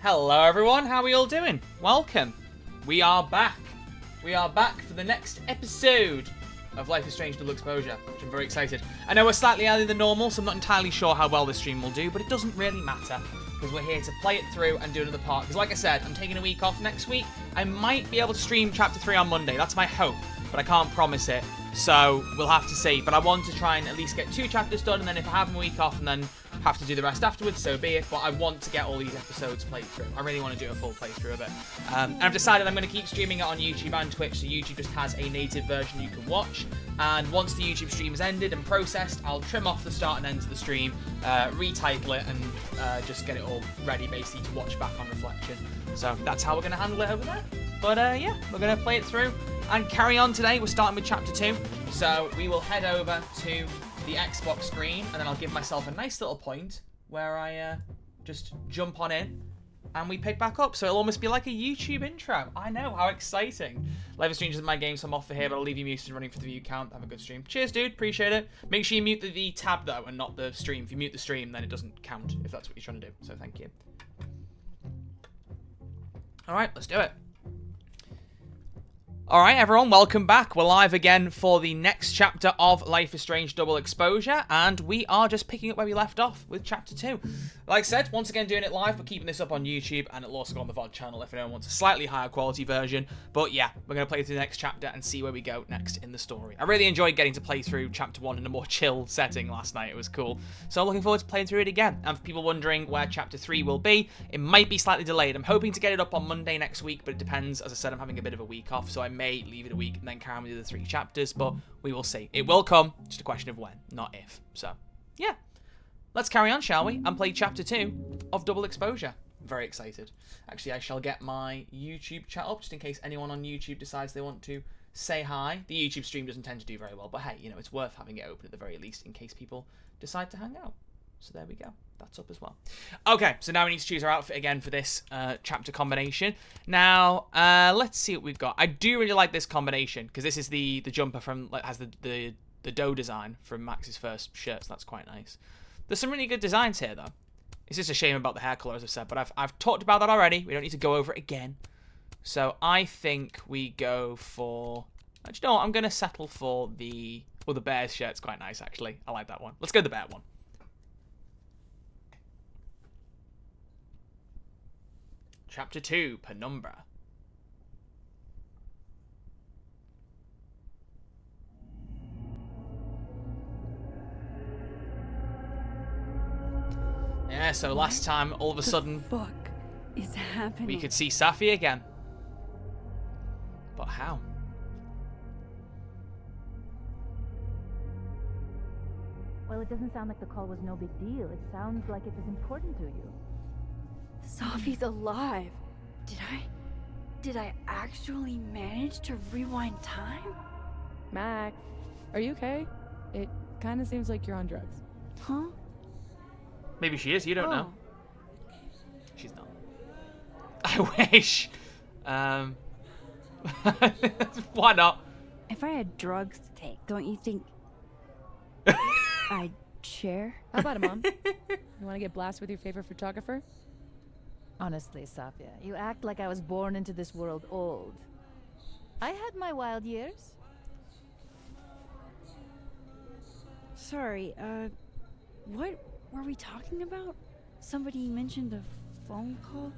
Hello everyone, how are we all doing? Welcome. We are back. We are back for the next episode of Life is Strange Double Exposure, which I'm very excited. I know we're slightly earlier than normal, so I'm not entirely sure how well this stream will do, but it doesn't really matter, because we're here to play it through and do another part. Because like I said, I'm taking a week off next week. I might be able to stream Chapter 3 on Monday. That's my hope, but I can't promise it. So we'll have to see. But I want to try and at least get 2 chapters done, and then if I have a week off and then have to do the rest afterwards, so be it. But I want to get all these episodes played through. I really want to do a full playthrough of it. And I've decided I'm going to keep streaming it on YouTube and Twitch, so YouTube just has a native version you can watch. And once the YouTube stream is ended and processed, I'll trim off the start and end of the stream, retitle it, and just get it all ready, basically, to watch back on reflection. So that's how we're going to handle it over there. But yeah, we're going to play it through and carry on today. We're starting with Chapter 2. So we will head over to the Xbox screen, and then I'll give myself a nice little point where I just jump on in and we pick back up. So it'll almost be like a YouTube intro. I know, how exciting. Life is Strange isn't my game, so I'm off for here, but I'll leave you muted and running for the view count. Have a good stream. Cheers, dude. Appreciate it. Make sure you mute the tab, though, and not the stream. If you mute the stream, then it doesn't count, if that's what you're trying to do. So thank you. All right, let's do it. Alright everyone, welcome back. We're live again for the next chapter of Life is Strange Double Exposure, and we are just picking up where we left off with Chapter 2. Like I said, once again doing it live, we're keeping this up on YouTube, and it'll also go on the VOD channel if anyone wants a slightly higher quality version. But yeah, we're going to play through the next chapter and see where we go next in the story. I really enjoyed getting to play through Chapter 1 in a more chill setting last night. It was cool. So I'm looking forward to playing through it again. And for people wondering where Chapter 3 will be, it might be slightly delayed. I'm hoping to get it up on Monday next week, but it depends. As I said, I'm having a bit of a week off, so I may leave it a week and then carry on with the other 3 chapters, but we will see. It will come, just a question of when, not if. So, yeah. Let's carry on, shall we? And play Chapter 2 of Double Exposure. I'm very excited. Actually, I shall get my YouTube chat up, just in case anyone on YouTube decides they want to say hi. The YouTube stream doesn't tend to do very well, but hey, you know, it's worth having it open at the very least, in case people decide to hang out. So there we go. That's up as well. Okay, so now we need to choose our outfit again for this chapter combination. Now, let's see what we've got. I do really like this combination, because this is the jumper from, like, has the doe design from Max's first shirt, so that's quite nice. There's some really good designs here, though. It's just a shame about the hair colour, as I've said, but I've talked about that already. We don't need to go over it again. So I think we go for... Actually, no, I'm going to settle for the... Well, the bear's shirt's quite nice, actually. I like that one. Let's go with the bear one. Chapter 2, Penumbra. Yeah, so last time, all of a sudden, fuck is happening? We could see Safi again. But how? Well, it doesn't sound like the call was no big deal. It sounds like it was important to you. Safi's alive. Did I actually manage to rewind time? Max, are you okay? It kind of seems like you're on drugs. Huh? Maybe she is, you don't know. She's not. I wish. Why not? If I had drugs to take, don't you think I'd share? How about it, Mom? You want to get blasted with your favorite photographer? Honestly, Safia, you act like I was born into this world old. I had my wild years. Sorry, what were we talking about? Somebody mentioned a phone call?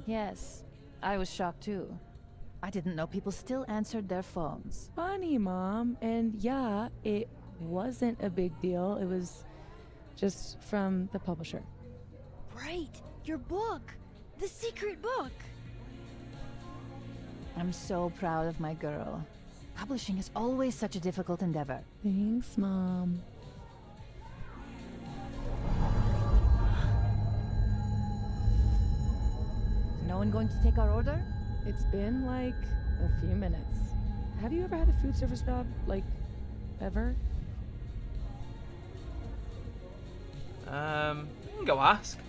Yes. I was shocked too. I didn't know people still answered their phones. Funny, Mom. And yeah, it wasn't a big deal. It was just from the publisher. Right, your book. The secret book. I'm so proud of my girl. Publishing is always such a difficult endeavor. Thanks, Mom. Is no one going to take our order? It's been like a few minutes. Have you ever had a food service job? Like, ever? You can go ask.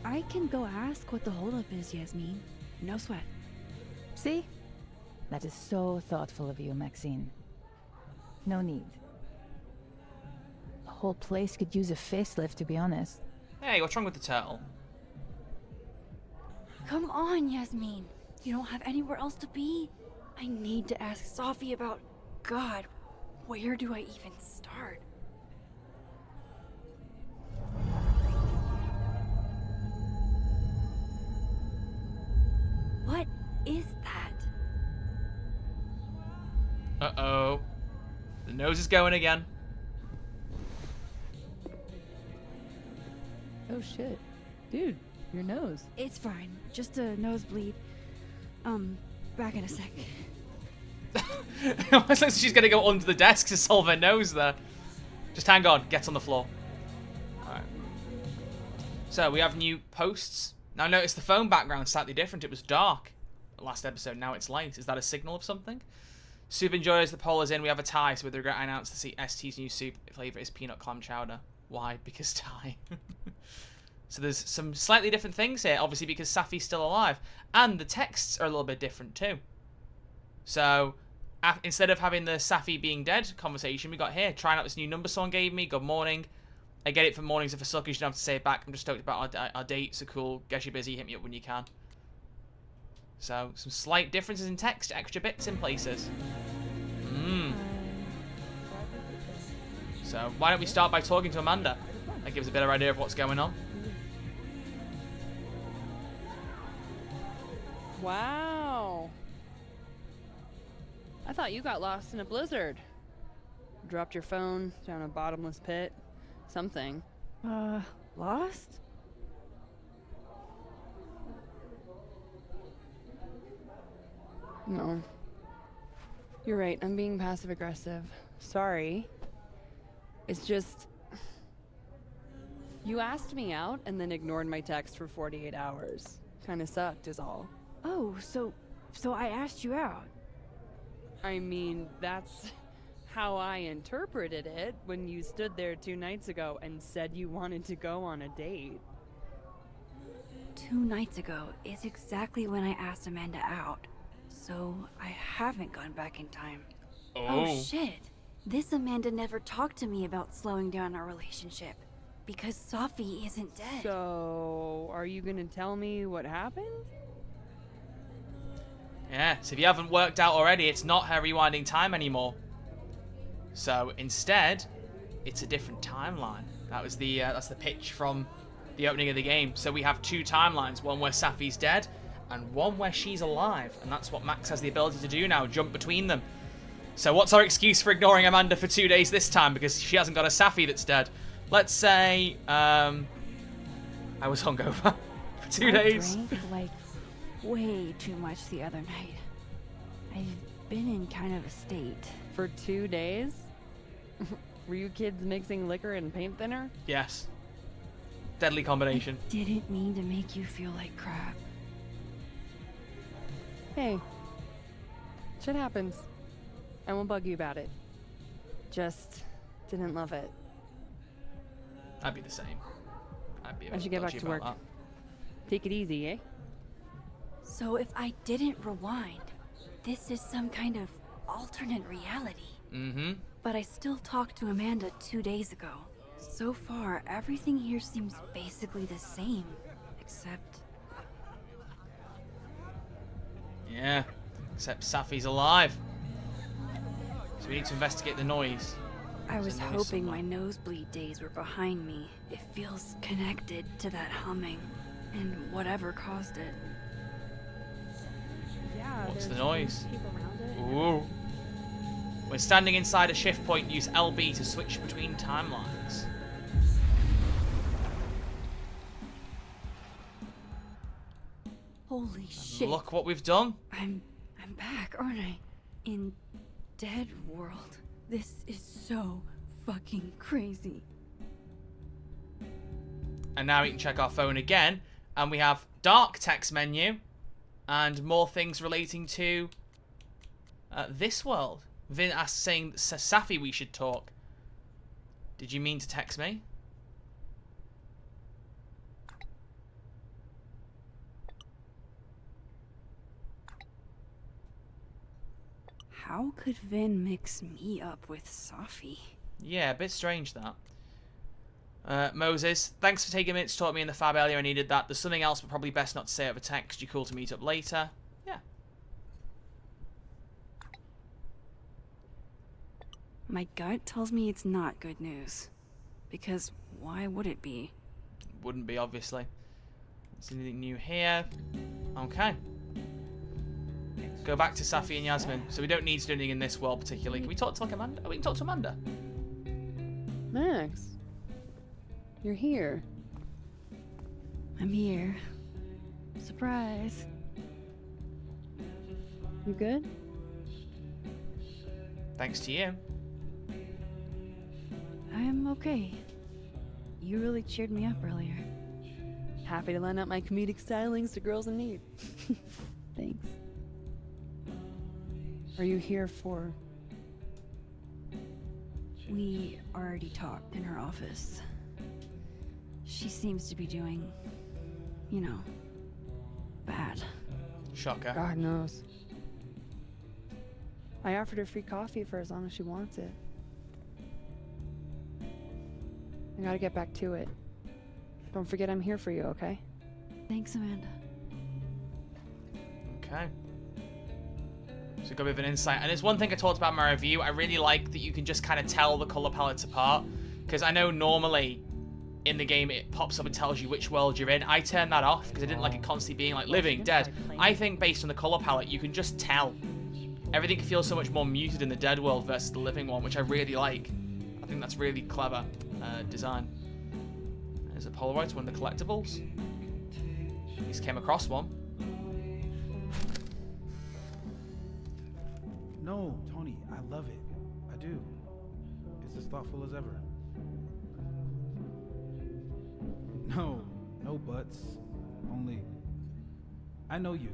I can go ask what the holdup is, Yasmin. No sweat. See? That is so thoughtful of you, Maxine. No need. The whole place could use a facelift, to be honest. Hey, what's wrong with the turtle? Come on, Yasmin. You don't have anywhere else to be? I need to ask Sophie about... God, where do I even start? What is that? Uh-oh. The nose is going again. Oh shit. Dude, your nose. It's fine. Just a nosebleed. Back in a sec. Almost like she's going to go under the desk to solve her nose there. Just hang on. Get on the floor. Alright. So, we have new posts. Now, notice the phone background's slightly different. It was dark last episode. Now it's light. Is that a signal of something? Soup enjoys the poll is in. We have a tie. So, with regret, I announce the ST's new soup flavor is peanut clam chowder. Why? Because tie. So, there's some slightly different things here. Obviously, because Safi's still alive. And the texts are a little bit different, too. So, instead of having the Safi being dead conversation, we got here. Trying out this new number someone gave me. Good morning. I get it for mornings if I suck. You should have to say it back. I'm just stoked about our date. So cool. Guess you're busy. Hit me up when you can. So, some slight differences in text. Extra bits in places. So, why don't we start by talking to Amanda? That gives a better idea of what's going on. Wow. I thought you got lost in a blizzard. Dropped your phone down a bottomless pit. Something. Lost? No. You're right, I'm being passive aggressive. Sorry. It's just... You asked me out and then ignored my text for 48 hours. Kinda sucked is all. Oh, so I asked you out. I mean, that's how I interpreted it when you stood there 2 nights ago and said you wanted to go on a date. 2 nights ago is exactly when I asked Amanda out. So I haven't gone back in time. Oh shit. This Amanda never talked to me about slowing down our relationship. Because Sophie isn't dead. So, are you gonna tell me what happened? Yeah, so if you haven't worked out already, it's not her rewinding time anymore. So instead, it's a different timeline. That was the that's the pitch from the opening of the game. So we have 2 timelines, one where Safi's dead and one where she's alive, and that's what Max has the ability to do now, jump between them. So what's our excuse for ignoring Amanda for 2 days this time? Because she hasn't got a Safi that's dead. Let's say I was hungover for 2 days. I drank like way too much the other night. I've been in kind of a state. For 2 days? Were you kids mixing liquor and paint thinner? Yes. Deadly combination. I didn't mean to make you feel like crap. Hey. Shit happens. I won't bug you about it. Just didn't love it. I'd be the same. I'd be a I bit should get back dodgy to work. about Take it easy, eh? So if I didn't rewind, this is some kind of alternate reality. that. Mm-hmm. But I still talked to Amanda 2 days ago. So far, everything here seems basically the same, except... Yeah, except Safi's alive. So we need to investigate the noise. I was There's a noise hoping somewhere. my nosebleed days were behind me. It feels connected to that humming, and whatever caused it. Yeah. What's the there's noise? people around it. Ooh. When standing inside a shift point, use LB to switch between timelines. Holy shit. Look what we've done. I'm back, aren't I? In Dead World. This is so fucking crazy. And now we can check our phone again. And we have dark text menu. And more things relating to this world. Vin asked, saying, Safi, we should talk. Did you mean to text me? How could Vin mix me up with Sophie? Yeah, a bit strange that. Moses, thanks for taking a minute to talk to me in the fab earlier. I needed that. There's something else, but probably best not to say over text. You're cool to meet up later. Yeah. My gut tells me it's not good news. Because why would it be? Wouldn't be, obviously. Is anything new here? Okay. Go back to Safi and Yasmin. So we don't need to do anything in this world particularly. Can we talk to like Amanda? Oh, we can talk to Amanda. Max, you're here. I'm here. Surprise. You good? Thanks to you. I'm okay. You really cheered me up earlier. Happy to lend out my comedic stylings to girls in need. Thanks. Are you here for... We already talked in her office. She seems to be doing, you know, bad. Shocker. God knows. I offered her free coffee for as long as she wants it. I gotta get back to it. Don't forget I'm here for you, okay? Thanks, Amanda. Okay. So got a bit of an insight. And there's one thing I talked about in my review. I really like that you can just kind of tell the color palettes apart. Because I know normally in the game it pops up and tells you which world you're in. I turned that off because I didn't like it constantly being like living, dead. I think based on the color palette, you can just tell. Everything feels so much more muted in the dead world versus the living one, which I really like. I think that's really clever design. There's a Polaroid, one of the collectibles. At least came across one. No, Tony, I love it. I do. It's as thoughtful as ever. No buts. Only, I know you.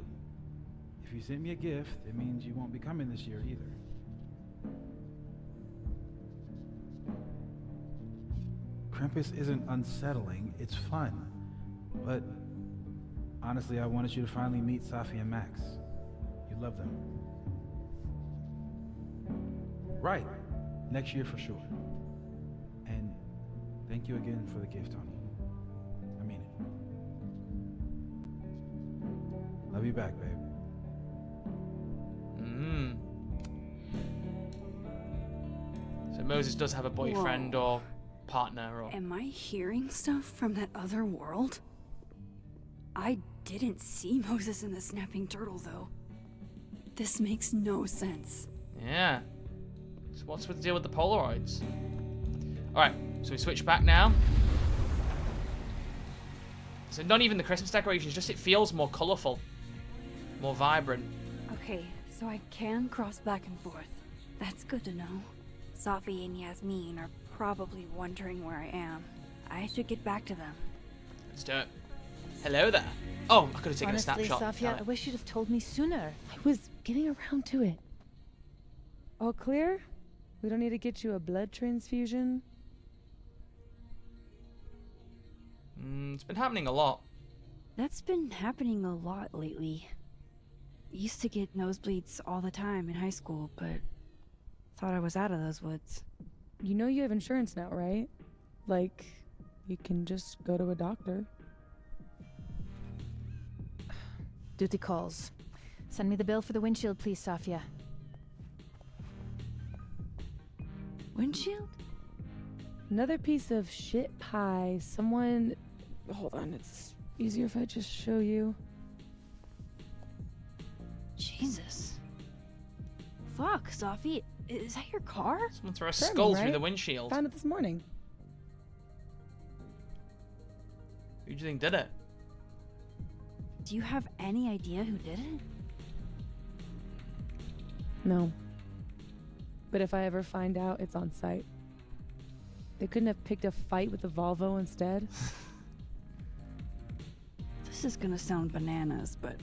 If you sent me a gift, it means you won't be coming this year either. Krampus isn't unsettling, it's fun. But honestly, I wanted you to finally meet Safi and Max. You love them. Right. Next year for sure. And thank you again for the gift, Tony. I mean it. Love you back, babe. So Moses does have a boyfriend or partner or... Am I hearing stuff from that other world? I didn't see Moses in the snapping turtle, though. This makes no sense. Yeah. So what's with the deal with the Polaroids? Alright, so we switch back now. So not even the Christmas decorations, just it feels more colourful. More vibrant. Okay, so I can cross back and forth. That's good to know. Safi and Yasmin are probably wondering where I am. I should get back to them. Let's do it. Hello there. Oh, I could have taken Honestly, a snapshot. Safia, I wish you'd have told me sooner. I was getting around to it. All clear? We don't need to get you a blood transfusion? It's been happening a lot. That's been happening a lot lately. Used to get nosebleeds all the time in high school, but thought I was out of those woods. You know you have insurance now, right? Like, you can just go to a doctor. Duty calls. Send me the bill for the windshield, please, Safia. Windshield? Another piece of shit pie. Someone... Hold on, it's easier if I just show you. Jesus. Fuck, Safi. Is that your car? Someone threw a Certainly, skull through right? the windshield. Found it this morning. Who do you think did it? Do you have any idea who did it? No. But if I ever find out, it's on site. They couldn't have picked a fight with the Volvo instead. This is gonna sound bananas, but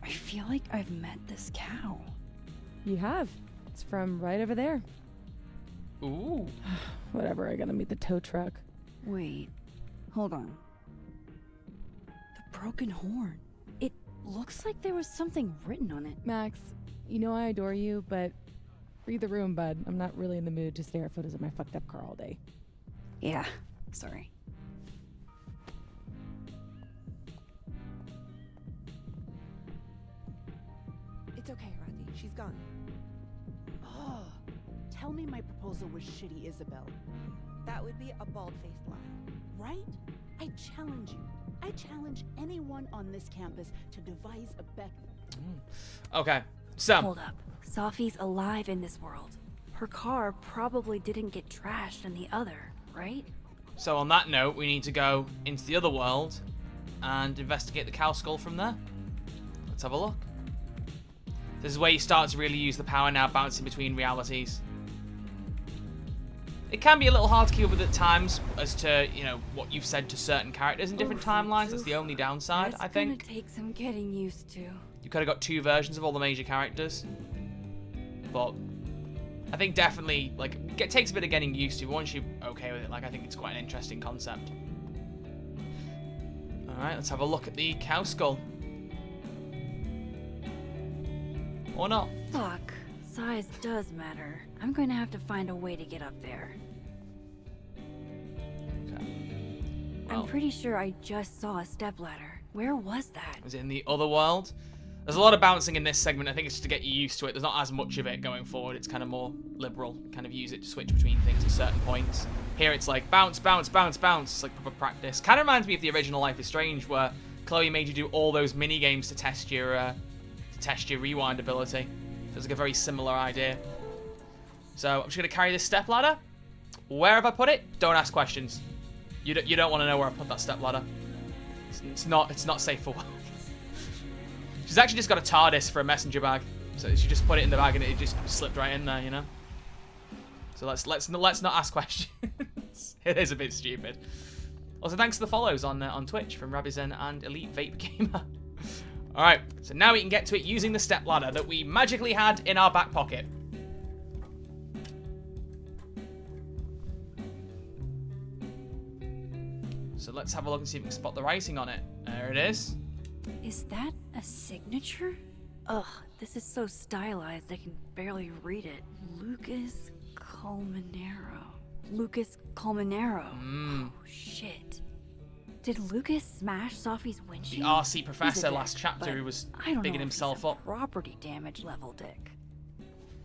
I feel like I've met this cow. You have. It's from right over there. Ooh. Whatever, I gotta meet the tow truck. Wait, hold on. The broken horn. It looks like there was something written on it. Max, you know I adore you, but read the room, bud. I'm not really in the mood to stare at photos of my fucked up car all day. Yeah, Sorry. It's okay, Rathi. She's gone. Oh, tell me my proposal was shitty, Isabel. That would be a bald-faced lie, right? I challenge you. I challenge anyone on this campus to devise a bet. Okay, so Hold up. Safi's alive in this world. Her car probably didn't get trashed in the other, right? So on that note, we need to go into the other world and investigate the cow skull from there. Let's have a look. This is where you start to really use the power now, bouncing between realities. It can be a little hard to keep up with at times as to, you know, what you've said to certain characters in different timelines. That's the only downside, I think. It's gonna take some getting used to. You could have got 2 versions of all the major characters. But I think definitely, like, it takes a bit of getting used to. Once you're okay with it, like, I think it's quite an interesting concept. Alright, let's have a look at the cow skull. Or not. Fuck. Size does matter. I'm going to have to find a way to get up there. Okay. Well, I'm pretty sure I just saw a stepladder. Where was that? was it in the other world? There's a lot of bouncing in this segment. I think it's just to get you used to it. There's not as much of it going forward. It's kind of more liberal. Kind of use it to switch between things at certain points. Here it's like bounce, bounce, bounce, bounce. It's like proper practice. Kind of reminds me of the original Life is Strange, where Chloe made you do all those mini games to test your rewind ability. It's like a very similar idea. So I'm just gonna carry this step ladder. Where have I put it? Don't ask questions. You don't want to know where I put that step ladder. It's not safe for work. She's actually just got a TARDIS for a messenger bag, so she just put it in the bag and it just slipped right in there, you know. So let's not ask questions. It is a bit stupid. Also, thanks to the follows on Twitch from Rabizen and Elite Vape Gamer. All right, so now we can get to it using the step ladder that we magically had in our back pocket. So let's have a look and see if we can spot the writing on it. There it is. Is that a signature? Ugh, this is so stylized I can barely read it. Lucas Colmenero. Lucas Colmenero. Oh, shit. Did Lucas smash Safi's The windshield? RC professor He's a last dick, chapter but who was I don't bigging know if he's himself a up. property damage level dick.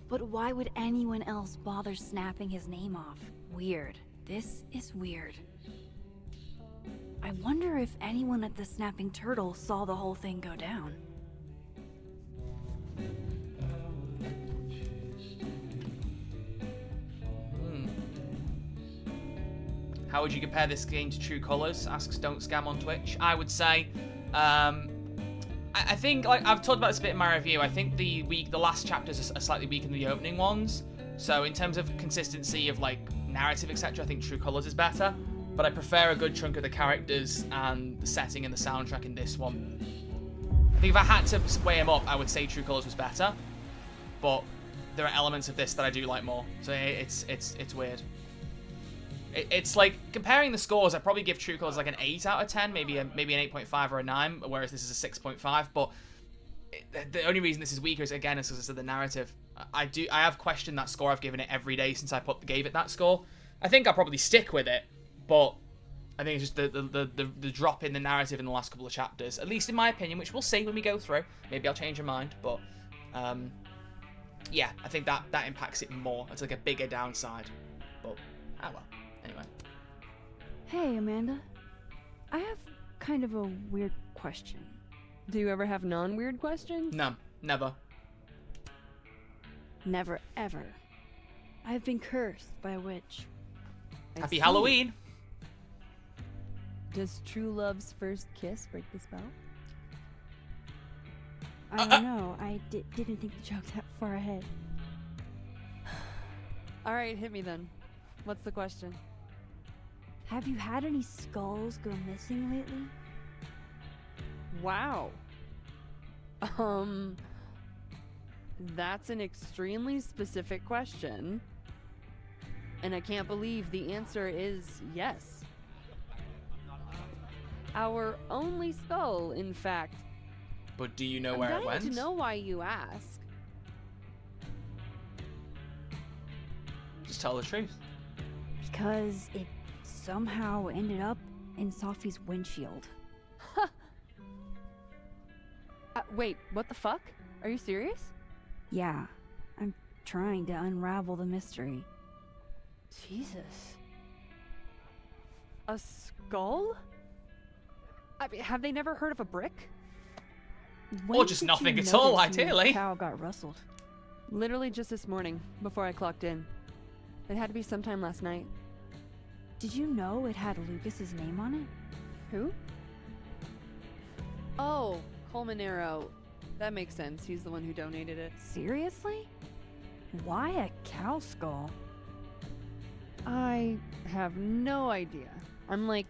But why would anyone else bother snapping his name off? Weird. This is weird. I wonder if anyone at the Snapping Turtle saw the whole thing go down. How would you compare this game to True Colors? Asks Don't Scam on Twitch. I would say, I think, like I've talked about this a bit in my review. I think the last chapters are slightly weaker than the opening ones. So in terms of consistency of like narrative, etc., I think True Colors is better. But I prefer a good chunk of the characters and the setting and the soundtrack in this one. I think if I had to weigh them up, I would say True Colors was better. But there are elements of this that I do like more. So it's weird. It's like, comparing the scores, I'd probably give True Colors like an 8 out of 10, maybe an 8.5 or a 9, whereas this is a 6.5. But the only reason this is weaker is, again, is because of the narrative. I have questioned that score. I've given it every day since I gave it that score. I think I'll probably stick with it, but I think it's just the drop in the narrative in the last couple of chapters, at least in my opinion, which we'll see when we go through. Maybe I'll change my mind, but yeah, I think that impacts it more. It's like a bigger downside, but well. Anyway. Hey, Amanda. I have kind of a weird question. Do you ever have non-weird questions? No, never. Never, ever. I've been cursed by a witch. I Happy see. Halloween! Does true love's first kiss break the spell? I don't know. I didn't think the joke that far ahead. All right, hit me then. What's the question? Have you had any skulls go missing lately? Wow. That's an extremely specific question. And I can't believe the answer is yes. Our only skull, in fact. But do you know where it I'm went? dying to know why you ask. Just tell the truth. Because it's somehow ended up in Sophie's windshield. Wait, what the fuck? Are you serious? Yeah, I'm trying to unravel the mystery. Jesus. A skull? I mean, have they never heard of a brick? When just did nothing you at all, notice your ideally. cow got rustled. Literally just this morning, before I clocked in. It had to be sometime last night. Did you know it had Lucas's name on it? Who? Oh, Colmenero. That makes sense. He's the one who donated it. Seriously? Why a cow skull? I have no idea. I'm like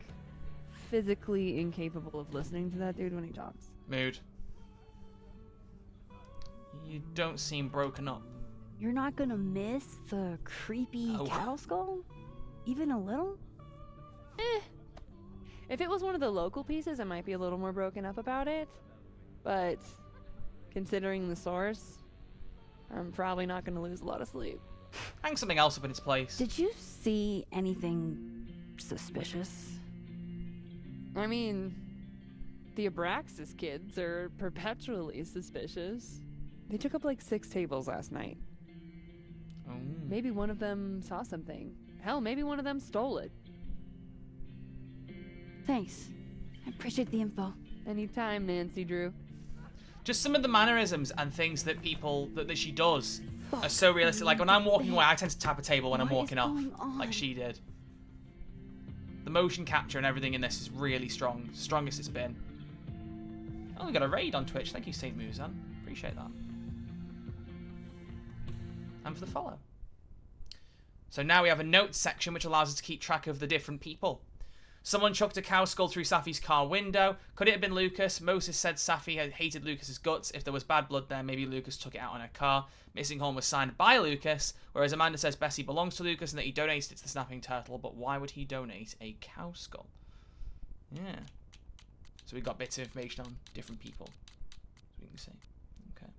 physically incapable of listening to that dude when he talks. Mood. You don't seem broken up. You're not gonna miss the creepy Oh. cow skull? Even a little? If it was one of the local pieces, I might be a little more broken up about it. But considering the source, I'm probably not going to lose a lot of sleep. Hang something else up in its place. Did you see anything suspicious? I mean, the Abraxas kids are perpetually suspicious. They took up like 6 tables last night. Oh. Maybe one of them saw something. Hell, maybe one of them stole it. Thanks. I appreciate the info. Anytime, Nancy Drew. Just some of the mannerisms and things that that she does are so realistic. Like when I'm walking away, I tend to tap a table when I'm What is walking off, going on? like she did. The motion capture and everything in this is really strong. Strongest it's been. Oh, we got a raid on Twitch. Thank you, Saint Muzan. Appreciate that. And for the follow. So now we have a notes section which allows us to keep track of the different people. Someone chucked a cow skull through Safi's car window. Could it have been Lucas? Moses said Safi had hated Lucas's guts. If there was bad blood there, maybe Lucas took it out on her car. Missing Horn was signed by Lucas, whereas Amanda says Bessie belongs to Lucas and that he donated it to the Snapping Turtle, but why would he donate a cow skull? Yeah. So we got bits of information on different people, as we can see. Okay.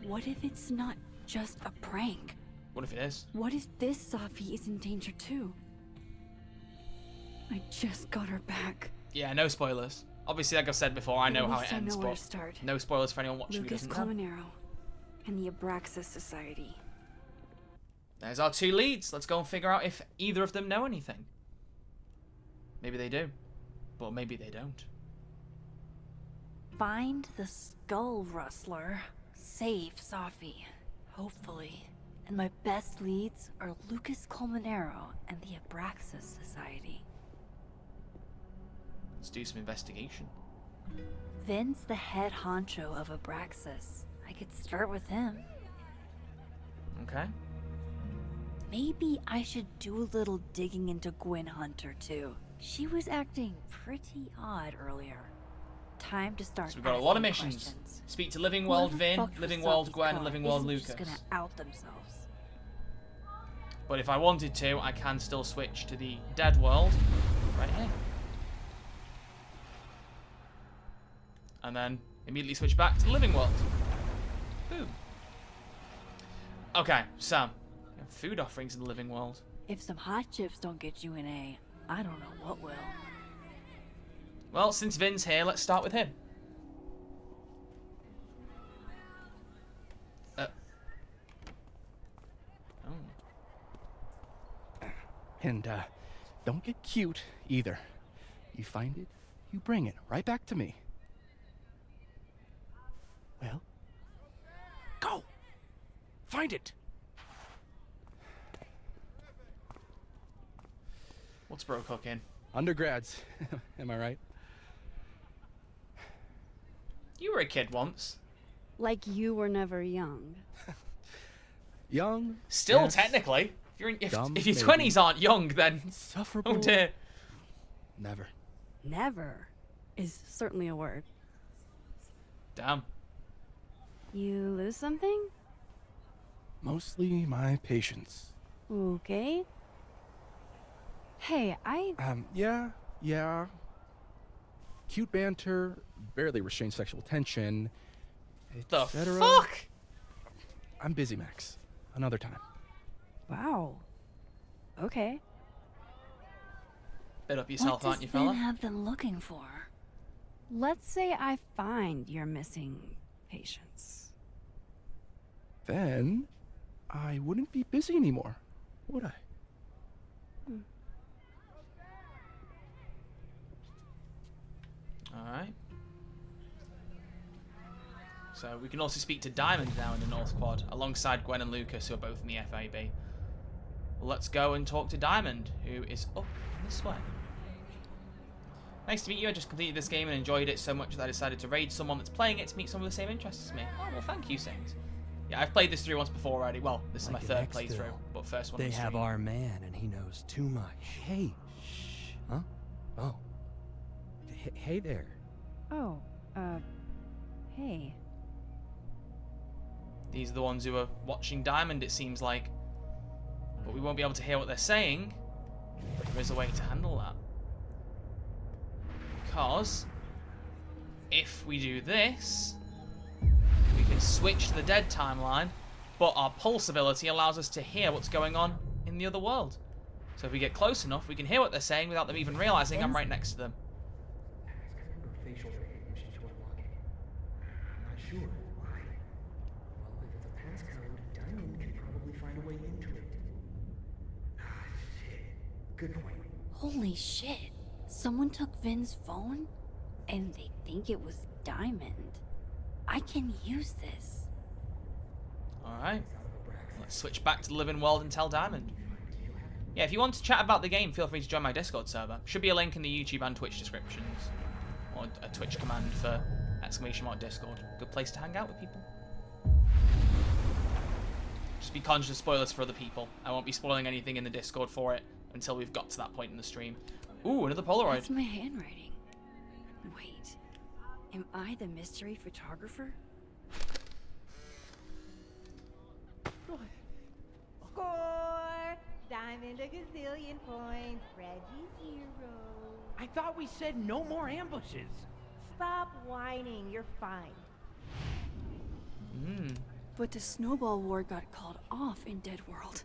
What if it's not just a prank? What if it is? What if this Safi is in danger too? I just got her back. Yeah, no spoilers. Obviously, like I've said before, I know At how least it I ends, know where but to start. no spoilers for anyone watching who Lucas doesn't know. Colmenero and the Abraxas Society. There's our 2 leads. Let's go and figure out if either of them know anything. Maybe they do, but maybe they don't. Find the skull rustler. Save Safi. Hopefully. And my best leads are Lucas Colmenero and the Abraxas Society. Let's do some investigation. Vin's the head honcho of Abraxas. I could start with him. Okay. Maybe I should do a little digging into Gwen Hunter too. She was acting pretty odd earlier. Time to start. So we've got a lot of asking missions. questions. Speak to Living World Whoever Vin, fucked with Living World Safi's Gwen, and car Living World isn't Lucas. just gonna out themselves. But if I wanted to, I can still switch to the Dead World right here. And then immediately switch back to the Living World. Boom. Okay, Sam. We have food offerings in the Living World. If some hot chips don't get you an A, I don't know what will. Well, since Vin's here, let's start with him. And, don't get cute, either. You find it, you bring it right back to me. Well, go! Find it! What's bro cooking? Undergrads, am I right? You were a kid once. Like you were never young. Young? Still, yes. technically. If Dumb, your maybe. 20s aren't young, then... Insufferable? Oh dear. Never. Never is certainly a word. Damn. You lose something? Mostly my patience. Okay. Hey, Yeah. Cute banter, barely restrained sexual tension, The etc. fuck? I'm busy, Max. Another time. Wow. Okay. Bit up yourself, What aren't you, does Vin fella? have them looking for? Let's say I find your missing patients. Then I wouldn't be busy anymore, would I? Alright. So we can also speak to Diamond now in the North Quad, alongside Gwen and Lucas, who are both in the FAB. Well, let's go and talk to Diamond, who is up this way. Nice to meet you. I just completed this game and enjoyed it so much that I decided to raid someone that's playing it to meet some of the same interests as me. Oh, well, thank you, Saint. Yeah, I've played this through once before already. Well, this is my third playthrough, but first one. They have our man, and he knows too much. Hey, shh. Huh? Oh. Hey there. Oh, hey. These are the ones who are watching Diamond, it seems like. But we won't be able to hear what they're saying. There is a way to handle that. Because if we do this, we can switch to the dead timeline, but our pulse ability allows us to hear what's going on in the other world. So if we get close enough, we can hear what they're saying without them even realizing I'm right next to them. Facial recognition to unlock it. I'm not sure. Why? Well, if it's a passcode, Diamond can probably find a way into it. Ah, shit. Good point. Holy shit. Someone took Vin's phone, and they think it was Diamond. I can use this. Alright. Let's switch back to the living world and tell Diamond. Yeah, if you want to chat about the game, feel free to join my Discord server. Should be a link in the YouTube and Twitch descriptions. Or a Twitch command for !Discord. Good place to hang out with people. Just be conscious of spoilers for other people. I won't be spoiling anything in the Discord for it until we've got to that point in the stream. Ooh, another Polaroid. That's my handwriting. Wait, am I the mystery photographer? Score! Diamond a gazillion points. Reggie 0. I thought we said no more ambushes. Stop whining. You're fine. But the snowball war got called off in Dead World.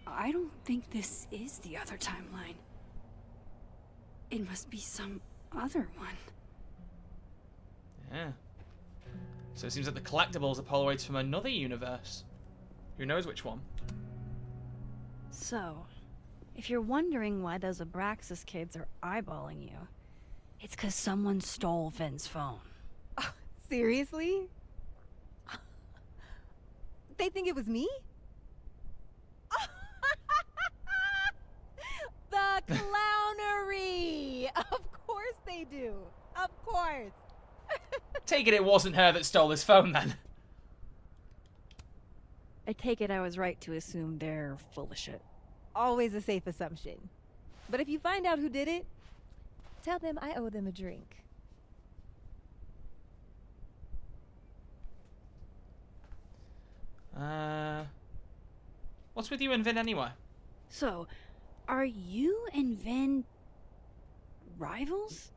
I don't think this is the other timeline. It must be some other one. Yeah. So it seems that the collectibles are Polaroids from another universe. Who knows which one? So, if you're wondering why those Abraxas kids are eyeballing you, It's 'cause someone stole Vin's phone. Seriously? They think it was me? The clownery! Of course they do. Of course. Take it wasn't her that stole his phone then. I take it I was right to assume they're full of shit. Always a safe assumption. But if you find out who did it, tell them I owe them a drink. What's with you and Vin anyway? So, are you and Vin rivals?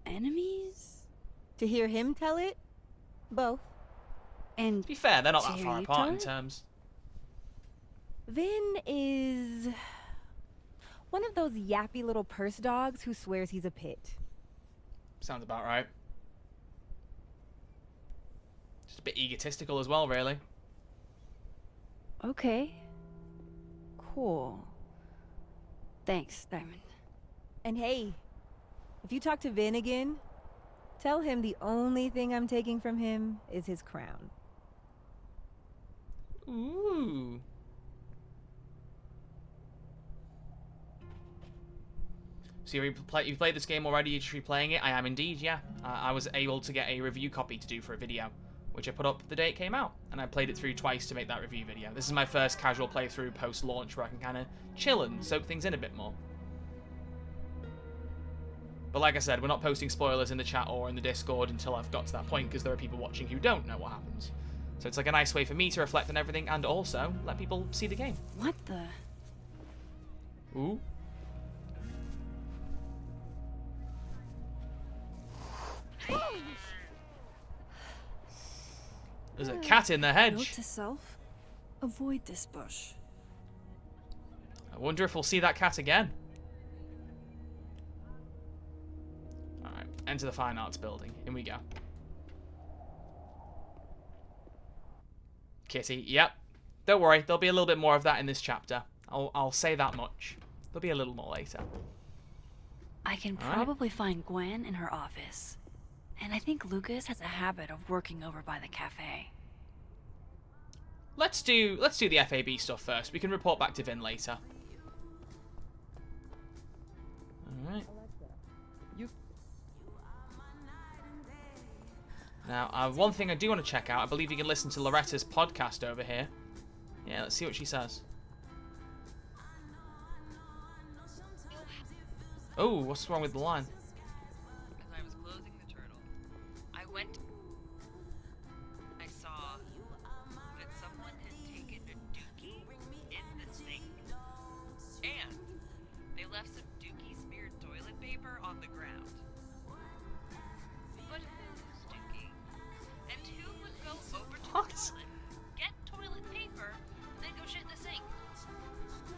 Enemies? To hear him tell it, both. And to be fair, they're not to that hear far you apart tell in it? terms. Vin is one of those yappy little purse dogs who swears he's a pit. Sounds about right. Just a bit egotistical as well, really. Okay. Cool. Thanks, Diamond. And hey, if you talk to Vin again, tell him the only thing I'm taking from him is his crown. Ooh. So you played this game already? You're just replaying it? I am indeed, yeah. I was able to get a review copy to do for a video, which I put up the day it came out, and I played it through twice to make that review video. This is my first casual playthrough post-launch where I can kind of chill and soak things in a bit more. But like I said, we're not posting spoilers in the chat or in the Discord until I've got to that point, because there are people watching who don't know what happens. So it's like a nice way for me to reflect on everything and also let people see the game. What the? Ooh. There's a cat in the hedge. Note to self: avoid this bush. I wonder if we'll see that cat again. Alright, enter the Fine Arts building. In we go. Kitty, yep. Don't worry, there'll be a little bit more of that in this chapter. I'll say that much. There'll be a little more later. I can probably find Gwen in her office. And I think Lucas has a habit of working over by the cafe. Let's do the FAB stuff first. We can report back to Vin later. Alright. Now, one thing I do want to check out, I believe you can listen to Loretta's podcast over here. Yeah, let's see what she says. Oh, what's wrong with the line? As I was closing the turtle, I went. I saw that someone had taken a dookie in the sink. And they left some dookie smeared toilet paper on the ground. But whose dookie? And who would go over to the toilet, get toilet paper, then go shit in the sink?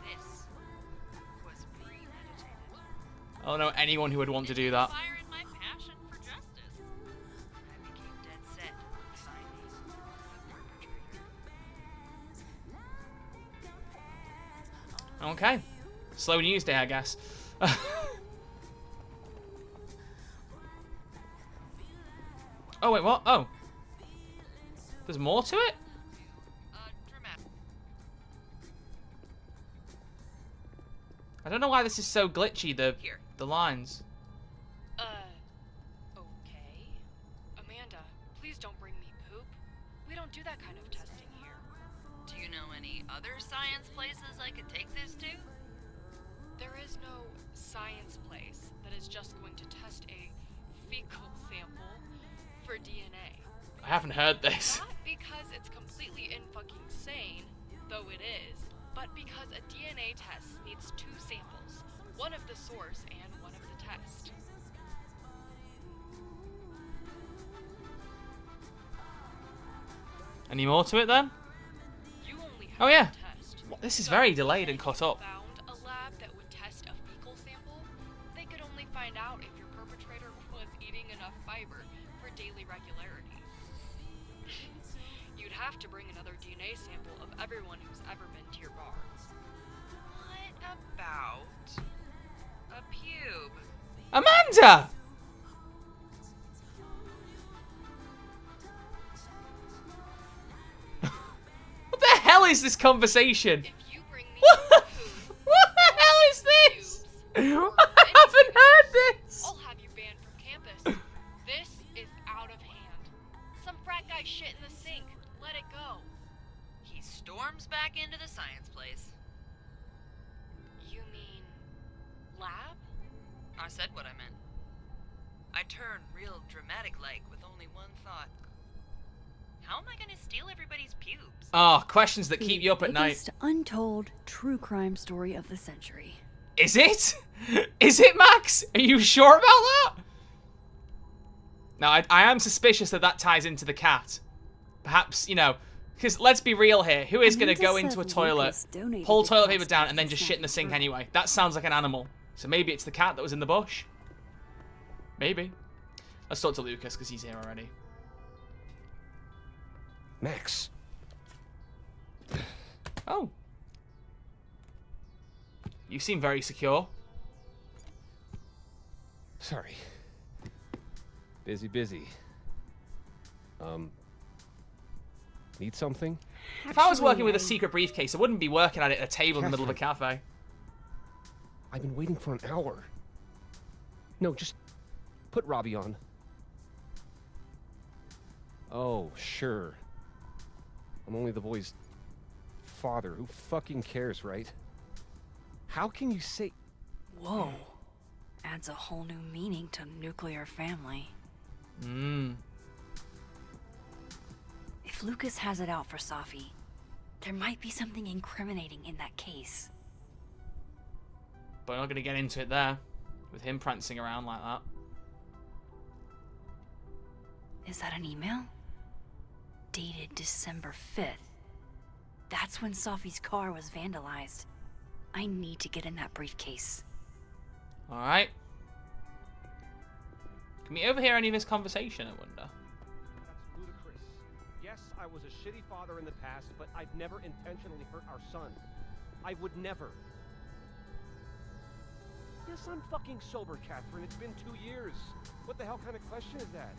This was premeditated. I don't know anyone who would want to do that. Fire in my passion for justice. I became dead set on finding the perpetrator. Okay. Slow news day, I guess. Oh, wait, what? Oh. There's more to it? I don't know why this is so glitchy, the lines. Okay. Amanda, please don't bring me poop. We don't do that kind of testing here. Do you know any other science places I could take this to? There is no science place that is just going to test a fecal sample for DNA. I haven't heard this. Not because it's completely insane, though it is, but because a DNA test needs two samples, one of the source and one of the test. Any more to it then? You only have Oh yeah. test. This is very delayed and cut up. Found a lab that would test a fecal sample, they could only find out if your perpetrator was eating enough fiber for daily regularity. You'd have to bring another DNA sample of everyone who's ever been to your bar. What about a pube? Amanda! What the hell is this conversation? What the hell is this? I haven't heard this. I'll have you banned from campus. This is out of hand. Some frat guy shit in the sink. Let it go. He storms back into the science place. You mean lab? I said what I meant. I turn real dramatic-like with only one thought. How am I gonna steal everybody's pubes? Oh, questions that keep you up at night. Biggest untold true crime story of the century. Is it? Is it, Max? Are you sure about that? Now, I am suspicious that that ties into the cat. Perhaps, you know, because let's be real here. Who is going to go into a toilet, pull toilet paper down, and then just shit in the sink anyway? That sounds like an animal. So maybe it's the cat that was in the bush. Maybe. Let's talk to Lucas, because he's here already. Max. Oh. You seem very secure. Sorry. Busy. Need something? If I was working with a secret briefcase, I wouldn't be working at it at a table in the middle of a cafe. I've been waiting for an hour. No, just put Robbie on. Oh, sure. I'm only the boy's father. Who fucking cares, right? How can you say... Whoa. Adds a whole new meaning to nuclear family. If Lucas has it out for Safi, there might be something incriminating in that case. But I'm not going to get into it there, with him prancing around like that. Is that an email? Dated December 5th. That's when Safi's car was vandalized. I need to get in that briefcase. Alright. Can we overhear any of this conversation, I wonder? That's ludicrous. Yes, I was a shitty father in the past, but I've never intentionally hurt our son. I would never. Yes, I'm fucking sober, Catherine. It's been 2 years. What the hell kind of question is that?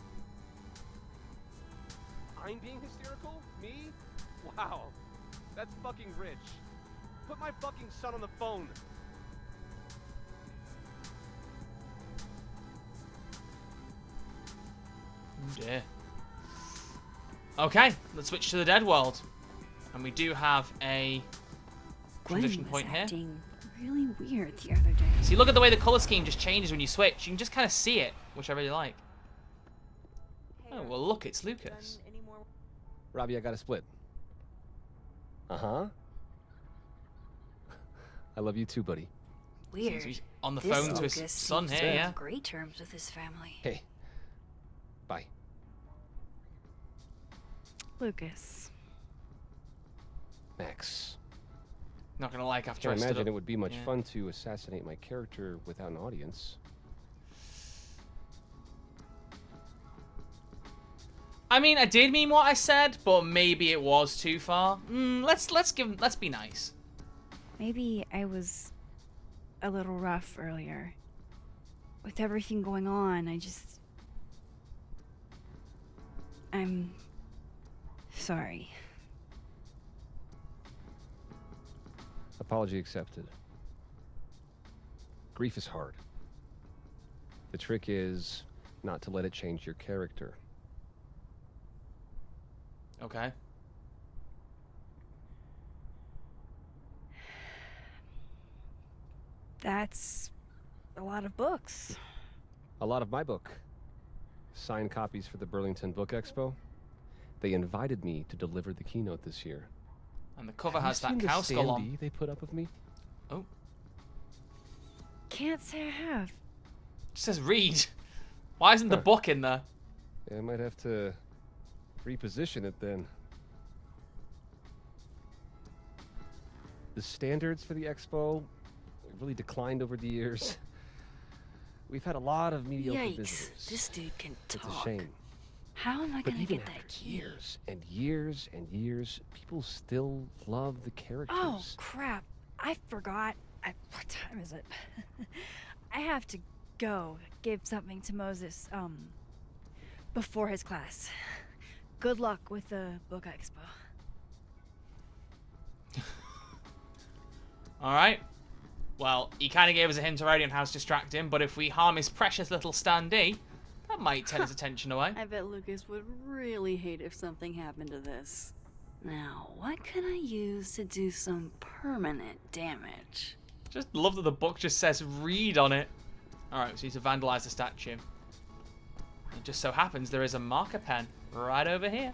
I'm being hysterical? Me? Wow. That's fucking rich. Put my fucking son on the phone. Oh dear. Okay, let's switch to the dead world. And we do have a transition point here. Acting really weird the other day. See, look at the way the color scheme just changes when you switch. You can just kind of see it, which I really like. Oh, well, look, it's Lucas. Robbie, I got a split. Uh-huh. I love you too, buddy. Weird. He's on the This phone to Lucas his son seems here, to yeah. have great terms with his family. Hey. Bye. Lucas. Max. Not gonna like after I I stood imagine up. it would be much Yeah. fun to assassinate my character without an audience. I mean, I did mean what I said, but maybe it was too far. Let's be nice. Maybe I was a little rough earlier. With everything going on, I'm sorry. Apology accepted. Grief is hard. The trick is not to let it change your character. Okay. That's a lot of books. A lot of my book. Signed copies for the Burlington Book Expo. They invited me to deliver the keynote this year. And the cover Have has you that seen cow the skull on. standee they put up of me? Oh. Can't say I have. It says read. Why isn't the book in there? Yeah, I might have to reposition it then. The standards for the expo really declined over the years. We've had a lot of mediocre Yikes, visitors. this dude can It's a talk. shame. How am I But gonna even get that after key? years and years and years, people still love the characters. Oh, crap. I forgot. What time is it? I have to go give something to Moses, before his class. Good luck with the book expo. Alright. Well, he kind of gave us a hint already on how to distract him, but if we harm his precious little standee, that might turn his attention away. I bet Lucas would really hate if something happened to this. Now, what can I use to do some permanent damage? Just love that the book just says read on it. Alright, so you need to vandalize the statue. It just so happens there is a marker pen right over here.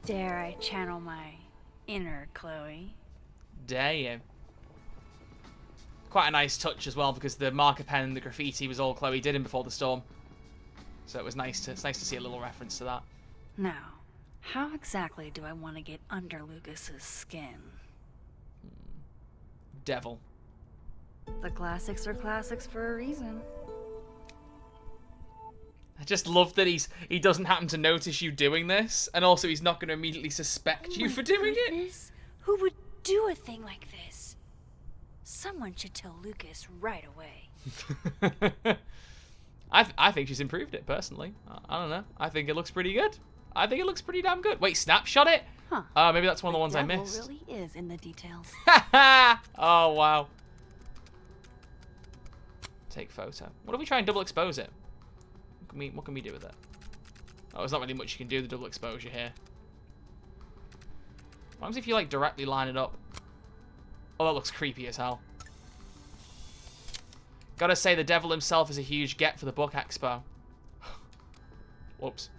Dare I channel my inner Chloe? Dare you. Quite a nice touch as well, because the marker pen and the graffiti was all Chloe did in Before the Storm. So it's nice to see a little reference to that. Now, how exactly do I want to get under Lucas's skin? Devil. The classics are classics for a reason. I just love that he doesn't happen to notice you doing this, and also he's not going to immediately suspect you for doing it. Who would do a thing like this? Someone should tell Lucas right away. I think she's improved it, personally. I don't know. I think it looks pretty good. I think it looks pretty damn good. Wait, snapshot it? Huh. Maybe that's one of the ones I devil missed. really is in the details. Oh, wow. Take photo. What if we try and double expose it? What can we do with it? Oh, there's not really much you can do with the double exposure here. What happens if you, like, directly line it up? Oh, that looks creepy as hell. Gotta say, the devil himself is a huge get for the book expo. Whoops.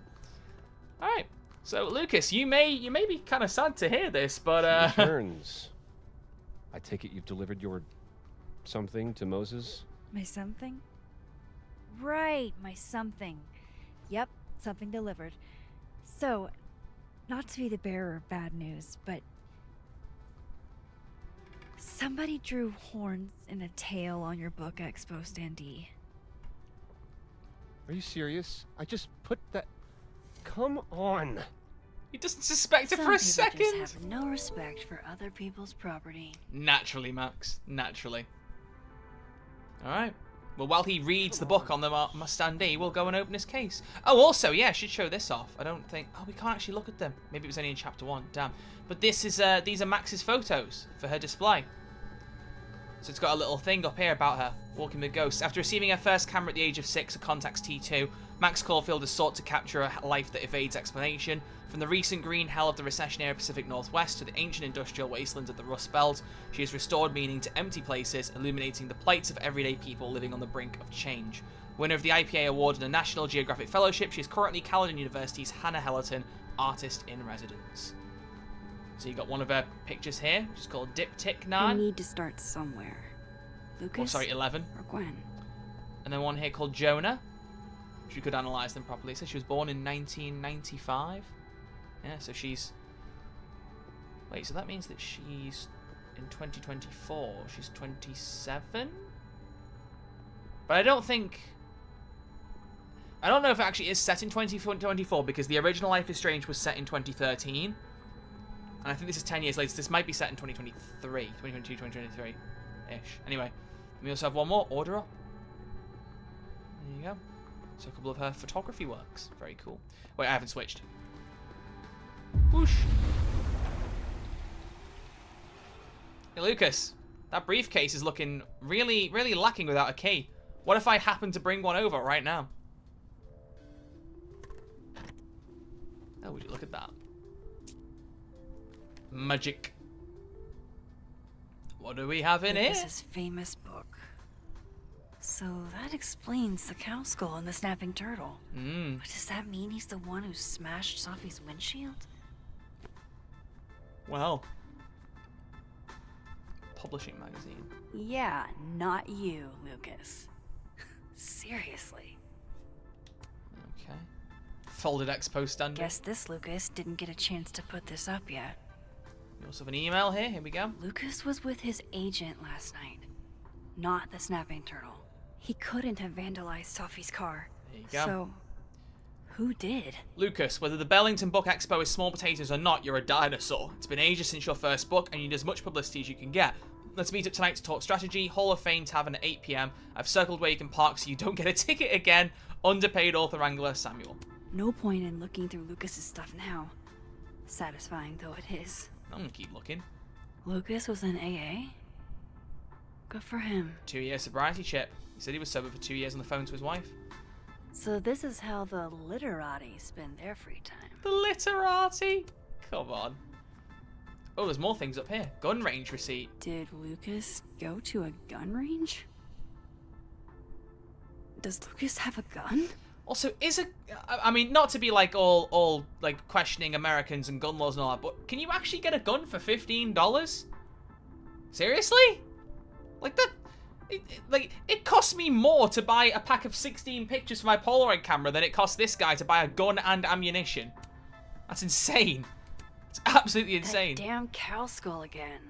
Alright. So, Lucas, you may be kind of sad to hear this, but, Returns. I take it you've delivered your something to Moses? My something? Right, my something. Yep, something delivered. So, not to be the bearer of bad news, but Somebody drew horns and a tail on your book expo standee. Are you serious? I just put that... Come on! He doesn't suspect it for a second. Just have no respect for other people's property. Naturally, Max. Naturally. Alright. Well, while he reads the book on the standee, we'll go and open his case. Oh, also, yeah, I should show this off. I don't think... Oh, we can't actually look at them. Maybe it was only in chapter 1. Damn. But this is, these are Max's photos for her display. So it's got a little thing up here about her, walking with ghosts. After receiving her first camera at the age of 6 and contacts T2, Max Caulfield has sought to capture a life that evades explanation. From the recent green hell of the recession-era Pacific Northwest to the ancient industrial wastelands of the Rust Belt, she has restored meaning to empty places, illuminating the plights of everyday people living on the brink of change. Winner of the IPA Award and a National Geographic Fellowship, she is currently Caledon University's Hannah Hellerton Artist in Residence. So you got one of her pictures here, which is called Diptych 9. I need to start somewhere. Lucas? Oh, sorry, 11. Or Gwen? And then one here called Jonah, which we could analyse them properly. So she was born in 1995. Yeah, so she's... Wait, so that means that she's in 2024. She's 27? But I don't think... I don't know if it actually is set in 2024, because the original Life is Strange was set in 2013. And I think this is 10 years later, so this might be set in 2023. 2022, 2023-ish. Anyway, we also have one more. Order Up. There you go. So a couple of her photography works. Very cool. Wait, I haven't switched. Whoosh. Hey, Lucas. That briefcase is looking really, really lacking without a key. What if I happen to bring one over right now? Oh, would you look at that? Magic. What do we have in here? Lucas's famous book. So that explains the cow skull and the snapping turtle. But does that mean he's the one who smashed Sophie's windshield? Well, publishing magazine. Yeah, not you, Lucas. Seriously. Okay. Folded expo standard. Guess this Lucas didn't get a chance to put this up yet. We also have an email here. Here we go. Lucas was with his agent last night, not the snapping turtle. He couldn't have vandalized Sophie's car. There you go. So, who did? Lucas, whether the Burlington Book Expo is small potatoes or not, you're a dinosaur. It's been ages since your first book, and you need as much publicity as you can get. Let's meet up tonight to talk strategy. Hall of Fame Tavern at 8 PM. I've circled where you can park so you don't get a ticket again. Underpaid author wrangler Samuel. No point in looking through Lucas's stuff now. Satisfying though it is. I'm gonna keep looking. Lucas was in AA? Good for him. 2-year sobriety chip. He said he was sober for 2 years on the phone to his wife. So this is how the literati spend their free time. The literati? Come on. Oh, there's more things up here. Gun range receipt. Did Lucas go to a gun range? Does Lucas have a gun? Also, I mean, not to be like all like questioning Americans and gun laws and all that, but can you actually get a gun for $15? Seriously? Like that? It costs me more to buy a pack of 16 pictures for my Polaroid camera than it costs this guy to buy a gun and ammunition. That's insane. It's absolutely insane. That damn cow skull again.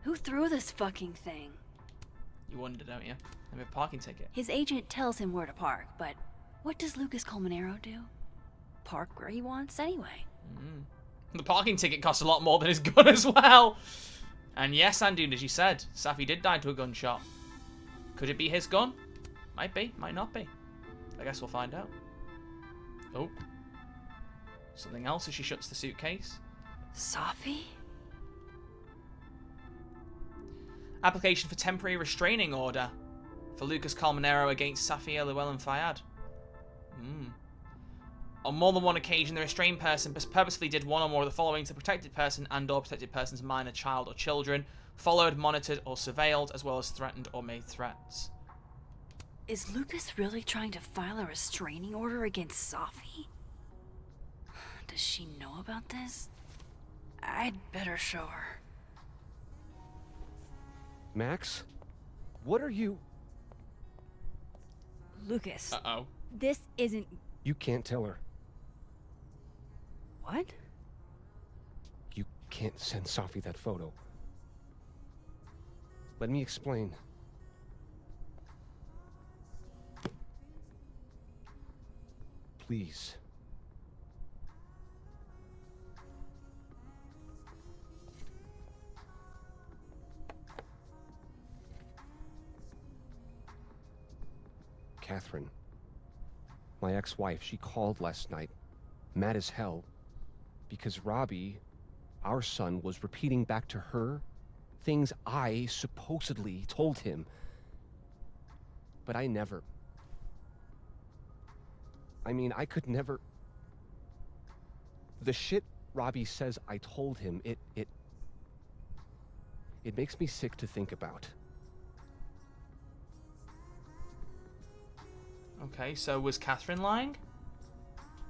Who threw this fucking thing? You wonder, don't you? I have a parking ticket. His agent tells him where to park, but what does Lucas Colmenero do? Park where he wants anyway. The parking ticket costs a lot more than his gun as well. And yes, Andoon, as you said, Safi did die to a gunshot. Could it be his gun? Might be, might not be. I guess we'll find out. Oh. Something else as she shuts the suitcase. Safi? Application for temporary restraining order for Lucas Colmenero against Safia Llewellyn Fayad. On more than one occasion, the restrained person purposefully did one or more of the following to protected person and/or protected person's minor child or children, followed, monitored, or surveilled, as well as threatened or made threats. Is Lucas really trying to file a restraining order against Safi? Does she know about this? I'd better show her. Max? What are you... Lucas. Uh-oh. This isn't... You can't tell her. What? You can't send Safi that photo. Let me explain. Please. Catherine, my ex-wife, she called last night, mad as hell, because Robbie, our son, was repeating back to her things I supposedly told him. But I never. I mean, I could never. The shit Robbie says I told him, it makes me sick to think about. Okay, so was Catherine lying?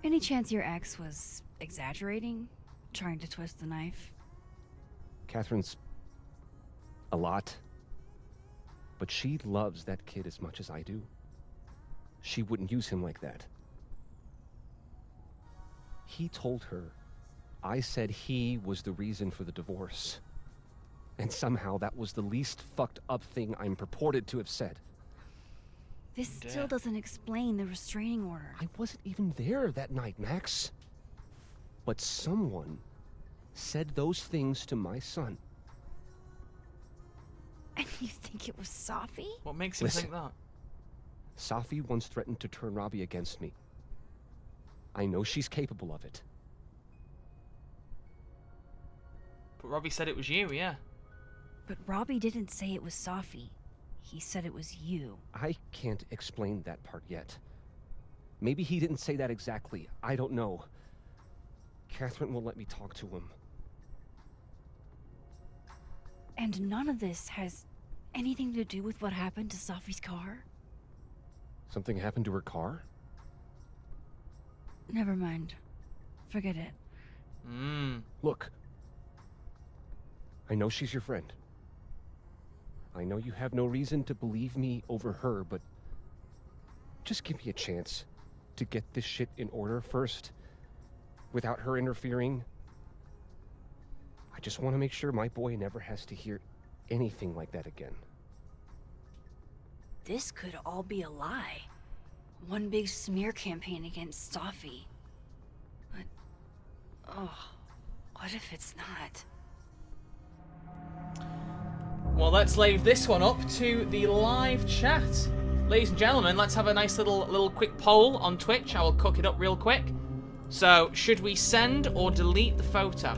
Any chance your ex was exaggerating? Trying to twist the knife? Catherine's a lot. But she loves that kid as much as I do. She wouldn't use him like that. He told her I said he was the reason for the divorce. And somehow that was the least fucked up thing I'm purported to have said. This still doesn't explain the restraining order. I wasn't even there that night, Max. But someone said those things to my son. And you think it was Safi? What makes you think that? Safi once threatened to turn Robbie against me. I know she's capable of it. But Robbie said it was you, yeah. But Robbie didn't say it was Safi. He said it was you. I can't explain that part yet. Maybe he didn't say that exactly. I don't know. Catherine won't let me talk to him. And none of this has anything to do with what happened to Safi's car? Something happened to her car? Never mind. Forget it. Look. I know she's your friend. I know you have no reason to believe me over her, but just give me a chance to get this shit in order first, without her interfering. I just want to make sure my boy never has to hear anything like that again. This could all be a lie. One big smear campaign against Safi. But, oh, what if it's not? Well, let's leave this one up to the live chat. Ladies and gentlemen, let's have a nice little quick poll on Twitch. I will cook it up real quick. So, should we send or delete the photo?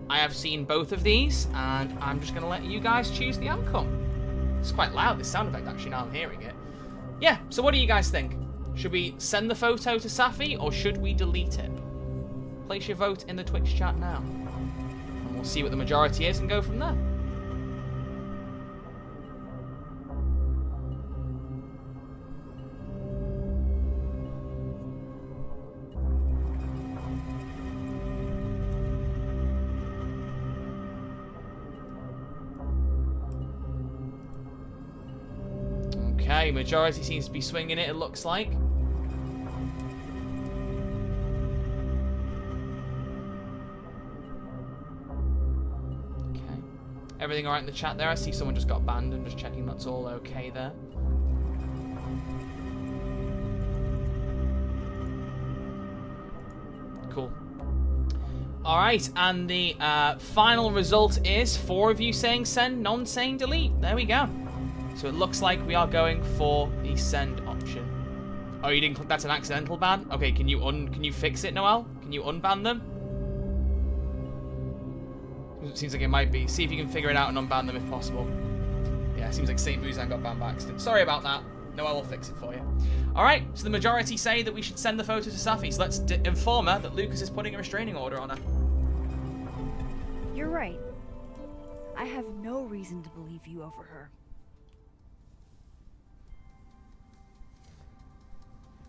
I have seen both of these, and I'm just going to let you guys choose the outcome. It's quite loud, this sound effect, actually, now I'm hearing it. Yeah, so what do you guys think? Should we send the photo to Safi, or should we delete it? Place your vote in the Twitch chat now. And we'll see what the majority is and go from there. Okay, majority seems to be swinging it looks like. Okay. Everything alright in the chat there? I see someone just got banned. I'm just checking that's all okay there. Cool. Alright, and the final result is 4 of you saying send, none saying delete. There we go. So it looks like we are going for the send option. Oh, you didn't click, that's an accidental ban? Okay, can you fix it, Noel? Can you unban them? It seems like it might be. See if you can figure it out and unban them if possible. Yeah, it seems like St. Muzan got banned by accident. Sorry about that. Noel will fix it for you. Alright, so the majority say that we should send the photo to Safi, so let's inform her that Lucas is putting a restraining order on her. You're right. I have no reason to believe you over her.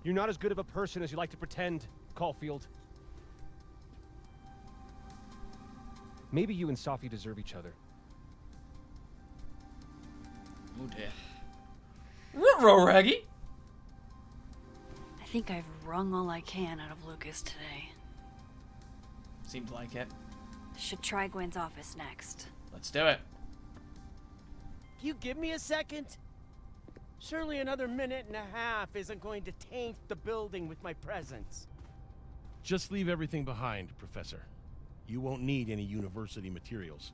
You're not as good of a person as you like to pretend, Caulfield. Maybe you and Safi deserve each other. Oh dear. Ruh-roh, Reggie! I think I've wrung all I can out of Lucas today. Seems like it. Should try Gwen's office next. Let's do it. Can you give me a second? Surely another minute and a half isn't going to taint the building with my presence. Just leave everything behind, Professor. You won't need any university materials.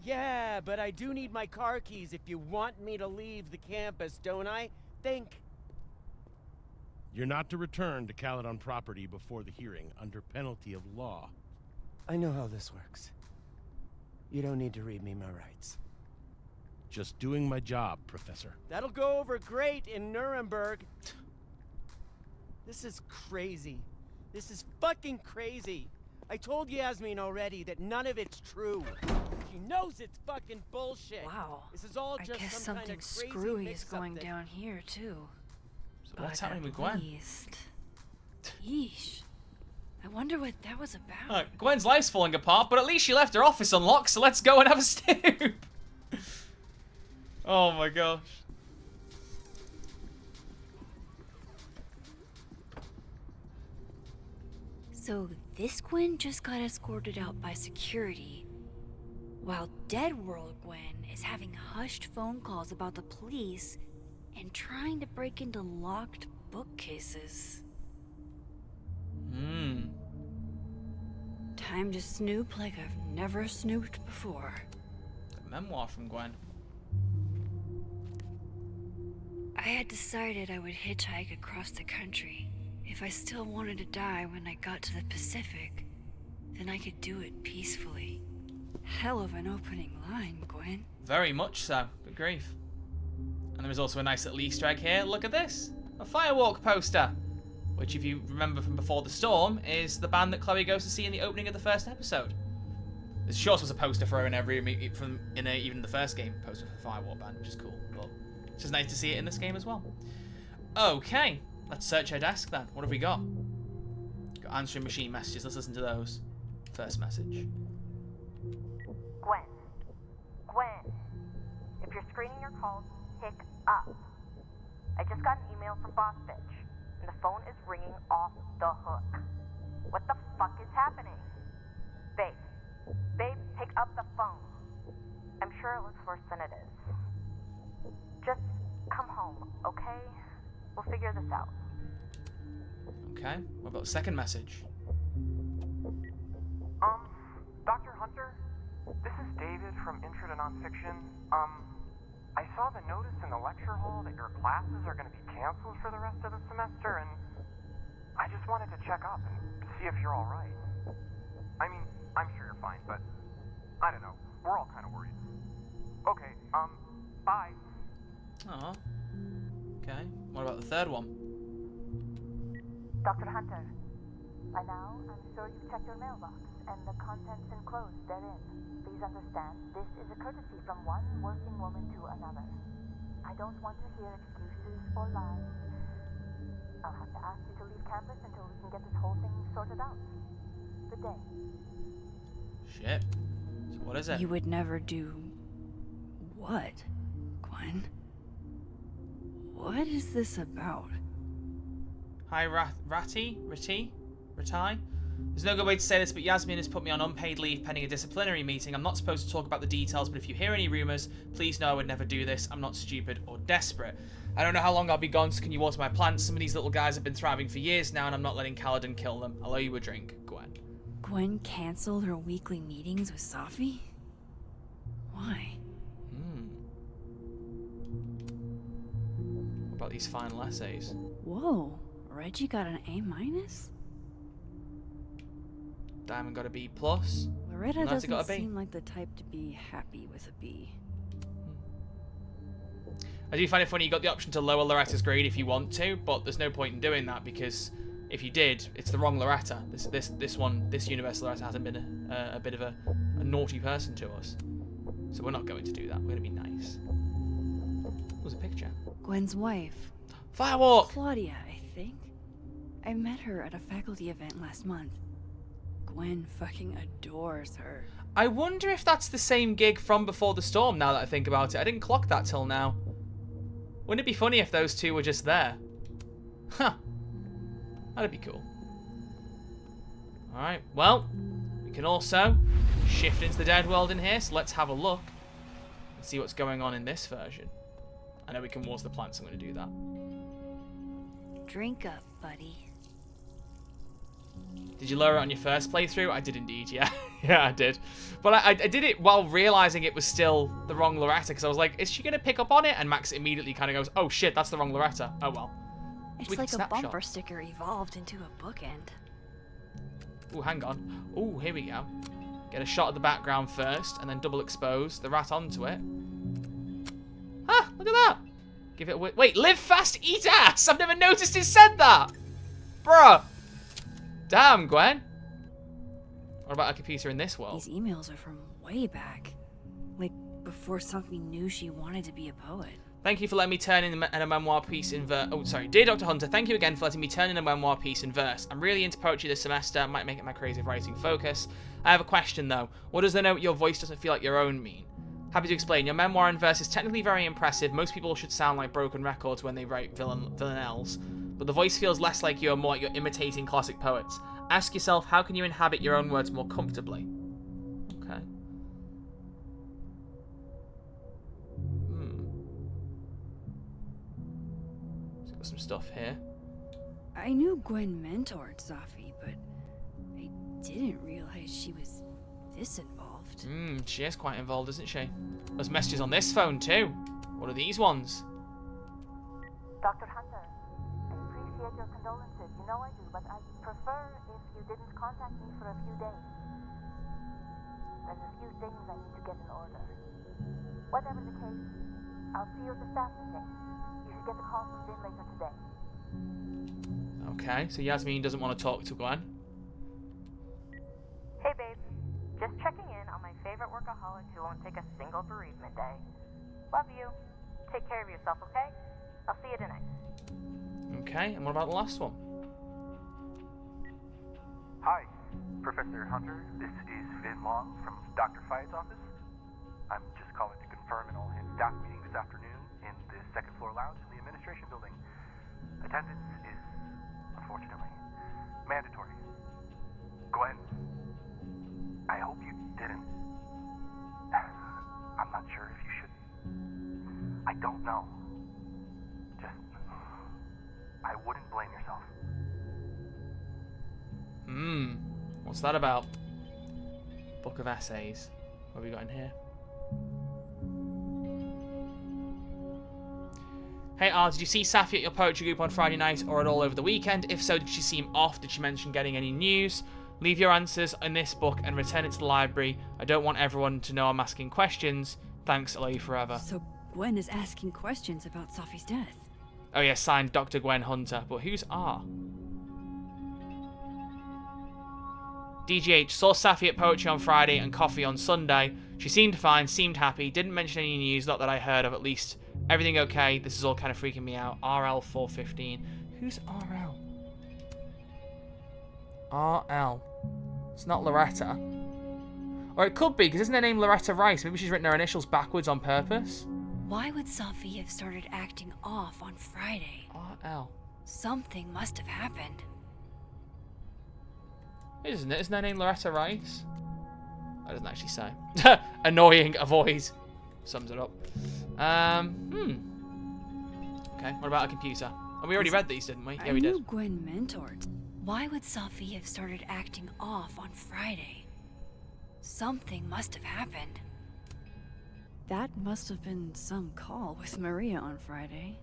Yeah, but I do need my car keys if you want me to leave the campus, don't I? Think. You're not to return to Caledon property before the hearing, under penalty of law. I know how this works. You don't need to read me my rights. Just doing my job, Professor. That'll go over great in Nuremberg. This is crazy. This is fucking crazy. I told Yasmin already that none of it's true. She knows it's fucking bullshit. Wow. This is all I just guess some kind something of crazy screwy is mix-up going that- down here too. So what's happening with Gwen? Yeesh. I wonder what that was about. Gwen's life's falling apart, but at least she left her office unlocked, so let's go and have a snoop. Oh my gosh. So this Gwen just got escorted out by security, while Dead World Gwen is having hushed phone calls about the police and trying to break into locked bookcases. Time to snoop like I've never snooped before. A memoir from Gwen. I had decided I would hitchhike across the country. If I still wanted to die when I got to the Pacific, then I could do it peacefully. Hell of an opening line, Gwen. Very much so. Good grief. And there is also a nice little Easter egg here. Look at this. A Firewalk poster. Which, if you remember from Before the Storm, is the band that Chloe goes to see in the opening of the first episode. There's sure was a poster for her in even the first game, poster for the Firewalk band, which is cool. But it's just nice to see it in this game as well. Okay, let's search her desk then. What have we got? Got answering machine messages. Let's listen to those. First message. Gwen. Gwen. If you're screening your calls, pick up. I just got an email from Boss Bitch, and the phone is ringing off the hook. What the fuck is happening? Babe. Babe, pick up the phone. I'm sure it looks worse than it is. Just come home, okay? We'll figure this out. Okay, what about the second message? Dr. Hunter? This is David from Intro to Nonfiction. I saw the notice in the lecture hall that your classes are going to be canceled for the rest of the semester, and I just wanted to check up and see if you're all right. I mean, I'm sure you're fine, but I don't know. We're all kind of worried. Okay, bye. Aw. Okay, what about the third one? Dr. Hunter, by now, I'm sure you've checked your mailbox, and the contents enclosed therein. Please understand, this is a courtesy from one working woman to another. I don't want to hear excuses or lies. I'll have to ask you to leave campus until we can get this whole thing sorted out. Good day. Shit. So what is it? You would never do what, Gwen? What is this about? Hi, Ratty? There's no good way to say this, but Yasmin has put me on unpaid leave pending a disciplinary meeting. I'm not supposed to talk about the details, but if you hear any rumours, please know I would never do this. I'm not stupid or desperate. I don't know how long I'll be gone, so can you water my plants? Some of these little guys have been thriving for years now, and I'm not letting Caledon kill them. I'll owe you a drink, Gwen. Gwen canceled her weekly meetings with Safi? Why? What about these final essays? Whoa, Reggie got an A-? Diamond got a B+. Plus. Loretta Nancy doesn't got a B. seem like the type to be happy with a B. I do find it funny you got the option to lower Loretta's grade if you want to, but there's no point in doing that because if you did, it's the wrong Loretta. This universe Loretta hasn't been a bit of a naughty person to us, so we're not going to do that. We're going to be nice. What was a picture? Gwen's wife. Firewalk! Claudia, I think. I met her at a faculty event last month. Gwen fucking adores her. I wonder if that's the same gig from Before the Storm, now that I think about it. I didn't clock that till now. Wouldn't it be funny if those two were just there? Huh. That'd be cool. Alright, well, we can also shift into the dead world in here, so let's have a look. and see what's going on in this version. I know we can water the plants, I'm going to do that. Drink up, buddy. Did you lower it on your first playthrough? I did indeed, yeah. Yeah, I did. But I did it while realizing it was still the wrong Loretta, because I was like, is she going to pick up on it? And Max immediately kind of goes, oh shit, that's the wrong Loretta. Oh well. It's Weak like a snapshot. bumper sticker evolved into a bookend. Ooh, hang on. Ooh, here we go. Get a shot of the background first, and then double expose the rat onto it. Ah, look at that. Give it a wait, live fast, eat ass. I've never noticed it said that. Bruh. Damn, Gwen. What about a computer in this world? These emails are from way back. Like, before Sophie knew she wanted to be a poet. Thank you for letting me turn in a memoir piece in verse. Oh, sorry. Dear Dr. Hunter, thank you again for letting me turn in a memoir piece in verse. I'm really into poetry this semester. Might make it my creative writing focus. I have a question, though. What does the note your voice doesn't feel like your own mean? Happy to explain. Your memoir in verse is technically very impressive. Most people should sound like broken records when they write villanelles. But the voice feels less like you and more like you're imitating classic poets. Ask yourself, how can you inhabit your own words more comfortably? Okay. So got some stuff here. I knew Gwen mentored Sophie, but I didn't realize she was this involved. She is quite involved, isn't she? There's messages on this phone too. What are these ones? Dr. Hunter, I appreciate your condolences. You know I do, but I prefer if you didn't contact me for a few days. There's a few things I need to get in order. Whatever the case, I'll see you at the staff meeting. You should get the call from Vin later today. Okay, so Yasmin doesn't want to talk to Gwen. Hey babe, just checking in on my favorite workaholic who won't take a single bereavement day. Love you. Take care of yourself, okay? I'll see you tonight. Okay, and what about the last one? Hi, Professor Hunter. This is Vin Long from Dr. Fyatt's office. I'm just calling to confirm an all-hands staff meeting this afternoon in the second floor lounge in the administration building. Attendance is, unfortunately, mandatory. Gwen, I hope you didn't. I'm not sure if you should. I don't know. Just, I wouldn't blame yourself. What's that about? Book of essays. What have we got in here? Hey R, did you see Safi at your poetry group on Friday night or at all over the weekend? If so, did she seem off? Did she mention getting any news? Leave your answers in this book and return it to the library. I don't want everyone to know I'm asking questions. Thanks, I love you forever. So Gwen is asking questions about Sophie's death. Oh yeah, signed Dr. Gwen Hunter. But who's R? DGH, saw Safi at poetry on Friday and coffee on Sunday. She seemed fine, seemed happy, didn't mention any news, not that I heard of at least. Everything okay? This is all kind of freaking me out. RL 415. Who's RL? RL. It's not Loretta. Or it could be, because isn't her name Loretta Rice? Maybe she's written her initials backwards on purpose. Why would Sophie have started acting off on Friday? RL. Something must have happened. Isn't it? Isn't her name Loretta Rice? That doesn't actually say. Annoying, avoid. Sums it up. Okay, what about a computer? Oh, we already read these, didn't we? Yeah, we I did. knew Gwen mentored. Why would Sophie have started acting off on Friday? Something must have happened. That must have been some call with Maria on Friday.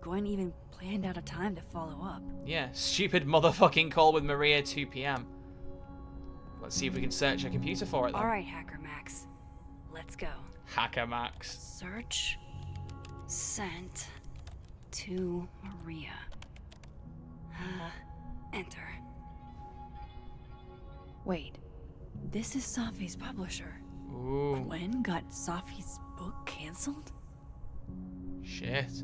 Gwen even planned out a time to follow up. Yeah, stupid motherfucking call with Maria 2 p.m. Let's see if we can search a computer for it, though. Alright, Hacker Max. Let's go. Hacker Max. Search. Sent. To Maria. Enter. Wait. This is Sophie's publisher. Ooh. Gwen got Sophie's book cancelled? Shit.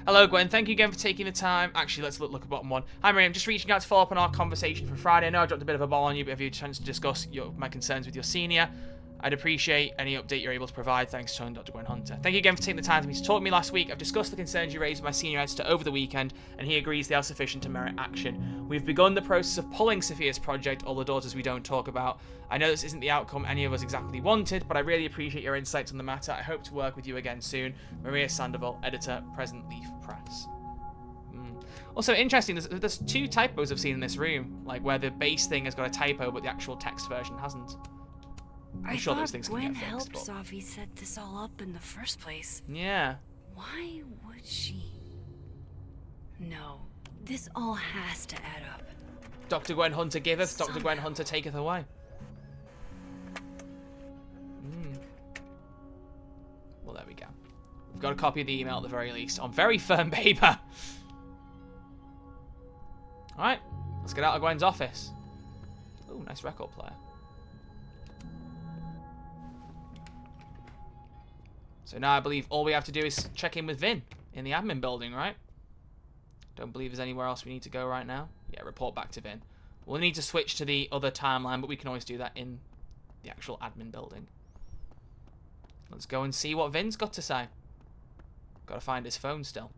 Hello, Gwen. Thank you again for taking the time. Actually, let's look at bottom one. Hi, Miriam. Just reaching out to follow up on our conversation from Friday. I know I dropped a bit of a ball on you, but have you had a chance to discuss my concerns with your senior? I'd appreciate any update you're able to provide. Thanks, Sean, Dr. Gwen Hunter. Thank you again for taking the time to talk to me last week. I've discussed the concerns you raised with my senior editor over the weekend, and he agrees they are sufficient to merit action. We've begun the process of pulling Sophia's project, All the Daughters We Don't Talk About. I know this isn't the outcome any of us exactly wanted, but I really appreciate your insights on the matter. I hope to work with you again soon. Maria Sandoval, editor, Present Leaf Press. Also, interesting, there's 2 typos I've seen in this room, like where the base thing has got a typo, but the actual text version hasn't. I'm sure those things can get fixed. Gwen helped Sophie set this all up in the first place. Yeah. Why would she? No, this all has to add up. Dr. Gwen Hunter giveth, Dr. Gwen Hunter taketh away. Well, there we go. We've got a copy of the email at the very least, on very firm paper. Alright, let's get out of Gwen's office. Ooh, nice record player. So now I believe all we have to do is check in with Vin in the admin building, right? Don't believe there's anywhere else we need to go right now. Yeah, report back to Vin. We'll need to switch to the other timeline, but we can always do that in the actual admin building. Let's go and see what Vin's got to say. Gotta find his phone still.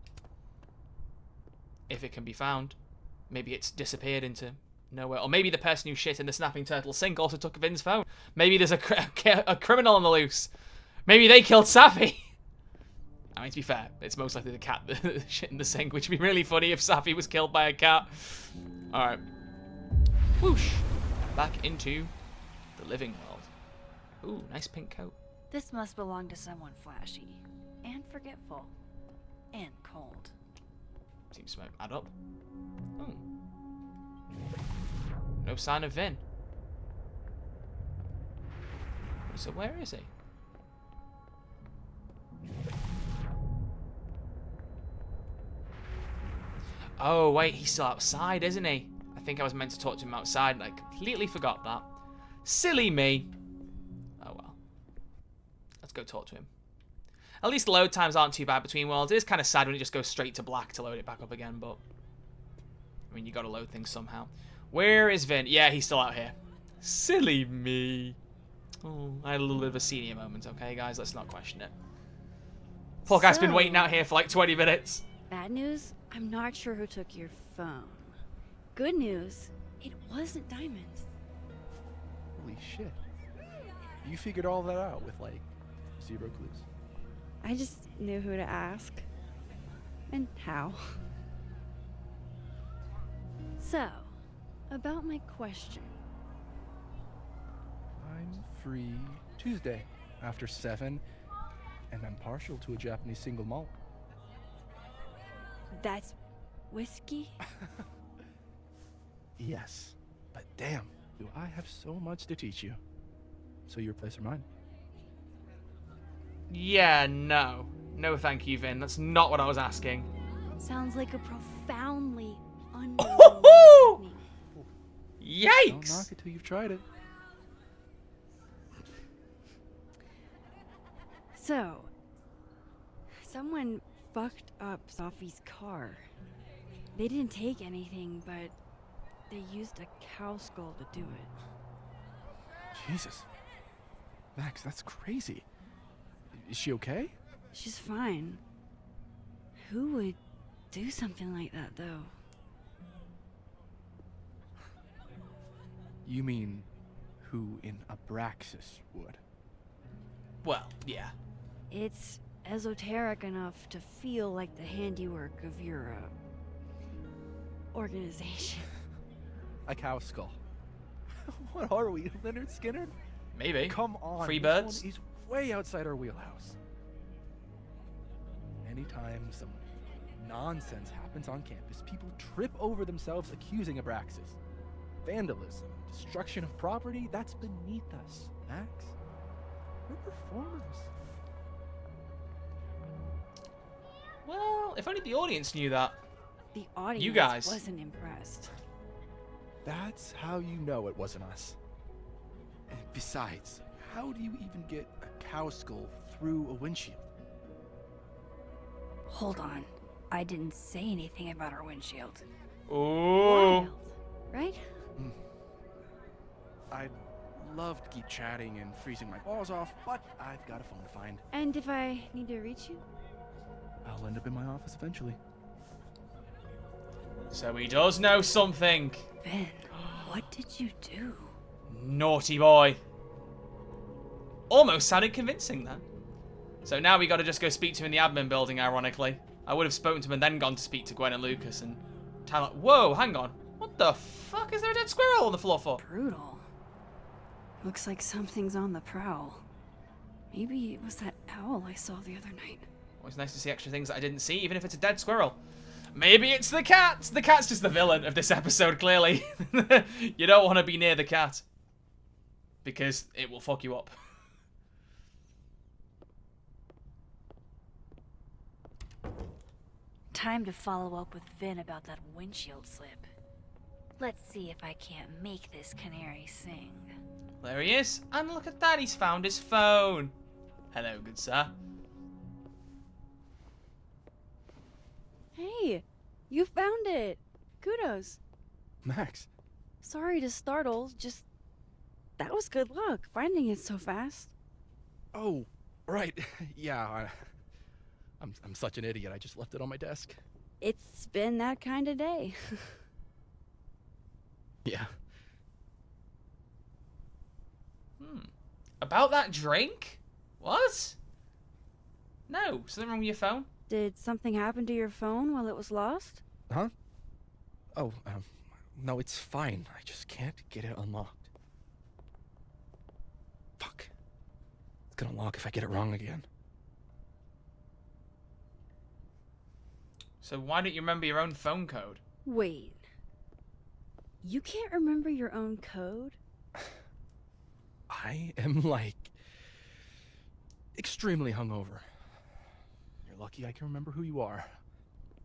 If it can be found. Maybe it's disappeared into nowhere. Or maybe the person who shit in the snapping turtle sink also took Vin's phone. Maybe there's a criminal on the loose. Maybe they killed Safi. I mean, to be fair, it's most likely the cat that shit in the sink, which would be really funny if Safi was killed by a cat. Alright. Whoosh. Back into the living world. Ooh, nice pink coat. This must belong to someone flashy. And forgetful. And cold. Seems to add up. Oh. No sign of Vin. So where is he? Oh, wait, he's still outside, isn't he? I think I was meant to talk to him outside, and I completely forgot that. Silly me. Oh, well. Let's go talk to him. At least the load times aren't too bad between worlds. It is kind of sad when it just goes straight to black to load it back up again, but... I mean, you gotta load things somehow. Where is Vin? Yeah, he's still out here. Silly me. Oh, I had a little bit of a senior moment, okay, guys? Let's not question it. Poor guy's been waiting out here for like 20 minutes. Bad news? I'm not sure who took your phone. Good news, it wasn't Diamond's. Holy shit. You figured all that out with, like, 0 clues? I just knew who to ask. And how. So, about my question. I'm free Tuesday after 7, and I'm partial to a Japanese single malt. That's whiskey? Yes, but damn, do I have so much to teach you. So your place or mine? Yeah, no. No thank you, Vin. That's not what I was asking. Sounds like a profoundly Oh! Yikes! Don't knock it till you've tried it. So, someone fucked up Sophie's car. They didn't take anything, but they used a cow skull to do it. Jesus. Max, that's crazy. Is she okay? She's fine. Who would do something like that, though? You mean who in Abraxas would? Well, yeah. It's esoteric enough to feel like the handiwork of your, organization. A cow skull. What are we, Leonard Skinner? Maybe. Come on. Free this birds? one is way outside our wheelhouse. Anytime some nonsense happens on campus, people trip over themselves accusing Abraxas. Vandalism, destruction of property, that's beneath us, Max. We're performers. Well, if only the audience knew that. The audience You guys. wasn't impressed. That's how you know it wasn't us. And besides, how do you even get a cow skull through a windshield? Hold on. I didn't say anything about our windshield. Ooh. Wild, right? I'd love to keep chatting and freezing my balls off, but I've got a phone to find. And if I need to reach you? I'll end up in my office eventually. So he does know something. Ben, what did you do? Naughty boy. Almost sounded convincing then. So now we got to just go speak to him in the admin building, ironically. I would have spoken to him and then gone to speak to Gwen and Lucas and tell him, whoa, hang on. What the fuck is there a dead squirrel on the floor for? Brutal. Looks like something's on the prowl. Maybe it was that owl I saw the other night. Always nice to see extra things that I didn't see, even if it's a dead squirrel. Maybe it's the cat! The cat's just the villain of this episode, clearly. You don't want to be near the cat. Because it will fuck you up. Time to follow up with Vin about that windshield slip. Let's see if I can't make this canary sing. There he is. And look at that, he's found his phone. Hello, good sir. Hey, you found it. Kudos. Max. Sorry to startle, just... That was good luck, finding it so fast. Oh, right. Yeah, I'm such an idiot. I just left it on my desk. It's been that kind of day. Yeah. About that drink? What? No, something wrong with your phone? Did something happen to your phone while it was lost? Huh? Oh, no, it's fine. I just can't get it unlocked. Fuck. It's gonna lock if I get it wrong again. So why don't you remember your own phone code? Wait. You can't remember your own code? I am, like, extremely hungover. You're lucky I can remember who you are.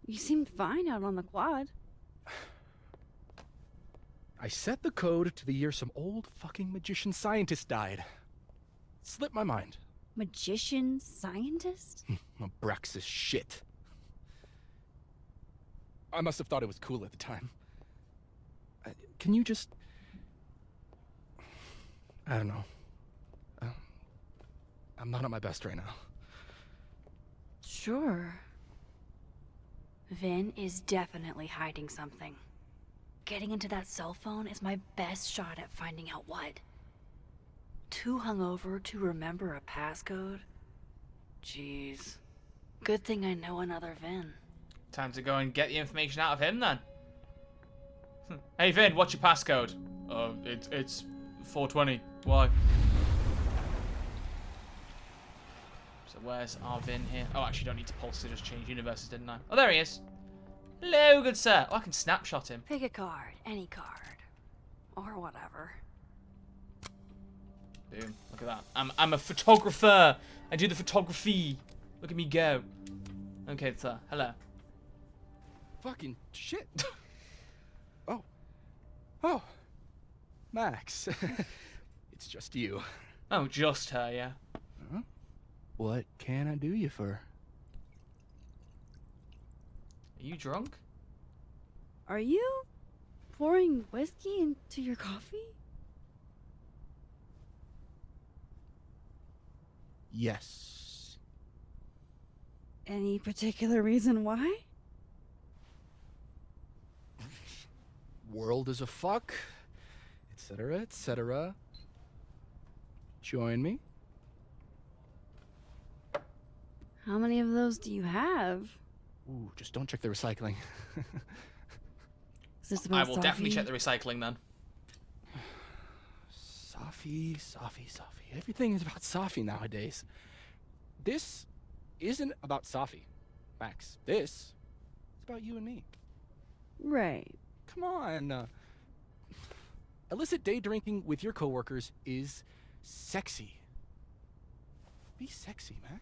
You seemed fine out on the quad. I set the code to the year some old fucking magician scientist died. Slipped my mind. Magician scientist? Abraxas shit. I must have thought it was cool at the time. Can you just... I don't know. I'm not at my best right now. Sure. Vin is definitely hiding something. Getting into that cell phone is my best shot at finding out what. Too hungover to remember a passcode? Jeez. Good thing I know another Vin. Time to go and get the information out of him then. Hey Vin, what's your passcode? It's 420. Why? So where's our Vin here? Oh, actually don't need to pulse to just change universes, didn't I? Oh, there he is. Hello, good sir. Oh, I can snapshot him. Pick a card, any card. Or whatever. Boom. Look at that. I'm a photographer. I do the photography. Look at me go. Okay, sir. Hello. Fucking shit. Oh. Max. It's just you. Oh, just her, yeah. Huh? What can I do you for? Are you drunk? Are you pouring whiskey into your coffee? Yes. Any particular reason why? World is a fuck, etc., etc. Join me. How many of those do you have? Ooh, just don't check the recycling. Is this about I will definitely Safi? check the recycling then. Safi. Everything is about Safi nowadays. This isn't about Safi, Max. This is about you and me. Right. Come on. Illicit day drinking with your coworkers is sexy. Be sexy, Max.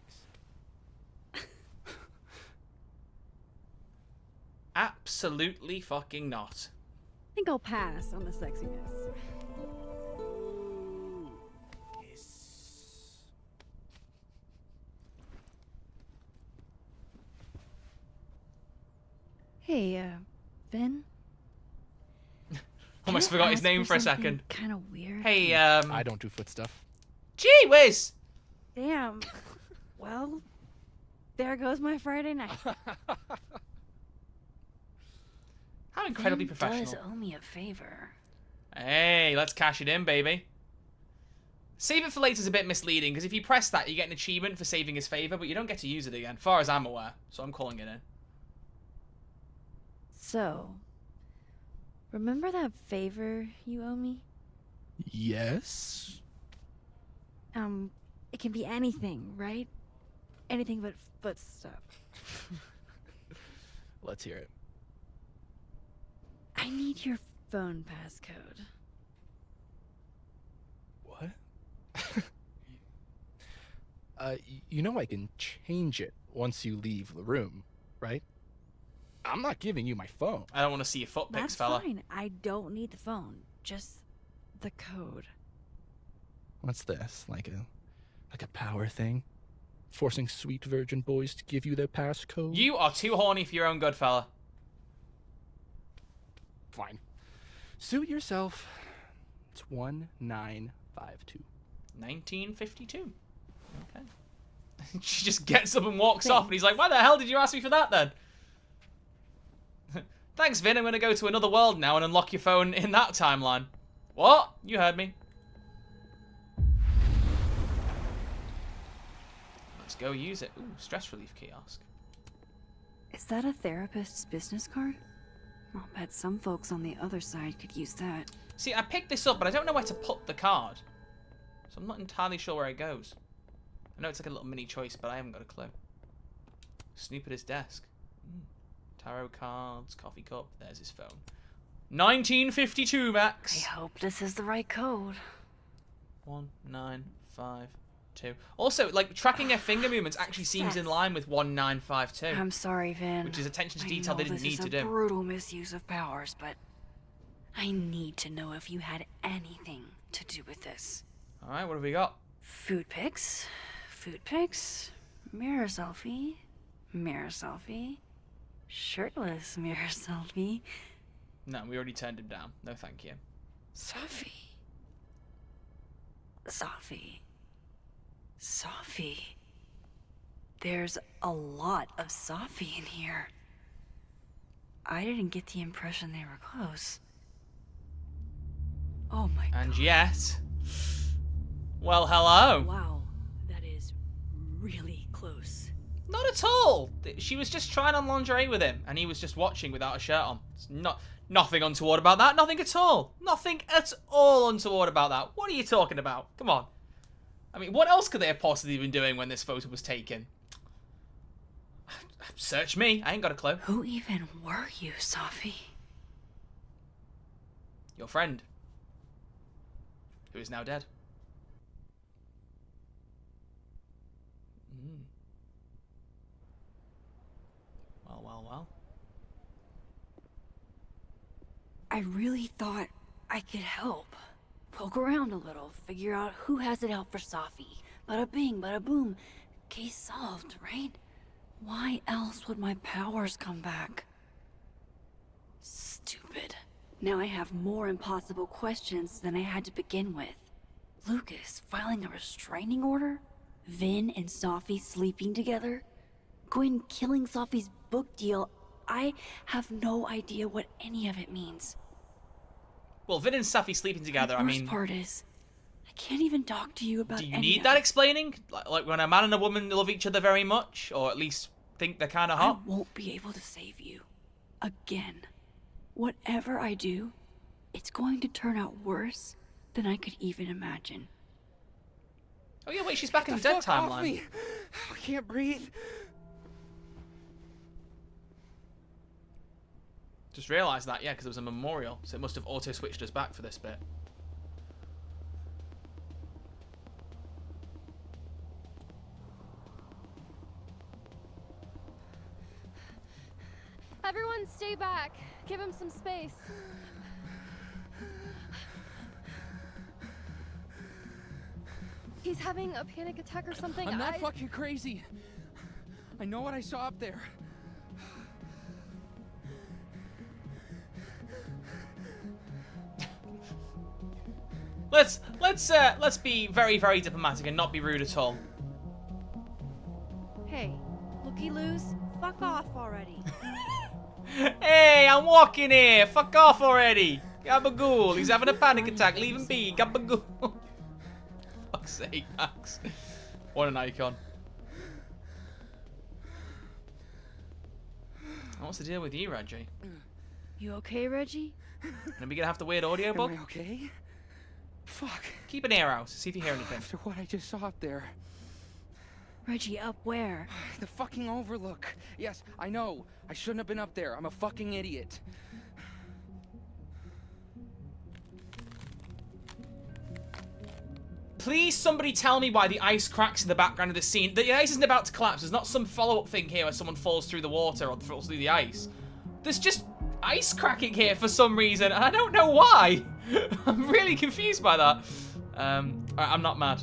Absolutely fucking not. I think I'll pass on the sexiness. Hey, Vin? Almost forgot his name for a second. Kind of weird. Hey, I don't do foot stuff. Gee whiz! Damn. Well, there goes my Friday night. How incredibly Vin professional. does owe me a favor. Hey, let's cash it in, baby. Save it for later is a bit misleading, because if you press that, you get an achievement for saving his favor, but you don't get to use it again, far as I'm aware. So I'm calling it in. So, remember that favor you owe me? Yes. It can be anything, right? Anything but foot stuff. Let's hear it. I need your phone passcode. What? You know I can change it once you leave the room, right? I'm not giving you my phone. I don't want to see your foot pics, That's fella. fine. I don't need the phone. Just the code. What's this? Like a power thing? Forcing sweet virgin boys to give you their passcode? You are too horny for your own good, fella. Fine. Suit yourself. It's 1952. 1952. Okay. She just gets up and walks off, and he's like, why the hell did you ask me for that, then? Thanks, Vin. I'm going to go to another world now and unlock your phone in that timeline. What? You heard me. Let's go use it. Ooh, stress relief kiosk. Is that a therapist's business card? I'll bet some folks on the other side could use that. See, I picked this up, but I don't know where to put the card. So I'm not entirely sure where it goes. I know it's like a little mini choice, but I haven't got a clue. Snoop at his desk. Tarot cards, coffee cup. There's his phone. 1952, Max. I hope this is the right code. 1952. Also, like, tracking her finger movements actually seems in line with 1952. I'm sorry, Vin. Which is attention to detail they didn't need to This do. is a brutal misuse of powers, but I need to know if you had anything to do with this. Alright, what have we got? Food pics, mirror selfie, shirtless mirror selfie. No, we already turned him down. No, thank you. Sophie. There's a lot of Sophie in here. I didn't get the impression they were close. Oh my god. And yet... Well, hello. Wow, that is really close. Not at all. She was just trying on lingerie with him, and he was just watching without a shirt on. It's nothing untoward about that. Nothing at all. Nothing at all untoward about that. What are you talking about? Come on. I mean, what else could they have possibly been doing when this photo was taken? Search me. I ain't got a clue. Who even were you, Sophie? Your friend. Who is now dead. Well. I really thought I could help. Poke around a little, figure out who has it out for Sophie. Bada bing, bada boom. Case solved, right? Why else would my powers come back? Stupid. Now I have more impossible questions than I had to begin with. Lucas filing a restraining order? Vin and Sophie sleeping together? Gwen killing Sophie's book deal? I have no idea what any of it means. Well, Vin and Sophie sleeping together, I mean... The worst part is, I can't even talk to you about Do you any need of that it. explaining? Like when a man and a woman love each other very much? Or at least think they're kind of hot? I won't be able to save you. Again. Whatever I do, it's going to turn out worse than I could even imagine. Oh yeah, wait, she's back in the dead timeline. I can't breathe. Just realised that, yeah, because there was a memorial, so it must have auto-switched us back for this bit. Everyone stay back. Give him some space. He's having a panic attack or something. I'm not fucking crazy. I know what I saw up there. Let's be very, very diplomatic and not be rude at all. Hey, looky-loos, fuck off already. Hey, I'm walking here. Fuck off already. Gabagool. He's having a panic attack. Leave him be. Gabagool. Fuck's sake, Max. What an icon. What's the deal with you, Reggie? You okay, Reggie? Are we gonna have to weird audio book? Am I okay? Fuck. Keep an ear out. See if you hear anything. After what I just saw up there. Reggie, up where? The fucking overlook. Yes, I know. I shouldn't have been up there. I'm a fucking idiot. Please, somebody tell me why the ice cracks in the background of the scene. The ice isn't about to collapse. There's not some follow-up thing here where someone falls through the water or falls through the ice. There's just ice cracking here for some reason, and I don't know why. I'm really confused by that. I'm not mad.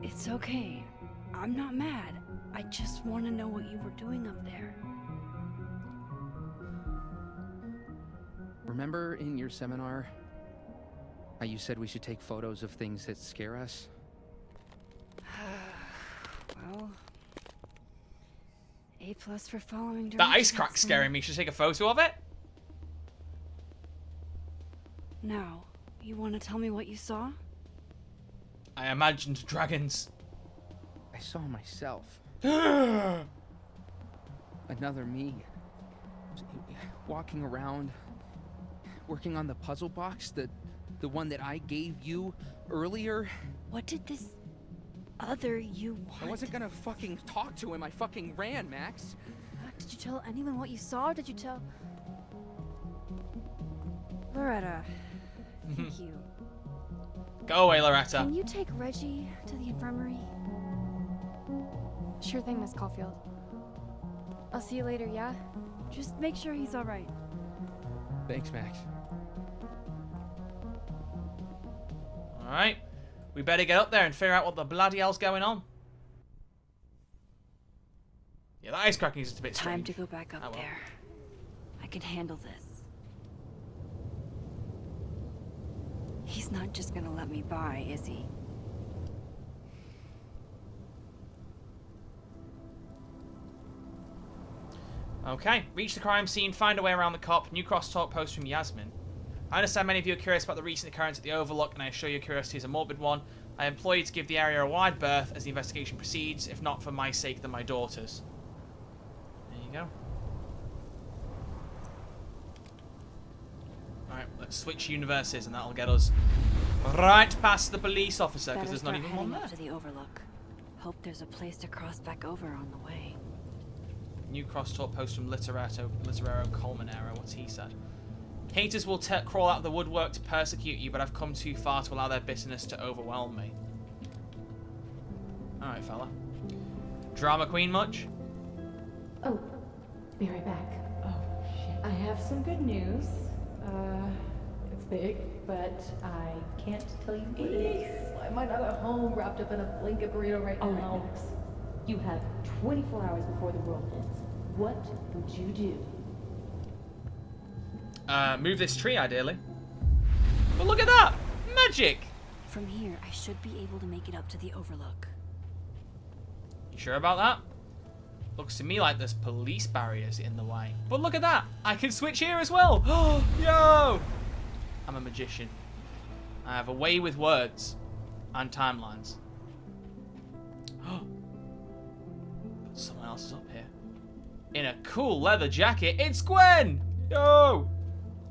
It's okay. I'm not mad. I just want to know what you were doing up there. Remember in your seminar how you said we should take photos of things that scare us? Well, A+ for following directions. That ice crack's scaring me. Should I take a photo of it? Now, you want to tell me what you saw? I imagined dragons. I saw myself. Another me. Walking around, working on the puzzle box, the one that I gave you earlier. What did this other you want? I wasn't gonna fucking talk to him. I fucking ran, Max. Did you tell anyone what you saw? Did you tell... Loretta, thank you. Go away, Loretta. Can you take Reggie to the infirmary? Sure thing, Miss Caulfield. I'll see you later, yeah? Just make sure he's all right. Thanks, Max. Alright. We better get up there and figure out what the bloody hell's going on. Yeah, that ice cracking is just a bit strange. Time to go back up there. I can handle this. He's not just gonna let me by, is he? Okay, reach the crime scene, find a way around the cop, new crosstalk post from Yasmin. I understand many of you are curious about the recent occurrence at the Overlook, and I assure your curiosity is a morbid one. I implore you to give the area a wide berth as the investigation proceeds, if not for my sake, then my daughter's. There you go. Alright, let's switch universes, and that'll get us right past the police officer, because there's not even one there. To the Overlook. Hope there's a place to cross back over on the way. New crosstalk post from Literero Colmanero. What's he said? Haters will crawl out of the woodwork to persecute you, but I've come too far to allow their bitterness to overwhelm me. Alright, fella. Drama queen much? Oh, be right back. Oh, shit. I have some good news. It's big, but I can't tell you what it is. I'm not at home wrapped up in a blanket burrito right now. Max. You have 24 hours before the world ends. What would you do? Move this tree, ideally. But look at that! Magic! From here, I should be able to make it up to the Overlook. You sure about that? Looks to me like there's police barriers in the way. But look at that! I can switch here as well! Yo! I'm a magician. I have a way with words and timelines. But someone else is up here. In a cool leather jacket. It's Gwen! Yo!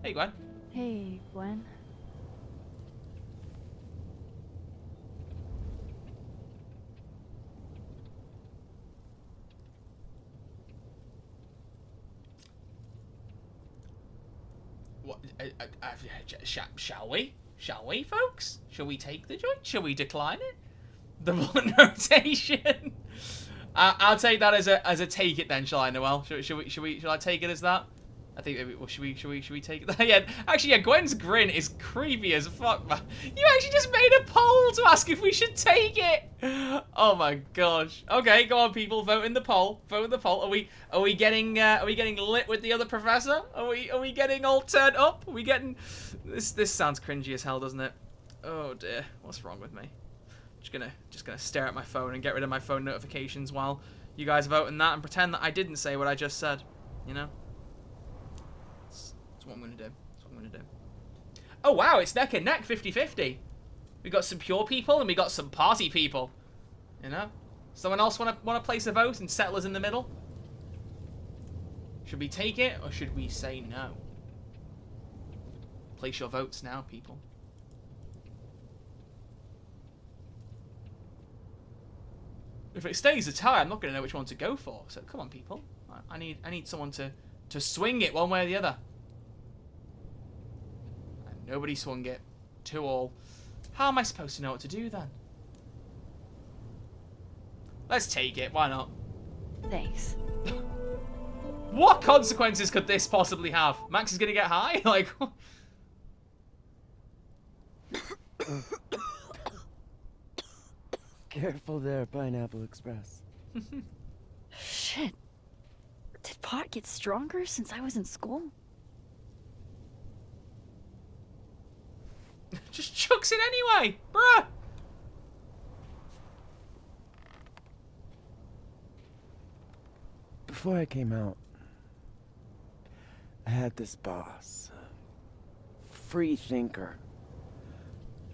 Hey, Gwen. Hey, Gwen. What? Shall we? Shall we, folks? Shall we take the joint? Shall we decline it? The bullet notation. I'll take that as a take it then, shall I, Noel? Shall I take it as that? I think maybe, well, should we take that? Yeah, actually, yeah, Gwen's grin is creepy as fuck, man. You actually just made a poll to ask if we should take it. Oh my gosh. Okay, go on, people, vote in the poll. Vote in the poll. Are we getting lit with the other professor? Are we getting all turned up? Are we getting this sounds cringy as hell, doesn't it? Oh dear, what's wrong with me? Just gonna stare at my phone and get rid of my phone notifications while you guys vote in that and pretend that I didn't say what I just said. You know? That's what I'm gonna do. That's what I'm gonna do. Oh wow, it's neck and neck, 50-50. We got some pure people and we got some party people. You know? Someone else wanna place a vote and settle us in the middle? Should we take it or should we say no? Place your votes now, people. If it stays a tie, I'm not gonna know which one to go for. So come on, people. I need someone to swing it one way or the other. And nobody swung it. 2-2. How am I supposed to know what to do then? Let's take it. Why not? Thanks. What consequences could this possibly have? Max is gonna get high? Like. Careful there, Pineapple Express. Shit. Did pot get stronger since I was in school? Just chucks it anyway, bruh. Before I came out, I had this boss, a free thinker,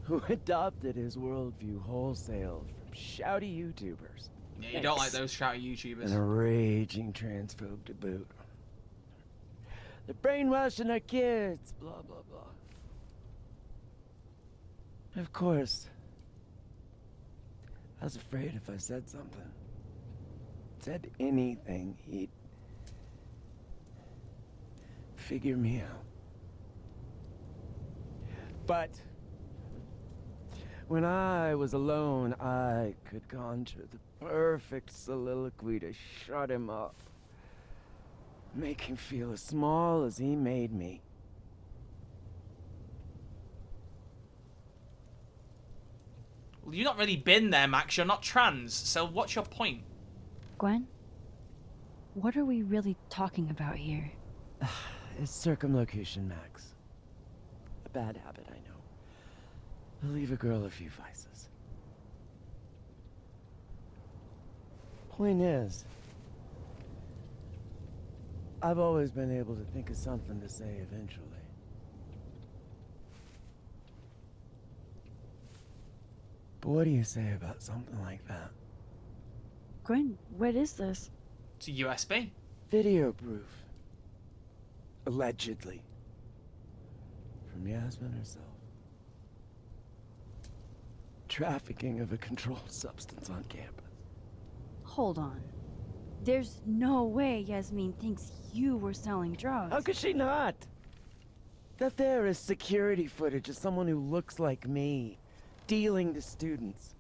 who adopted his worldview wholesale from shouty YouTubers. Yeah, you don't like those shouty YouTubers. And a raging transphobe to boot. They're brainwashing our kids, blah, blah, blah. Of course, I was afraid if I said something, said anything, he'd figure me out. But when I was alone, I could conjure the perfect soliloquy to shut him up. Make him feel as small as he made me. Well, you've not really been there, Max. You're not trans, so what's your point? Gwen? What are we really talking about here? It's circumlocution, Max. A bad habit, I know. I'll leave a girl a few vices. Point is, I've always been able to think of something to say eventually. But what do you say about something like that? Gwen, what is this? It's a USB. Video proof. Allegedly. From Yasmin herself. Trafficking of a controlled substance on campus. Hold on. There's no way Yasmin thinks you were selling drugs. How could she not? That there is security footage of someone who looks like me, dealing to students.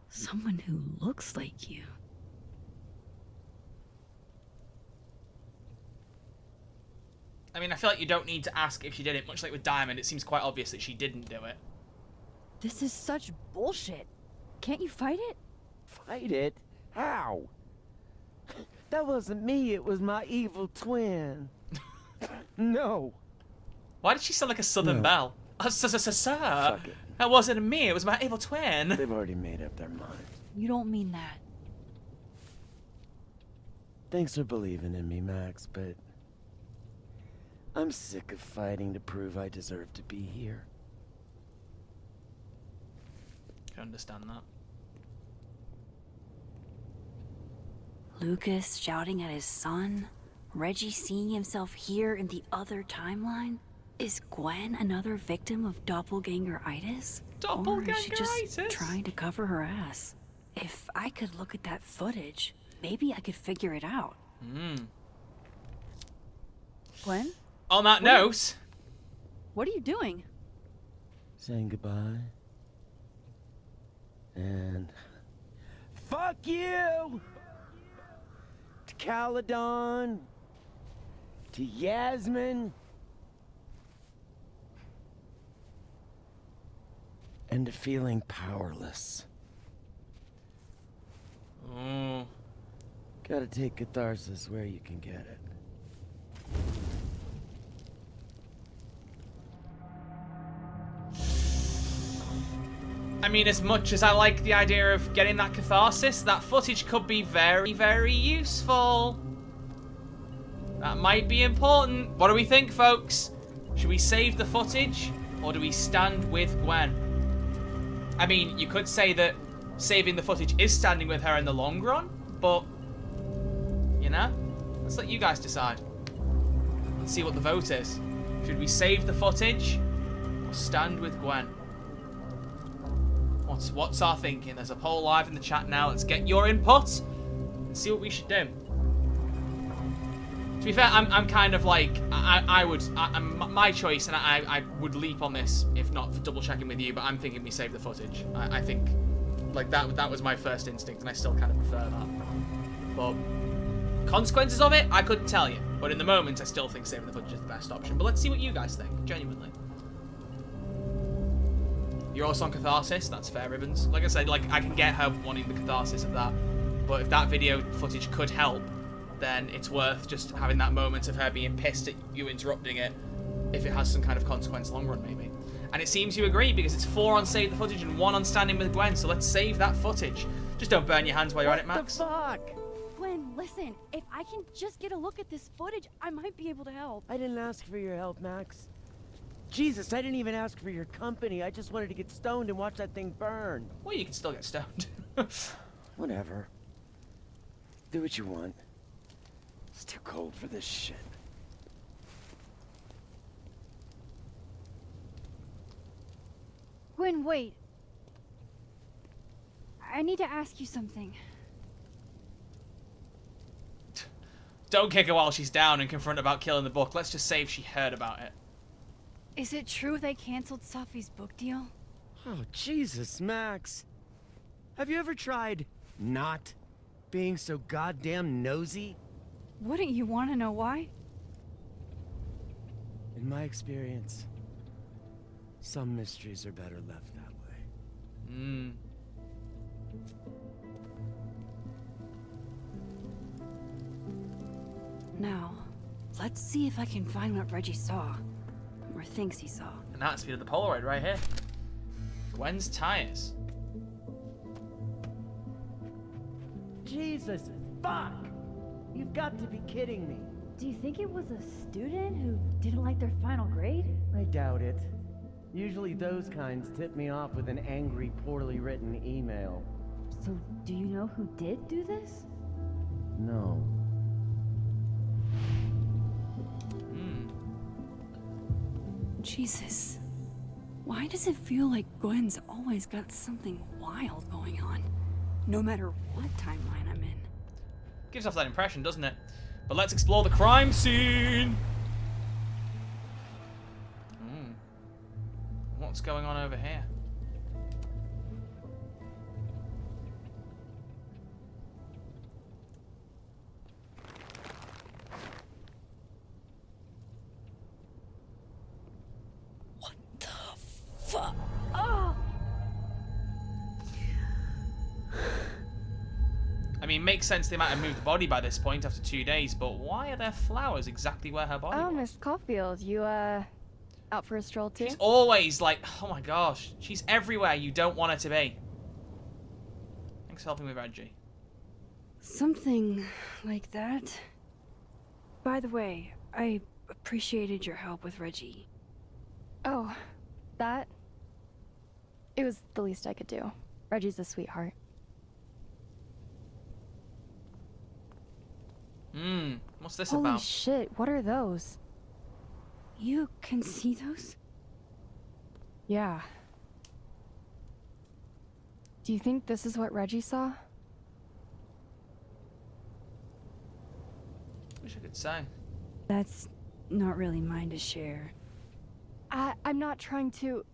Someone who looks like you. I mean, I feel like you don't need to ask if she did it. Much like with Diamond, it seems quite obvious that she didn't do it. This is such bullshit. Can't you fight it? Fight it? How? That wasn't me, it was my evil twin. No. Why did she sound like a Southern Belle? Sir, Fuck it. that wasn't me. It was my evil twin. They've already made up their minds. You don't mean that. Thanks for believing in me, Max, but I'm sick of fighting to prove I deserve to be here. I can understand that. Lucas shouting at his son? Reggie seeing himself here in the other timeline? Is Gwen another victim of doppelganger-itis? Or is she just trying to cover her ass? If I could look at that footage, maybe I could figure it out. Gwen? On that note... What are you doing? Saying goodbye. And... Fuck you! To Caledon, to Yasmin, and to feeling powerless. Mm. Gotta take catharsis where you can get it. I mean, as much as I like the idea of getting that catharsis, that footage could be very, very useful. That might be important. What do we think, folks? Should we save the footage, or do we stand with Gwen? I mean, you could say that saving the footage is standing with her in the long run, but, you know, let's let you guys decide. Let's see what the vote is. Should we save the footage, or stand with Gwen? What's our thinking? There's a poll live in the chat now. Let's get your input and see what we should do. To be fair, I'm kind of like, my choice, and I would leap on this if not for double checking with you, but I'm thinking we save the footage. I think, like, that was my first instinct, and I still kind of prefer that. But consequences of it, I couldn't tell you. But in the moment, I still think saving the footage is the best option. But let's see what you guys think, genuinely. You're also on catharsis, that's fair, Ribbons. Like I said, like, I can get her wanting the catharsis of that. But if that video footage could help, then it's worth just having that moment of her being pissed at you interrupting it, if it has some kind of consequence long run, maybe. And it seems you agree, because it's 4 on save the footage and 1 on standing with Gwen, so let's save that footage. Just don't burn your hands while you're at it, Max. What the fuck? Gwen, listen. If I can just get a look at this footage, I might be able to help. I didn't ask for your help, Max. Jesus, I didn't even ask for your company. I just wanted to get stoned and watch that thing burn. Well, you can still get stoned. Whatever. Do what you want. It's too cold for this shit. Gwen, wait. I need to ask you something. Don't kick her while she's down and confront about killing the book. Let's just say if she heard about it. Is it true they canceled Safi's book deal? Oh, Jesus, Max. Have you ever tried not being so goddamn nosy? Wouldn't you want to know why? In my experience, some mysteries are better left that way. Now, let's see if I can find what Reggie saw. Or thinks he saw. And that's via the Polaroid right here. Gwen's tires. Jesus, fuck! You've got to be kidding me. Do you think it was a student who didn't like their final grade? I doubt it. Usually those kinds tip me off with an angry, poorly written email. So, do you know who did do this? No. Jesus. Why does it feel like Gwen's always got something wild going on? No matter what timeline I'm in. Gives off that impression, doesn't it? But let's explore the crime scene! What's going on over here? Fuck. Oh. I mean, makes sense they might have moved the body by this point after 2 days, but why are there flowers exactly where her body Oh, was? Miss Caulfield, you, out for a stroll too? She's always like, oh my gosh, she's everywhere you don't want her to be. Thanks for helping with Reggie. Something like that. By the way, I appreciated your help with Reggie. Oh, that? It was the least I could do. Reggie's a sweetheart. What's this Holy about? shit, what are those? You can see those? Yeah. Do you think this is what Reggie saw? Wish I could say. That's not really mine to share. I'm not trying to...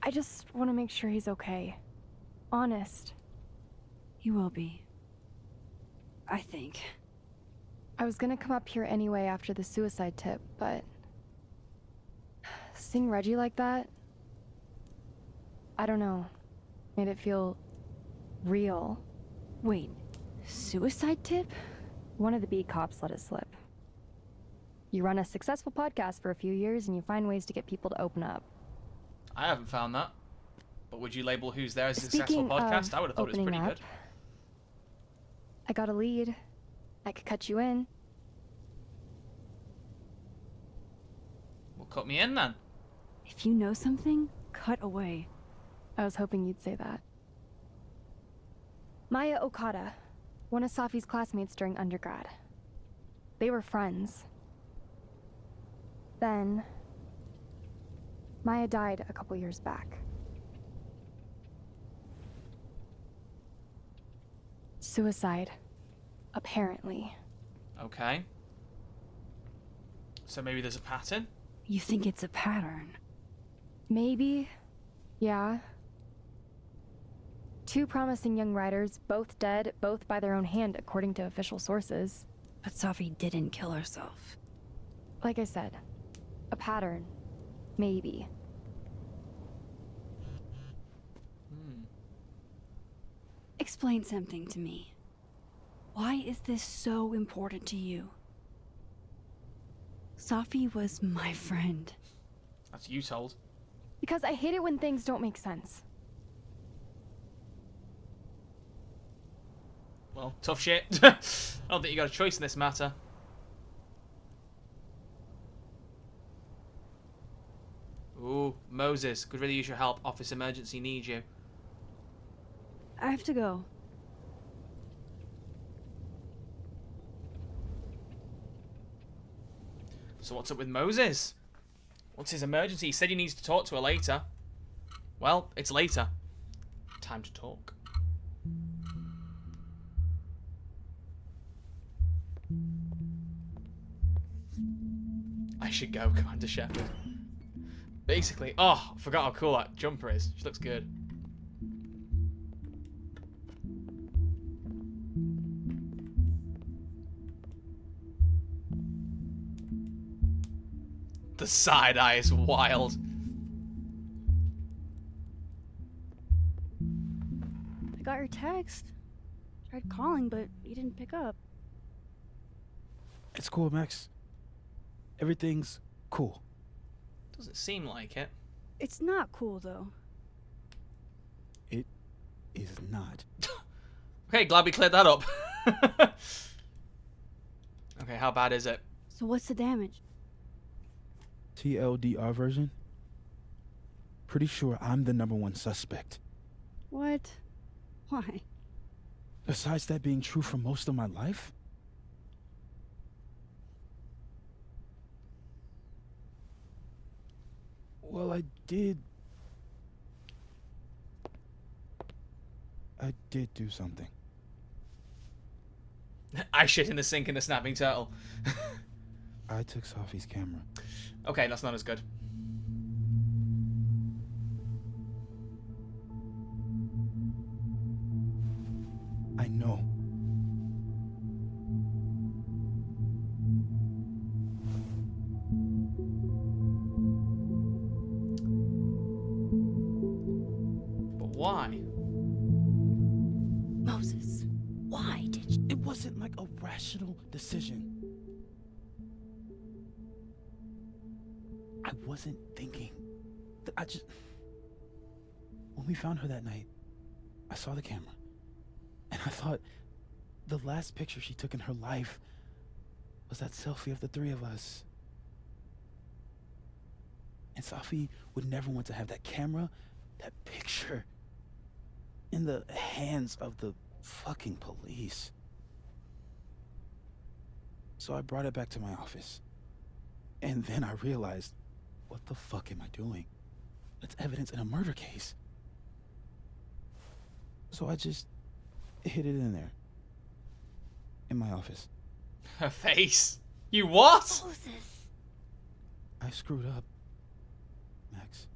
I just want to make sure he's okay. Honest. He will be. I think. I was gonna come up here anyway after the suicide tip, but seeing Reggie like that, I don't know, made it feel real. Wait, suicide tip? One of the beat cops let it slip. You run a successful podcast for a few years and you find ways to get people to open up. I haven't found that. But would you label Who's There as a successful Speaking podcast? of I would have thought it was opening pretty up, good. I got a lead. I could cut you in. Well, cut me in then. If you know something, cut away. I was hoping you'd say that. Maya Okada, one of Safi's classmates during undergrad. They were friends. Then, Maya died a couple years back. Suicide, apparently. Okay. So maybe there's a pattern? You think it's a pattern? Maybe. Yeah. Two promising young writers, both dead, both by their own hand, according to official sources. But Safi didn't kill herself. Like I said, a pattern. Maybe. Explain something to me. Why is this so important to you? Safi was my friend. That's you told. Because I hate it when things don't make sense. Well, tough shit. I don't think you got a choice in this matter. Ooh, Moses. Could really use your help. Office emergency needs you. I have to go. So what's up with Moses? What's his emergency? He said he needs to talk to her later. Well, it's later. Time to talk. I should go, Commander Shepard. Basically, oh, I forgot how cool that jumper is. She looks good. The side eye is wild. I got your text. Tried calling, but you didn't pick up. It's cool, Max. Everything's cool. Doesn't seem like it. It's not cool, though. It is not. Okay, glad we cleared that up. Okay, how bad is it? So what's the damage? TLDR version? Pretty sure I'm the #1 suspect. What? Why? Besides that being true for most of my life? Well, I did do something. I shit in the sink in the snapping turtle. I took Safi's camera. Okay, that's not as good. I know. But why? Moses, why did you? It wasn't like a rational decision. I wasn't thinking. When we found her that night, I saw the camera. And I thought the last picture she took in her life was that selfie of the three of us. And Safi would never want to have that camera, that picture, in the hands of the fucking police. So I brought it back to my office. And then I realized, what the fuck am I doing? That's evidence in a murder case. So I just hid it in there. In my office. Her face. You what? Moses. I screwed up, Max.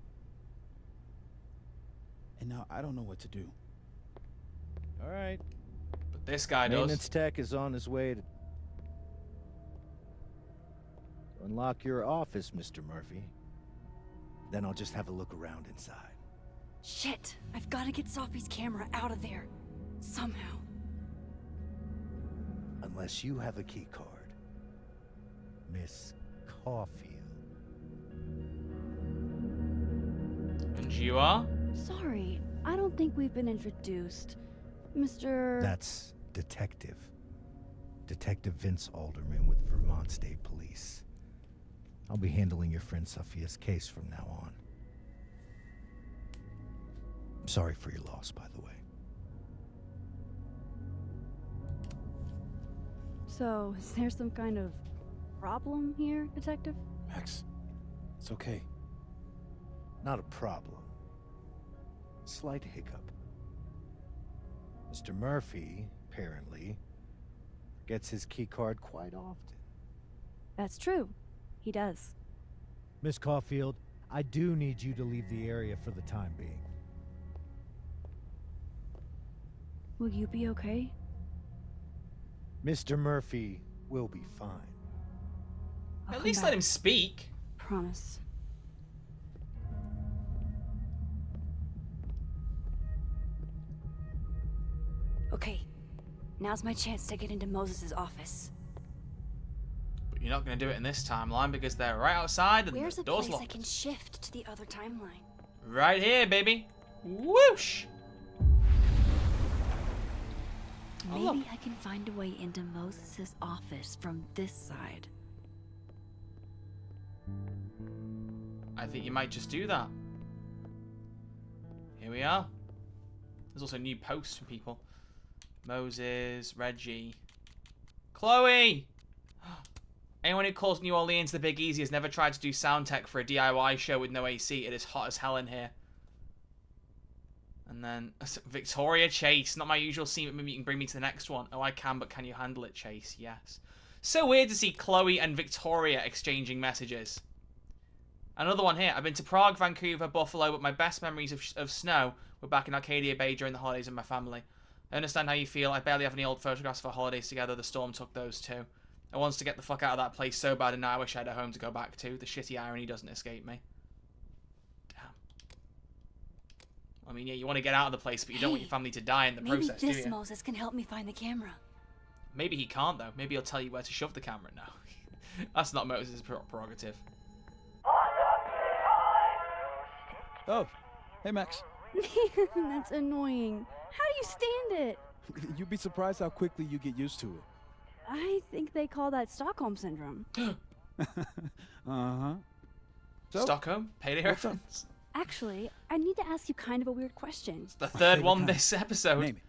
And now I don't know what to do. All right. But This guy Maintenance does. tech is on his way to unlock your office, Mr. Murphy. Then I'll just have a look around inside. Shit! I've got to get Sophie's camera out of there. Somehow. Unless you have a key card. Miss Caulfield. And you are? Sorry, I don't think we've been introduced. Mr. That's Detective. Detective Vince Alderman with Vermont State Police. I'll be handling your friend Sophia's case from now on. I'm sorry for your loss, by the way. So, is there some kind of problem here, Detective? Max, it's okay. Not a problem. Slight hiccup. Mr. Murphy, apparently, gets his key card quite often. That's true. He does. Miss Caulfield, I do need you to leave the area for the time being. Will you be okay? Mr. Murphy will be fine. At least let him speak. Promise. Okay. Now's my chance to get into Moses' office. But you're not going to do it in this timeline because they're right outside and Where's the a door's place I locked. can shift to the other timeline? Right here, baby. Whoosh! Oh, Maybe look. I can find a way into Moses' office from this side. I think you might just do that. Here we are. There's also new posts from people. Moses, Reggie, Chloe! Anyone who calls New Orleans the Big Easy has never tried to do sound tech for a DIY show with no AC. It is hot as hell in here. And then Victoria Chase. Not my usual scene, but maybe you can bring me to the next one. Oh, I can, but can you handle it, Chase? Yes. So weird to see Chloe and Victoria exchanging messages. Another one here. I've been to Prague, Vancouver, Buffalo, but my best memories of snow were back in Arcadia Bay during the holidays with my family. I understand how you feel. I barely have any old photographs of our holidays together. The storm took those too. I wanted to get the fuck out of that place so bad, and now I wish I had a home to go back to. The shitty irony doesn't escape me. Damn. I mean, yeah, you want to get out of the place, but you don't want your family to die in the process, do Maybe this you? Moses can help me find the camera. Maybe he can't, though. Maybe he'll tell you where to shove the camera now. That's not Moses' prerogative. Oh, hey Max. That's annoying. How do you stand it? You'd be surprised how quickly you get used to it. I think they call that Stockholm Syndrome. Uh-huh. So, Stockholm? Payday what's up? reference? Actually, I need to ask you kind of a weird question. The third one this episode. Name it.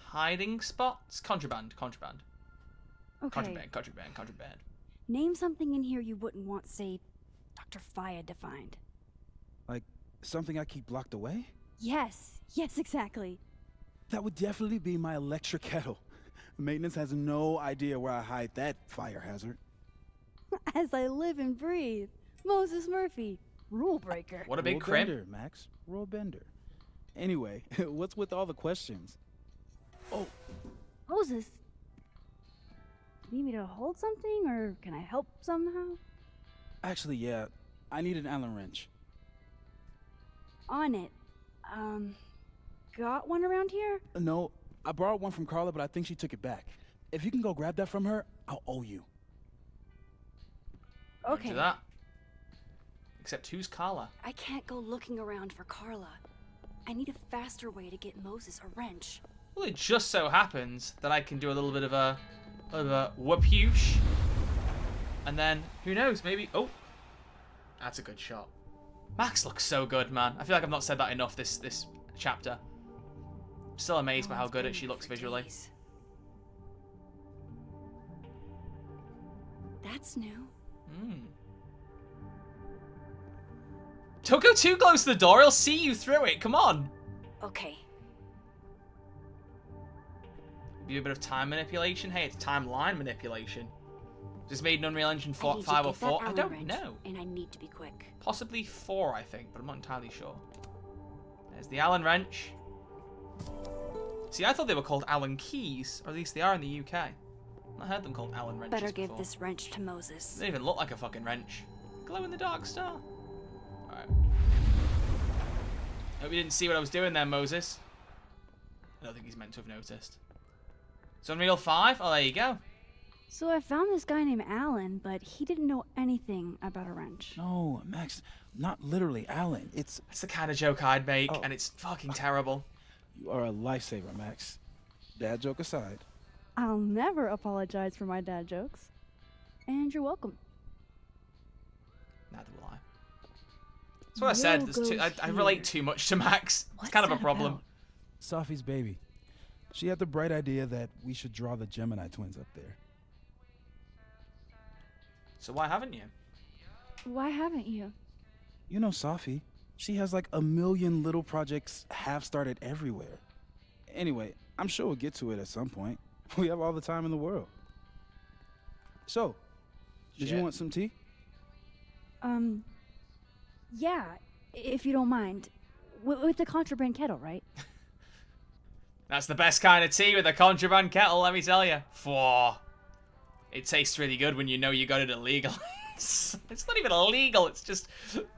Hiding spots? Contraband. Contraband. Okay. Contraband. Name something in here you wouldn't want, say, Dr. Fayed to find. Like, something I keep locked away? Yes, exactly. That would definitely be my electric kettle. Maintenance has no idea where I hide that fire hazard. As I live and breathe. Moses Murphy, rule breaker. What a big Rule crib. bender, Max. Rule bender. Anyway, what's with all the questions? Oh, Moses, you need me to hold something, or can I help somehow? actually, yeah. I need an Allen wrench. On it. Got one around here? No, I borrowed one from Carla, but I think she took it back. If you can go grab that from her, I'll owe you. Okay. Do that. Except who's Carla? I can't go looking around for Carla. I need a faster way to get Moses a wrench. Well, it just so happens that I can do a little bit of a whoop-hoosh. And then, who knows, maybe... Oh! That's a good shot. Max looks so good, man. I feel like I've not said that enough this chapter. I'm still amazed by how good she looks visually. That's new. Don't go too close to the door, he'll see you through it, come on! Okay. Maybe a bit of time manipulation? Hey, it's timeline manipulation. Just made in Unreal Engine I need to 5 or get that 4? I Allen don't wrench, know. And I need to be quick. Possibly 4, I think, but I'm not entirely sure. There's the Allen wrench. See, I thought they were called Allen keys, or at least they are in the UK. I heard them called Allen wrenches Better give before. this wrench to Moses. They don't even look like a fucking wrench. Glow-in-the-dark star. Alright. Hope you didn't see what I was doing there, Moses. I don't think he's meant to have noticed. It's Unreal 5? Oh, there you go. So I found this guy named Alan, but he didn't know anything about a wrench. No, Max, not literally Alan. It's the kind of joke I'd make, and it's fucking terrible. You are a lifesaver, Max. Dad joke aside. I'll never apologize for my dad jokes. And you're welcome. Neither will I. That's what I said. I relate too much to Max. It's kind of a problem. Sophie's baby. She had the bright idea that we should draw the Gemini twins up there. So why haven't you? Why haven't you? You know Sophie. She has like 1 million little projects half-started everywhere. Anyway, I'm sure we'll get to it at some point. We have all the time in the world. So, did you want some tea? Yeah, if you don't mind. With the contraband kettle, right? That's the best kind of tea with a contraband kettle, let me tell you. It tastes really good when you know you got it illegal. It's not even illegal, it's just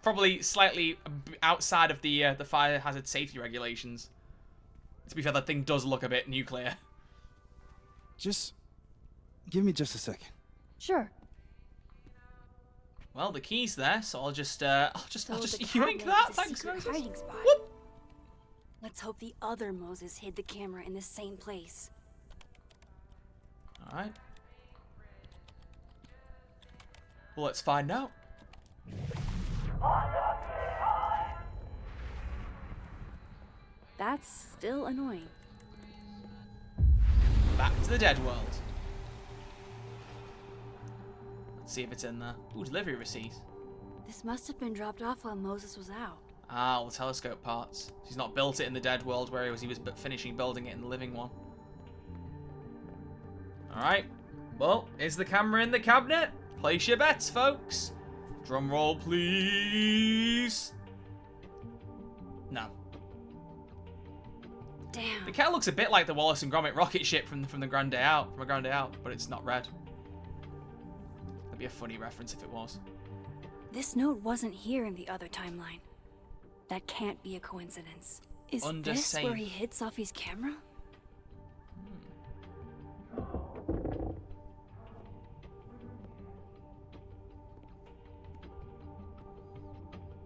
probably slightly outside of the fire hazard safety regulations. To be fair, that thing does look a bit nuclear. Just give me just a second. Sure. Well, the key's there, so I'll just So yoink that. Thanks, Moses. hiding spot. Let's hope the other Moses hid the camera in the same place. All right. Well, let's find out. That's still annoying. Back to the dead world. Let's see if it's in there. Ooh, delivery receipt. This must have been dropped off while Moses was out. Ah, all the telescope parts. He's not built it in the dead world where he was finishing building it in the living one. Alright. Well, is the camera in the cabinet? Place your bets, folks. Drum roll, please. No. Damn. The cat looks a bit like the Wallace and Gromit rocket ship from the Grand Day Out, but it's not red. That'd be a funny reference if it was. This note wasn't here in the other timeline. That can't be a coincidence. Is Under this safe. where he hid Sophie's camera?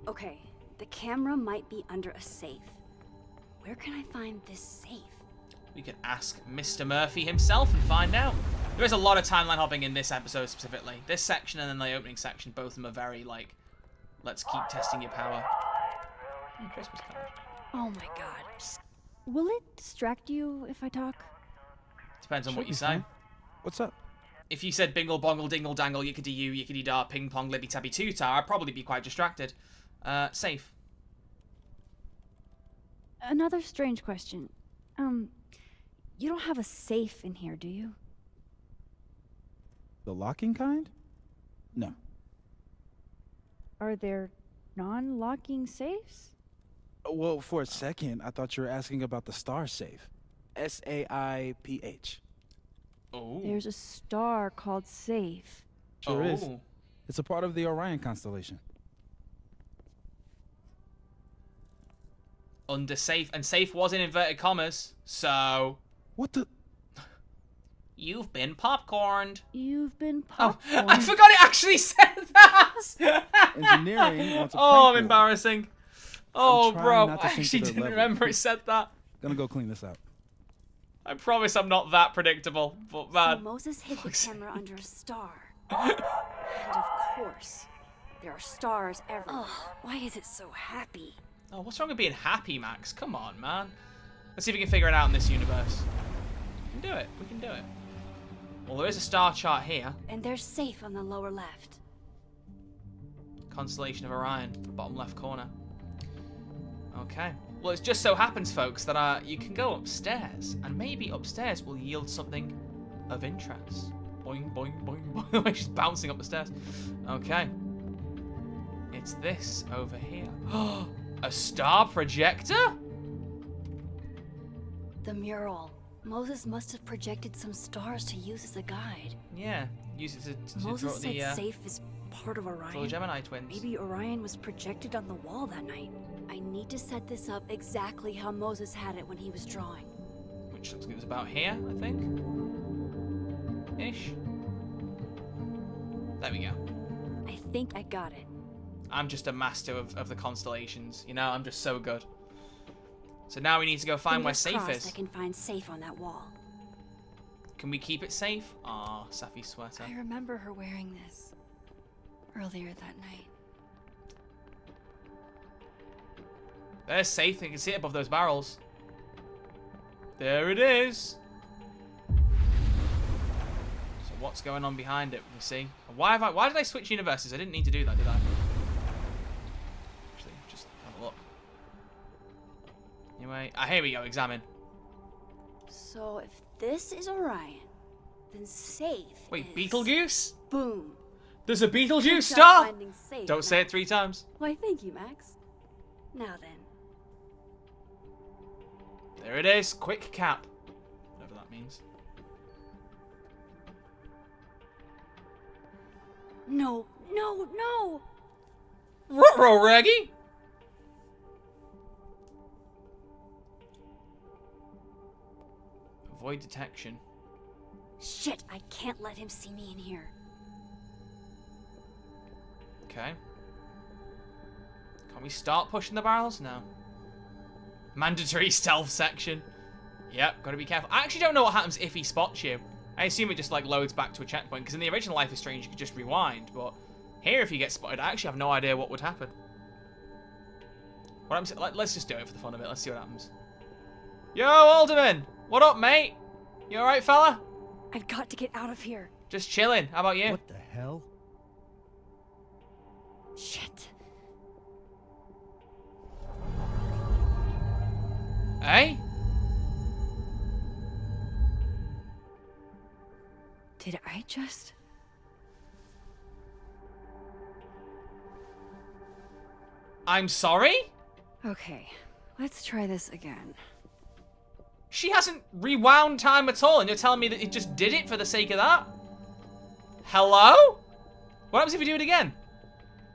Okay, the camera might be under a safe. Where can I find this safe? We could ask Mr. Murphy himself and find out. There is a lot of timeline hopping in this episode specifically. This section and then the opening section, both of them are very like, let's keep testing your power. Christmas card. Oh my god. Will it distract you if I talk? Depends on what you Should be say. fine. What's up? If you said bingle bongle dingle dangle yickety you yickety dar ping pong libby tabby tootar, I'd probably be quite distracted. Safe. Another strange question. You don't have a safe in here, do you? The locking kind? No. Are there non-locking safes? Well, for a second, I thought you were asking about the star safe. SAIPH. Oh. There's a star called Safe. Sure is. It's a part of the Orion constellation. Under safe, and safe was in inverted commas, so... What the... You've been popcorned. You've been Oh, popcorned. I forgot it actually said that! Engineering wants a Oh, I'm prank embarrassing. Oh, trying bro, not to I sink to actually their didn't level. remember it said that. Gonna go clean this out. I promise I'm not that predictable, but man. So Moses hid the camera under a star. And of course, there are stars everywhere. Why is it so happy? Oh, what's wrong with being happy, Max? Come on, man. Let's see if we can figure it out in this universe. We can do it. We can do it. Well, there is a star chart here. And there's Safe on the lower left. Constellation of Orion, bottom left corner. Okay. Well, it just so happens, folks, that you can go upstairs, and maybe upstairs will yield something of interest. Boing, boing, boing, boing. The way she's bouncing up the stairs. Okay. It's this over here. A star projector? The mural. Moses must have projected some stars to use as a guide. Yeah, use it to draw Moses said the safe is part of Orion. Gemini twins. Maybe Orion was projected on the wall that night. I need to set this up exactly how Moses had it when he was drawing. Which looks like it was about here, I think. Ish. There we go. I think I got it. I'm just a master of the constellations. You know, I'm just so good. So now we need to go find where Fingers safe crossed is. I can find safe on that wall. Can we keep it safe? Ah, Safi's sweater. I remember her wearing this earlier that night. There's safe. You can see it above those barrels. There it is. So what's going on behind it? We see. Why did I switch universes? I didn't need to do that, did I? Actually, just have a look. Anyway, here we go. Examine. So if this is Orion, then safe. Wait, is... Beetlejuice? Boom. There's a Beetlejuice Good job star. finding safe, Don't say it Max. 3 times. Why, thank you, Max. Now then. There it is. Quick cap. Whatever that means. No, no, no! Ruh-roh, Reggie! Avoid detection. Shit, I can't let him see me in here. Okay. Can we start pushing the barrels? No. Mandatory stealth section. Yep, gotta be careful. I actually don't know what happens if he spots you. I assume it just like loads back to a checkpoint, because in the original Life is Strange you could just rewind, but here if you get spotted, I actually have no idea what would happen. What happens? Let's just do it for the fun of it. Let's see what happens. Yo, Alderman! What up, mate? You alright, fella? I've got to get out of here. Just chilling. How about you? What the hell? Shit. Hey? Did I just... I'm sorry? Okay, let's try this again. She hasn't rewound time at all, and you're telling me that it just did it for the sake of that? Hello? What happens if we do it again?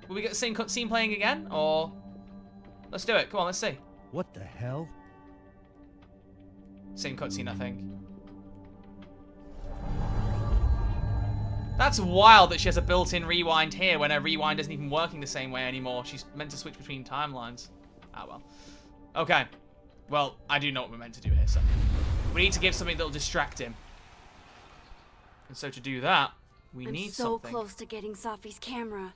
Will we get the same cutscene playing again, or... Let's do it. Come on, let's see. What the hell? Same cutscene, I think. That's wild that she has a built-in rewind here when her rewind isn't even working the same way anymore. She's meant to switch between timelines. Ah, well. Okay. Well, I do know what we're meant to do here, so. We need to give something that'll distract him. And so to do that, we need something. I'm so close to getting Safi's camera.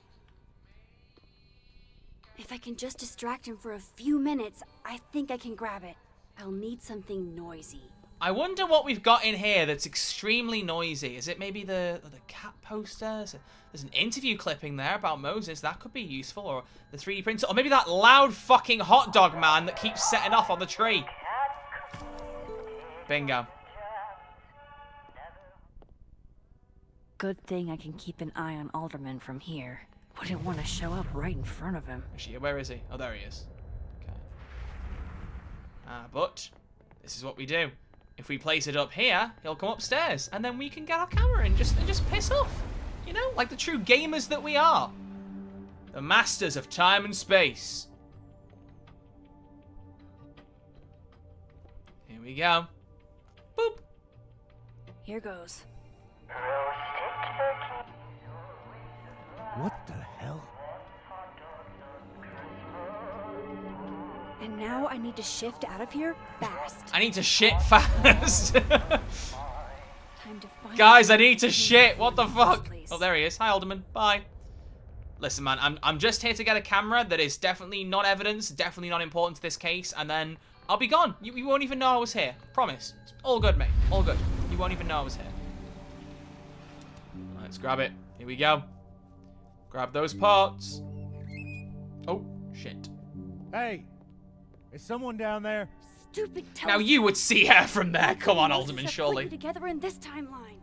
If I can just distract him for a few minutes, I think I can grab it. I'll need something noisy. I wonder what we've got in here that's extremely noisy. Is it maybe the cat poster? There's an interview clipping there about Moses. That could be useful. Or the 3D printer. Or maybe that loud fucking hot dog man that keeps setting off on the tree. Bingo. Good thing I can keep an eye on Alderman from here. Wouldn't want to show up right in front of him. Actually, where is he? Oh, there he is. Okay. But this is what we do. If we place it up here, he'll come upstairs, and then we can get our camera and just piss off. You know, like the true gamers that we are. The masters of time and space. Here we go. Boop. Here goes. What the hell? And now I need to shift out of here fast. I need to shit fast. Time to find Guys, I need to shit. What the fuck? Oh, there he is. Hi, Alderman. Bye. Listen, man, I'm just here to get a camera that is definitely not evidence, definitely not important to this case, and then I'll be gone. You won't even know I was here. Promise. It's all good, mate. All good. You won't even know I was here. Let's grab it. Here we go. Grab those parts. Oh, shit. Hey, is someone down there? Stupid Now you would see her from there. Come on, Alderman, surely. Together in this timeline.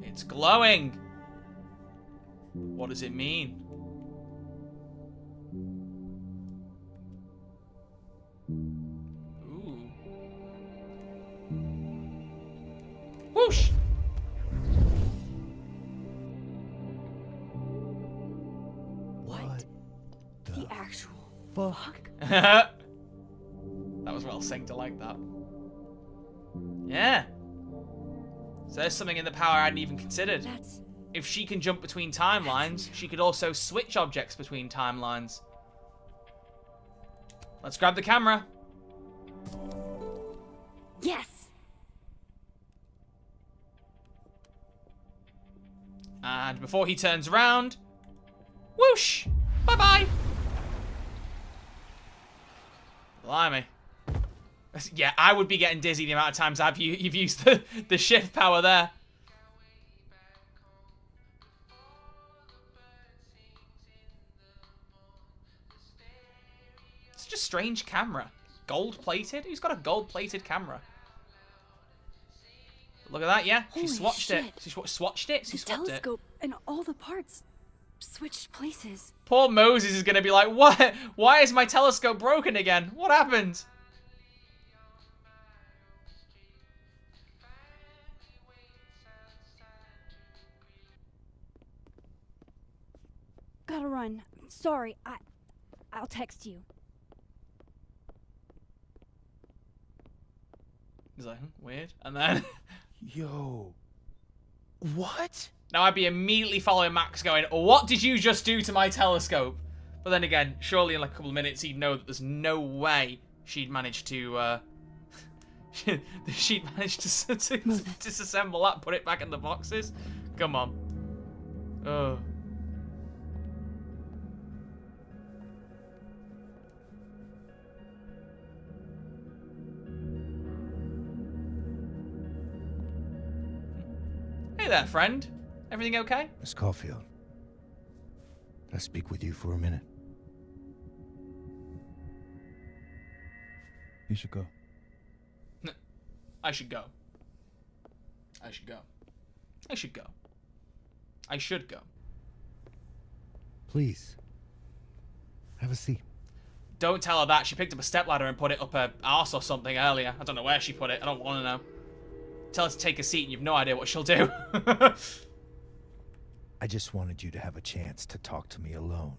It's glowing. What does it mean? actual fuck? That was well synced. I like that. Yeah. So there's something in the power I hadn't even considered. If she can jump between timelines, she could also switch objects between timelines. Let's grab the camera. Yes. And before he turns around, whoosh! Bye-bye! Blimey. Yeah, I would be getting dizzy the amount of times you've used the shift power there. Such a strange camera. Gold-plated? Who's got a gold-plated camera? Look at that, yeah. She swatched it. She swatched it? She swapped it. Telescope and all the parts switched places. Poor Moses is going to be like, what? Why is my telescope broken again? What happened? Gotta run. Sorry, I'll text you. He's like, weird. And then... Yo. What? Now I'd be immediately following Max going, what did you just do to my telescope? But then again, surely in like a couple of minutes he'd know that there's no way she'd managed to, she'd managed to disassemble that, put it back in the boxes. Come on. Oh. Hey there, friend. Everything okay? Miss Caulfield, can I speak with you for a minute? You should go. I should go. I should go. I should go. I should go. Please. Have a seat. Don't tell her that. She picked up a stepladder and put it up her arse or something earlier. I don't know where she put it. I don't want to know. Tell her to take a seat and you've no idea what she'll do. I just wanted you to have a chance to talk to me alone.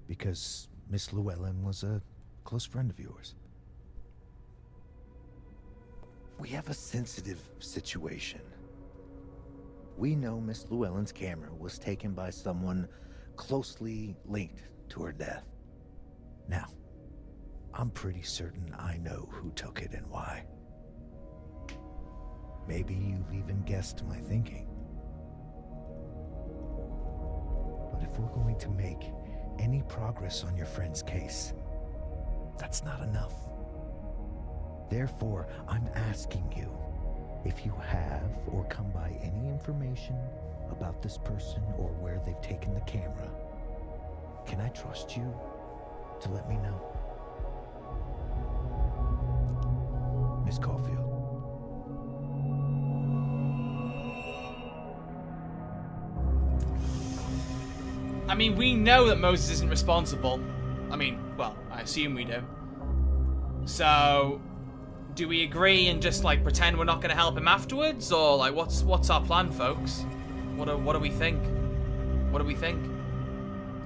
Because Miss Llewellyn was a close friend of yours. We have a sensitive situation. We know Miss Llewellyn's camera was taken by someone closely linked to her death. Now, I'm pretty certain I know who took it and why. Maybe you've even guessed my thinking. But if we're going to make any progress on your friend's case, that's not enough. Therefore, I'm asking you if you have or come by any information about this person or where they've taken the camera. Can I trust you to let me know? Miss Caulfield. I mean, we know that Moses isn't responsible. I mean, well, I assume we do. So, do we agree and just like pretend we're not going to help him afterwards, or like what's our plan, folks? What do we think? What do we think?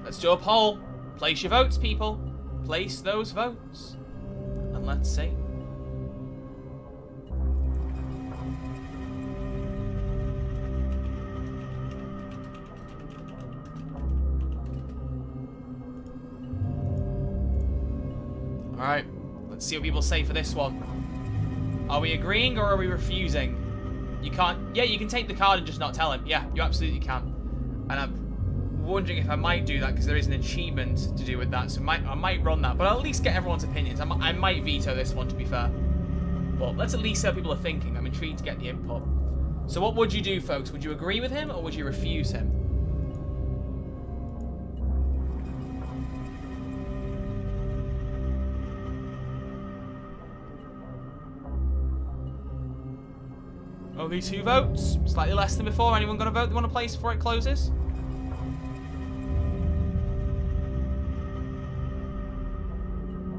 Let's do a poll. Place your votes, people. Place those votes, and let's see. Alright, let's see what people say for this one. Are we agreeing or are we refusing? You can't... Yeah, you can take the card and just not tell him. Yeah, you absolutely can. And I'm wondering if I might do that because there is an achievement to do with that. So I might run that. But I'll at least get everyone's opinions. I might veto this one, to be fair. But let's at least see how people are thinking. I'm intrigued to get the input. So what would you do, folks? Would you agree with him or would you refuse him? Only 2 votes. Slightly less than before. Anyone got a vote they want to place before it closes?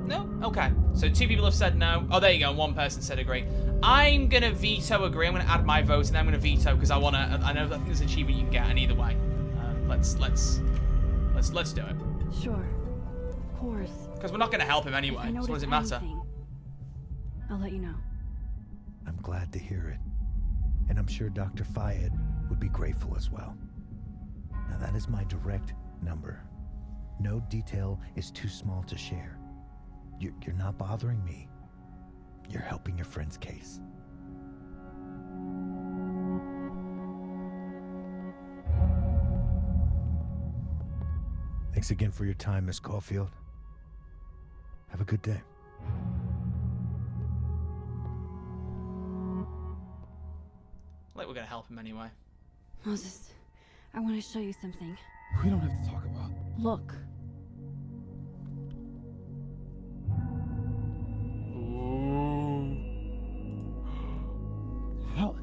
No? Okay. So 2 people have said no. Oh, there you go. And 1 person said agree. I'm going to veto agree. I'm going to add my vote and I'm going to veto because I want to... I think there's an achievement you can get and either way. Let's do it. Sure. course. Because we're not going to help him If I anyway, so notice what does it matter? anything, I'll let you know. I'm glad to hear it. And I'm sure Dr. Fayed would be grateful as well. Now that is my direct number. No detail is too small to share. You're not bothering me. You're helping your friend's case. Thanks again for your time, Miss Caulfield. Have a good day. Like we're going to help him anyway. Moses, I want to show you something. We don't have to talk about. Look. How?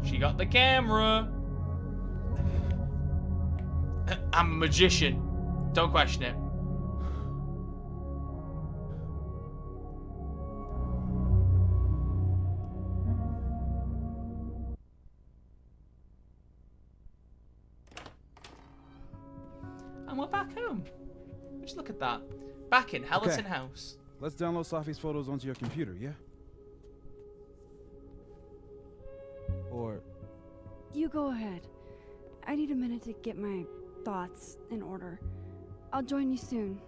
She got the camera. I'm a magician. Don't question it. And we're back home. Just look at that. Back in Hellerton Okay. House. Let's download Safi's photos onto your computer, yeah? Or You go ahead. I need a minute to get my thoughts in order. I'll join you soon.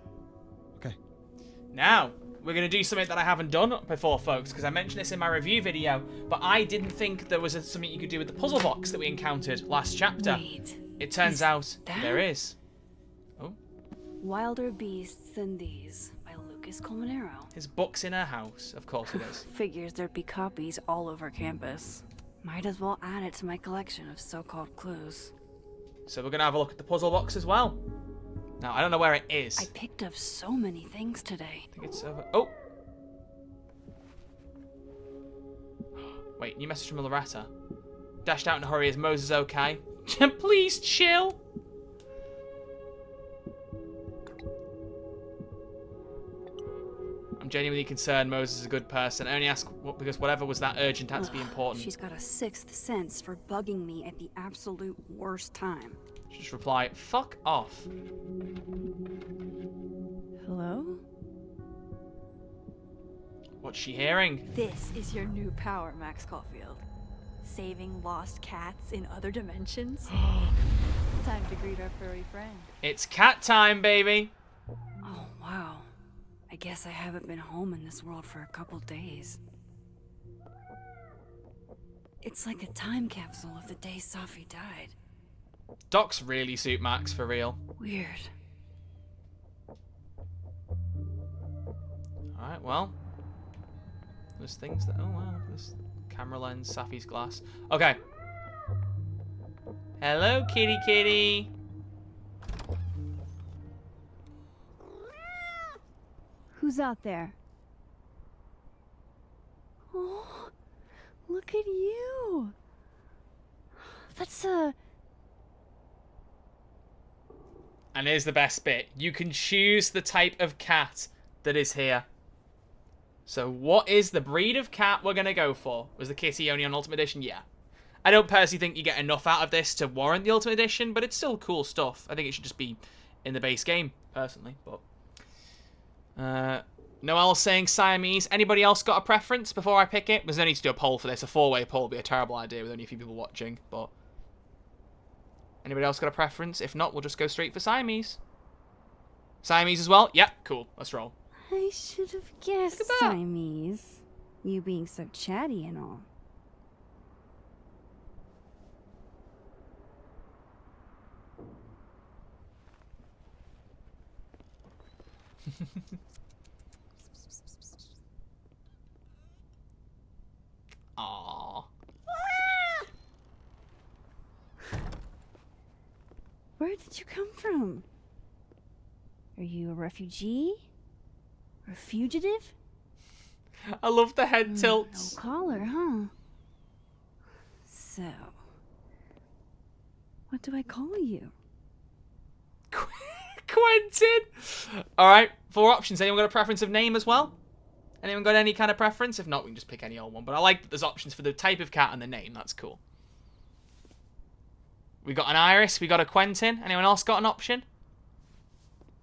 Now, we're going to do something that I haven't done before, folks, because I mentioned this in my review video, but I didn't think there was something you could do with the puzzle box that we encountered last chapter. Wait, it turns out that- there is. Wilder Beasts Than These by Lucas Colmenero. His book's in her house. Of course it is. Figures there'd be copies all over campus. Might as well add it to my collection of so-called clues. So we're going to have a look at the puzzle box as well. Now, I don't know where it is. I picked up so many things today. I think it's over. Oh! Wait, new message from Loretta. Dashed out in a hurry. Is Moses okay? Please chill! I'm genuinely concerned Moses is a good person. I only ask because whatever was that urgent had to be important. She's got a sixth sense for bugging me at the absolute worst time. Just reply, fuck off. Hello? What's she hearing? This is your new power, Max Caulfield. Saving lost cats in other dimensions. Time to greet our furry friend. It's cat time, baby. Oh, wow. I guess I haven't been home in this world for a couple days. It's like a time capsule of the day Safi died. Docs really suit Max for real. Weird. Alright, well. There's things that... Oh, wow. There's camera lens, Safi's glass. Okay. Hello, kitty kitty. Who's out there? Oh, look at you. That's And here's the best bit. You can choose the type of cat that is here. So what is the breed of cat we're going to go for? Was the kitty only on Ultimate Edition? Yeah. I don't personally think you get enough out of this to warrant the Ultimate Edition, but it's still cool stuff. I think it should just be in the base game, personally. But Noel's saying Siamese. Anybody else got a preference before I pick it? There's no need to do a poll for this. A four-way poll would be a terrible idea with only a few people watching. But anybody else got a preference? If not, we'll just go straight for Siamese. Siamese as well? Yep, cool. Let's roll. I should have guessed Siamese. You being so chatty and all. Aww. Where did you come from? Are you a refugee? A fugitive? I love the head tilts. No collar, huh? So, what do I call you? Quentin! Alright, 4 options. Anyone got a preference of name as well? Anyone got any kind of preference? If not, we can just pick any old one. But I like that there's options for the type of cat and the name. That's cool. We got an Iris. We got a Quentin. Anyone else got an option?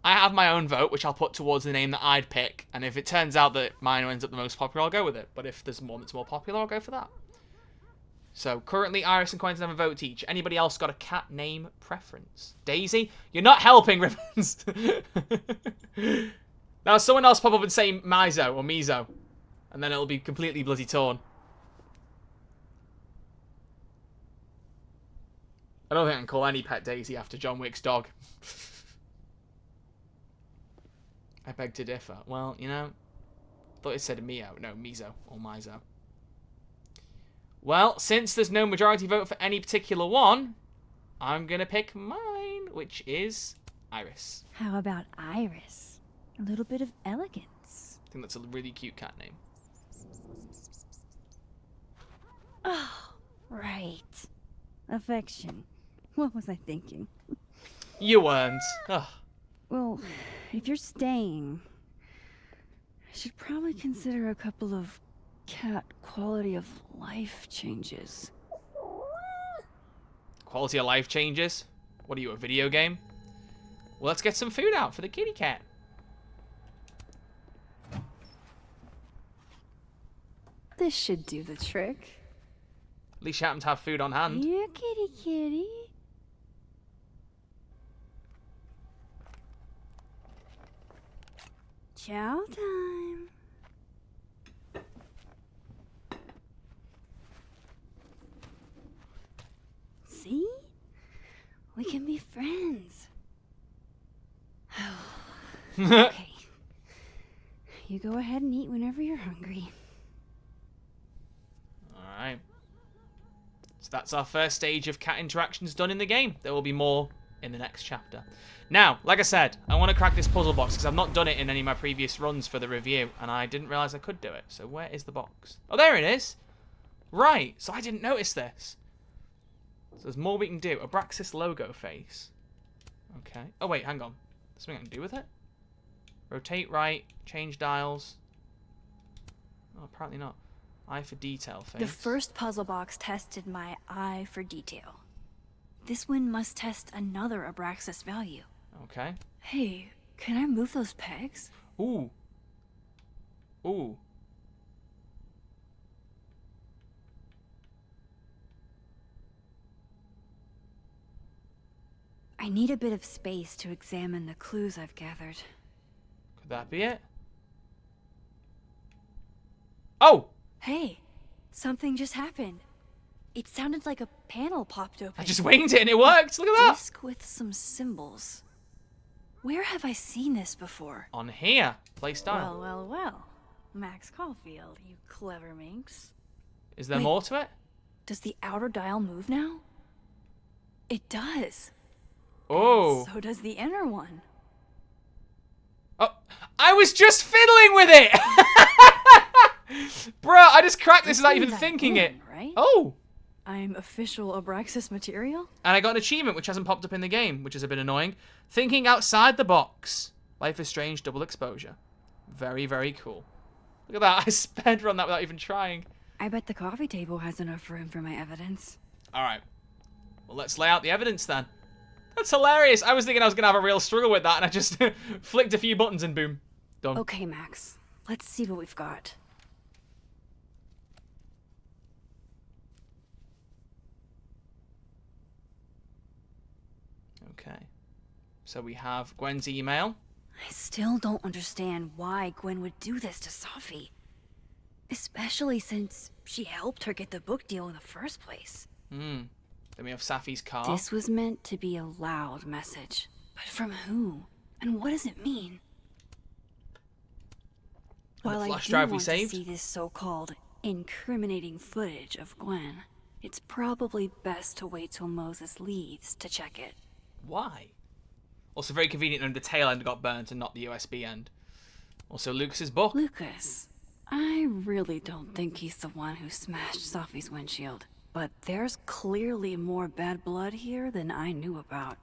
I have my own vote, which I'll put towards the name that I'd pick. And if it turns out that mine ends up the most popular, I'll go with it. But if there's one that's more popular, I'll go for that. So currently, Iris and Quentin have a vote each. Anybody else got a cat name preference? Daisy? You're not helping, Ribbons. Now, someone else pop up and say Mizo or Mizo. And then it'll be completely bloody torn. I don't think I can call any pet Daisy after John Wick's dog. I beg to differ. Well, you know, thought it said Mio. No, Mizo or Mizo. Well, since there's no majority vote for any particular one, I'm going to pick mine, which is Iris. How about Iris? A little bit of elegance. I think that's a really cute cat name. Oh, right. Affection. What was I thinking? You weren't. Ugh. Well, if you're staying, I should probably consider a couple of cat quality of life changes. Quality of life changes? What are you, a video game? Well, let's get some food out for the kitty cat. This should do the trick. At least you happen to have food on hand. Here, kitty kitty. Chow time. See? We can be friends. Okay. You go ahead and eat whenever you're hungry. Alright. So that's our first stage of cat interactions done in the game. There will be more in the next chapter. Now, like I said, I want to crack this puzzle box because I've not done it in any of my previous runs for the review, and I didn't realise I could do it. So where is the box? Oh, there it is. Right, so I didn't notice this. So there's more we can do. Abraxas logo face. Okay. Oh, wait, hang on. There's something I can do with it? Rotate right, change dials. Oh, apparently not. Eye for detail face. The first puzzle box tested my eye for detail. This one must test another Abraxas value. Okay. Hey, can I move those pegs? Ooh. Ooh. I need a bit of space to examine the clues I've gathered. Could that be it? Oh! Hey, something just happened. It sounded like a panel popped open. I just winged it and it worked. Look at that. Disc with some symbols. Where have I seen this before? On here. Play style. Well. Max Caulfield, you clever minx. Is there Wait, more to it? Does the outer dial move now? It does. Oh. So does the inner one. Oh, I was just fiddling with it. Bruh, I just cracked this without even thinking it. Right? Oh. I'm official Abraxas material? And I got an achievement which hasn't popped up in the game, which is a bit annoying. Thinking outside the box. Life is Strange double exposure. Very, very cool. Look at that. I sped run that without even trying. I bet the coffee table has enough room for my evidence. Alright. Well, let's lay out the evidence then. That's hilarious. I was thinking I was going to have a real struggle with that, and I just flicked a few buttons and boom. Done. Okay, Max. Let's see what we've got. Okay. So we have Gwen's email. I still don't understand why Gwen would do this to Safi. Especially since she helped her get the book deal in the first place. Then we have Safi's car. This was meant to be a loud message. But from who? And what does it mean? While I do want to see this so-called incriminating footage of Gwen, it's probably best to wait till Moses leaves to check it. Why? Also very convenient when the tail end got burnt and not the USB end. Also Lucas's book. Lucas. I really don't think he's the one who smashed Safi's windshield. But there's clearly more bad blood here than I knew about.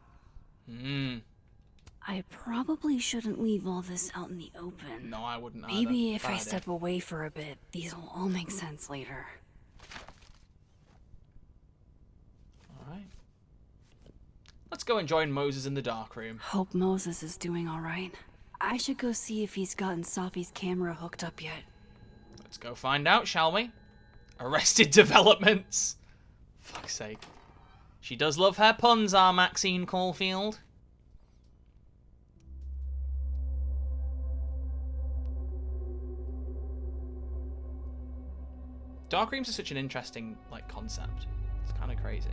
I probably shouldn't leave all this out in the open. No, I wouldn't either. Maybe if I step away for a bit, these will all make sense later. Alright. Let's go and join Moses in the dark room. Hope Moses is doing alright. I should go see if he's gotten Safi's camera hooked up yet. Let's go find out, shall we? Arrested Developments. Fuck's sake. She does love her puns, our Maxine Caulfield. Dark rooms are such an interesting, like, concept. It's kind of crazy.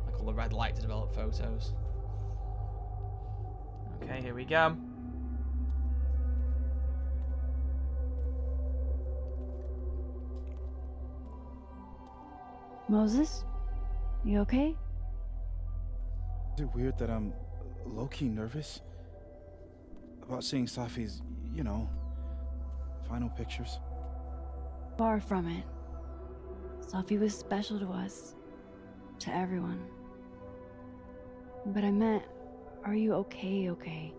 Like all the red light to develop photos. Okay, here we go. Moses? You okay? Is it weird that I'm low-key nervous about seeing Safi's, you know, final pictures? Far from it. Safi was special to us. To everyone. But I meant, are you okay?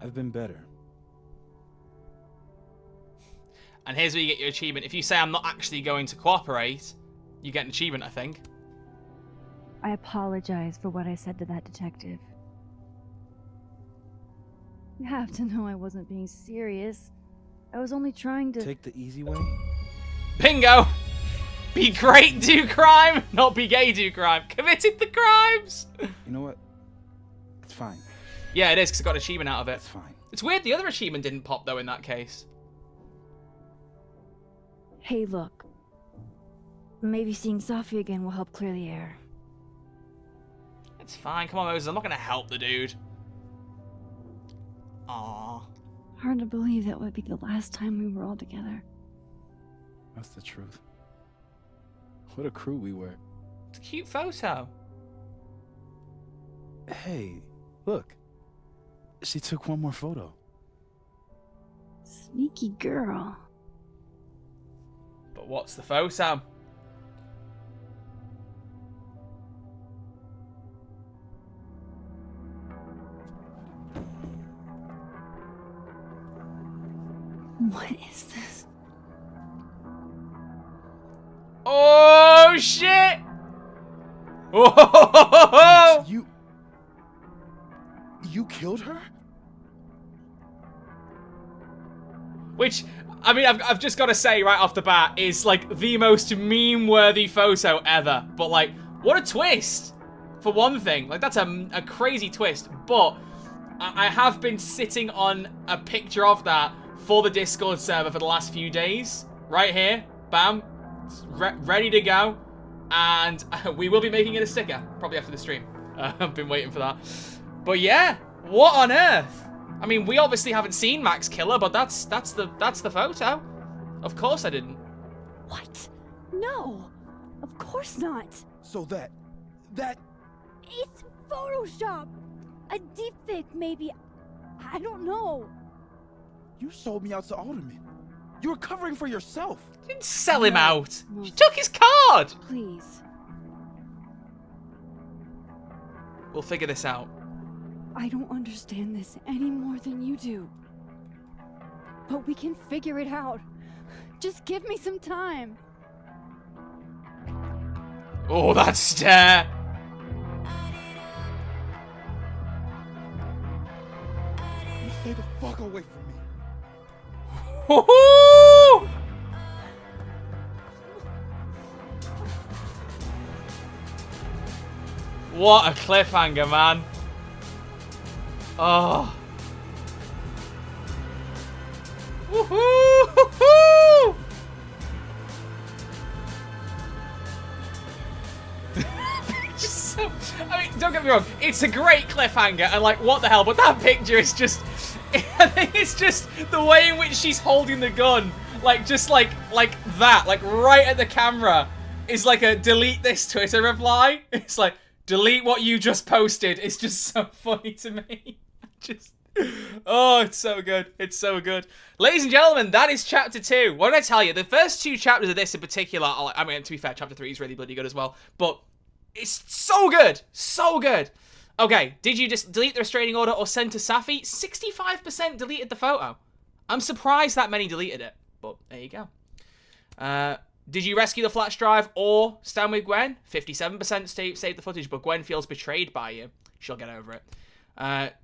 I've been better. And here's where you get your achievement. If you say I'm not actually going to cooperate, you get an achievement, I think. I apologize for what I said to that detective. You have to know I wasn't being serious. I was only trying to... Take the easy way? Bingo! Be great, do crime, not be gay, do crime. Committed the crimes! You know what? It's fine. Yeah, it is, because I got an achievement out of it. It's fine. It's weird the other achievement didn't pop, though, in that case. Hey, look. Maybe seeing Safi again will help clear the air. It's fine, come on, Moses, I'm not going to help the dude. Aww. Hard to believe that would be the last time we were all together. That's the truth. What a crew we were. It's a cute photo. Hey, look. She took one more photo. Sneaky girl. But what's the photo? What is this? Oh, shit! Oh! You killed her? Which, I mean, I've just got to say right off the bat, is like the most meme-worthy photo ever. But like, what a twist! For one thing, like that's a crazy twist. But I have been sitting on a picture of that for the Discord server for the last few days. Right here, bam, ready to go. And we will be making it a sticker, probably after the stream. I've been waiting for that. But yeah, what on earth? I mean, we obviously haven't seen Max kill her, but that's the photo. Of course I didn't. What? No, of course not. So that... It's Photoshop. A deepfake, maybe. I don't know. You sold me out to Alderman. You were covering for yourself. You didn't sell him out. You took his card. Please. We'll figure this out. I don't understand this any more than you do. But we can figure it out. Just give me some time. Oh, that stare. You stay the fuck away from me. Woohoo! What a cliffhanger, man. Oh. Woohoo! Just so, I mean, don't get me wrong, it's a great cliffhanger, and like, what the hell, but that picture is just, I think it's just the way in which she's holding the gun, like, just like that, like, right at the camera, is like a delete this Twitter reply. It's like, delete what you just posted. It's just so funny to me. Just, oh, it's so good. It's so good. Ladies and gentlemen, that is chapter 2. What did I tell you? The first 2 chapters of this in particular, I mean, to be fair, chapter 3 is really bloody good as well, but it's so good. So good. Okay, did you just delete the restraining order or send to Safi? 65% deleted the photo. I'm surprised that many deleted it. But there you go. Did you rescue the flash drive or stand with Gwen? 57% saved the footage, but Gwen feels betrayed by you. She'll get over it.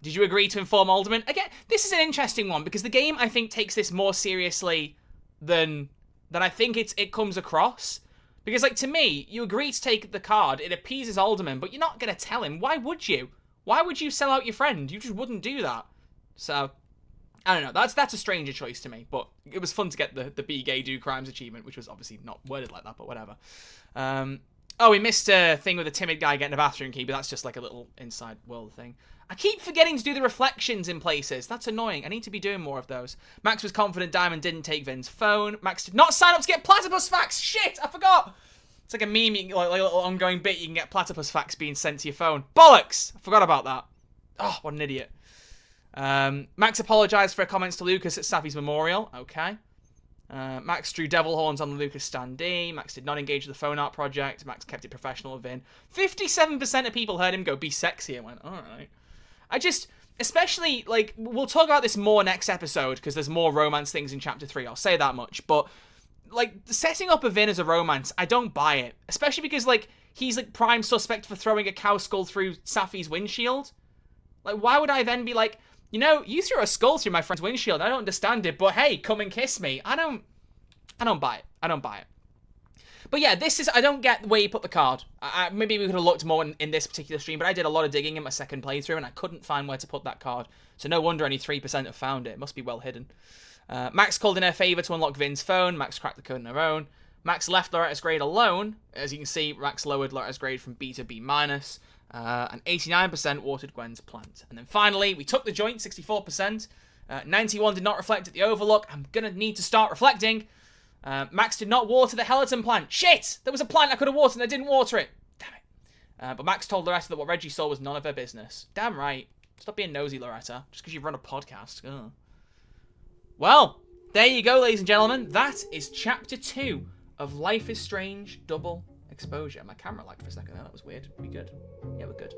Did you agree to inform Alderman? Again, this is an interesting one because the game, I think, takes this more seriously than I think it comes across. Because, like, to me, you agree to take the card, it appeases Alderman, but you're not going to tell him. Why would you? Why would you sell out your friend? You just wouldn't do that. So, I don't know. That's a stranger choice to me, but it was fun to get the Be Gay Do Crimes achievement, which was obviously not worded like that, but whatever. Oh, we missed a thing with a timid guy getting a bathroom key, but that's just like a little inside world thing. I keep forgetting to do the reflections in places. That's annoying. I need to be doing more of those. Max was confident Diamond didn't take Vin's phone. Max did not sign up to get platypus facts. Shit, I forgot. It's like a meme, like a little ongoing bit. You can get platypus facts being sent to your phone. Bollocks! I forgot about that. Oh, what an idiot. Max apologized for her comments to Lucas at Safi's memorial. Okay. Max drew devil horns on the Lucas standee. Max did not engage with the phone art project. Max kept it professional with Vin. 57% of people heard him go, be sexy, and went, alright. I just, especially, like, we'll talk about this more next episode, because there's more romance things in Chapter 3, I'll say that much, but, like, setting up a Vin as a romance, I don't buy it. Especially because, like, he's, like, prime suspect for throwing a cow skull through Safi's windshield. Like, why would I then be like, you know, you threw a skull through my friend's windshield, I don't understand it, but hey, come and kiss me. I don't buy it. I don't buy it. But yeah, this is, I don't get where you put the card. Maybe we could have looked more in this particular stream, but I did a lot of digging in my second playthrough and I couldn't find where to put that card. So no wonder only 3% have found it. It must be well hidden. Max called in her favor to unlock Vin's phone. Max cracked the code on her own. Max left Loretta's grade alone. As you can see, Max lowered Loretta's grade from B to B-. And 89% watered Gwen's plant. And then finally, we took the joint, 64%. 91 did not reflect at the overlook. I'm gonna need to start reflecting. Max did not water the Hellerton plant. Shit! There was a plant I could have watered and I didn't water it. Damn it. But Max told Loretta that what Reggie saw was none of her business. Damn right. Stop being nosy, Loretta. Just because you run a podcast. Ugh. Well, there you go, ladies and gentlemen. That is Chapter 2 of Life is Strange Double Exposure. My camera lagged for a second there. That was weird. We good? Yeah, we're good.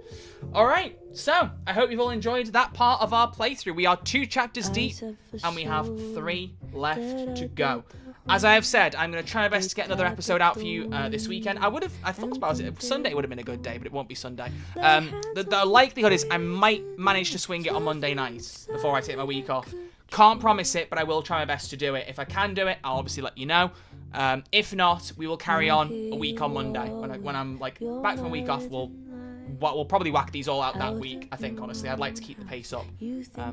Alright, so I hope you've all enjoyed that part of our playthrough. We are 2 chapters deep and we have 3 left to go. As I have said, I'm going to try my best to get another episode out for you this weekend. I thought about it. Sunday would have been a good day, but it won't be Sunday. The likelihood is I might manage to swing it on Monday night before I take my week off. Can't promise it, but I will try my best to do it. If I can do it, I'll obviously let you know. If not, we will carry on a week on Monday. When I'm like back from a week off, we'll probably whack these all out that week, I think, honestly. I'd like to keep the pace up.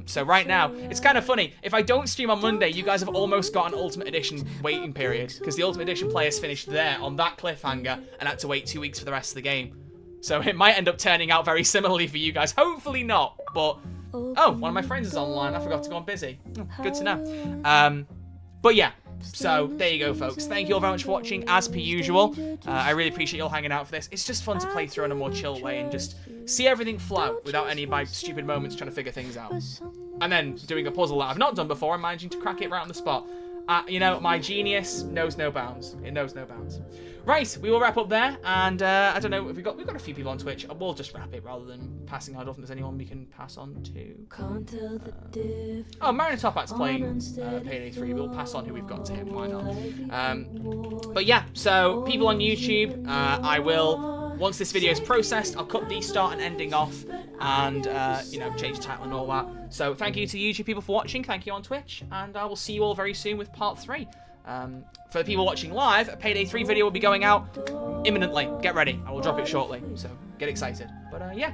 So right now, it's kind of funny. If I don't stream on Monday, you guys have almost got an Ultimate Edition waiting period, because the Ultimate Edition players finished there on that cliffhanger and had to wait 2 weeks for the rest of the game. So it might end up turning out very similarly for you guys. Hopefully not, but... Oh, one of my friends is online. I forgot to go on busy. Oh, good to know. But yeah, so there you go, folks. Thank you all very much for watching, as per usual. I really appreciate you all hanging out for this. It's just fun to play through in a more chill way and just see everything flow without any of my stupid moments trying to figure things out. And then doing a puzzle that I've not done before and managing to crack it right on the spot. You know, my genius knows no bounds. It knows no bounds. Right, we will wrap up there, and I don't know, we've got a few people on Twitch. We'll just wrap it rather than passing on. I don't think there's anyone we can pass on to. Oh, Mariner Topat's playing Payday 3. We'll pass on who we've got to him. Why not? But yeah, so people on YouTube, I will, once this video is processed, I'll cut the start and ending off, and you know, change the title and all that. So thank you to YouTube people for watching. Thank you on Twitch, and I will see you all very soon with part 3. For the people watching live, a Payday 3 video will be going out imminently. Get ready. I will drop it shortly, so get excited. But yeah,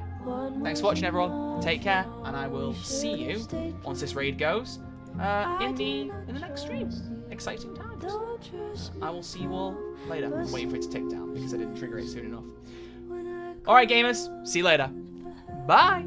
thanks for watching, everyone. Take care, and I will see you once this raid goes in the next stream. Exciting times. I will see you all later. I'm waiting for it to tick down because I didn't trigger it soon enough. Alright, gamers. See you later. Bye.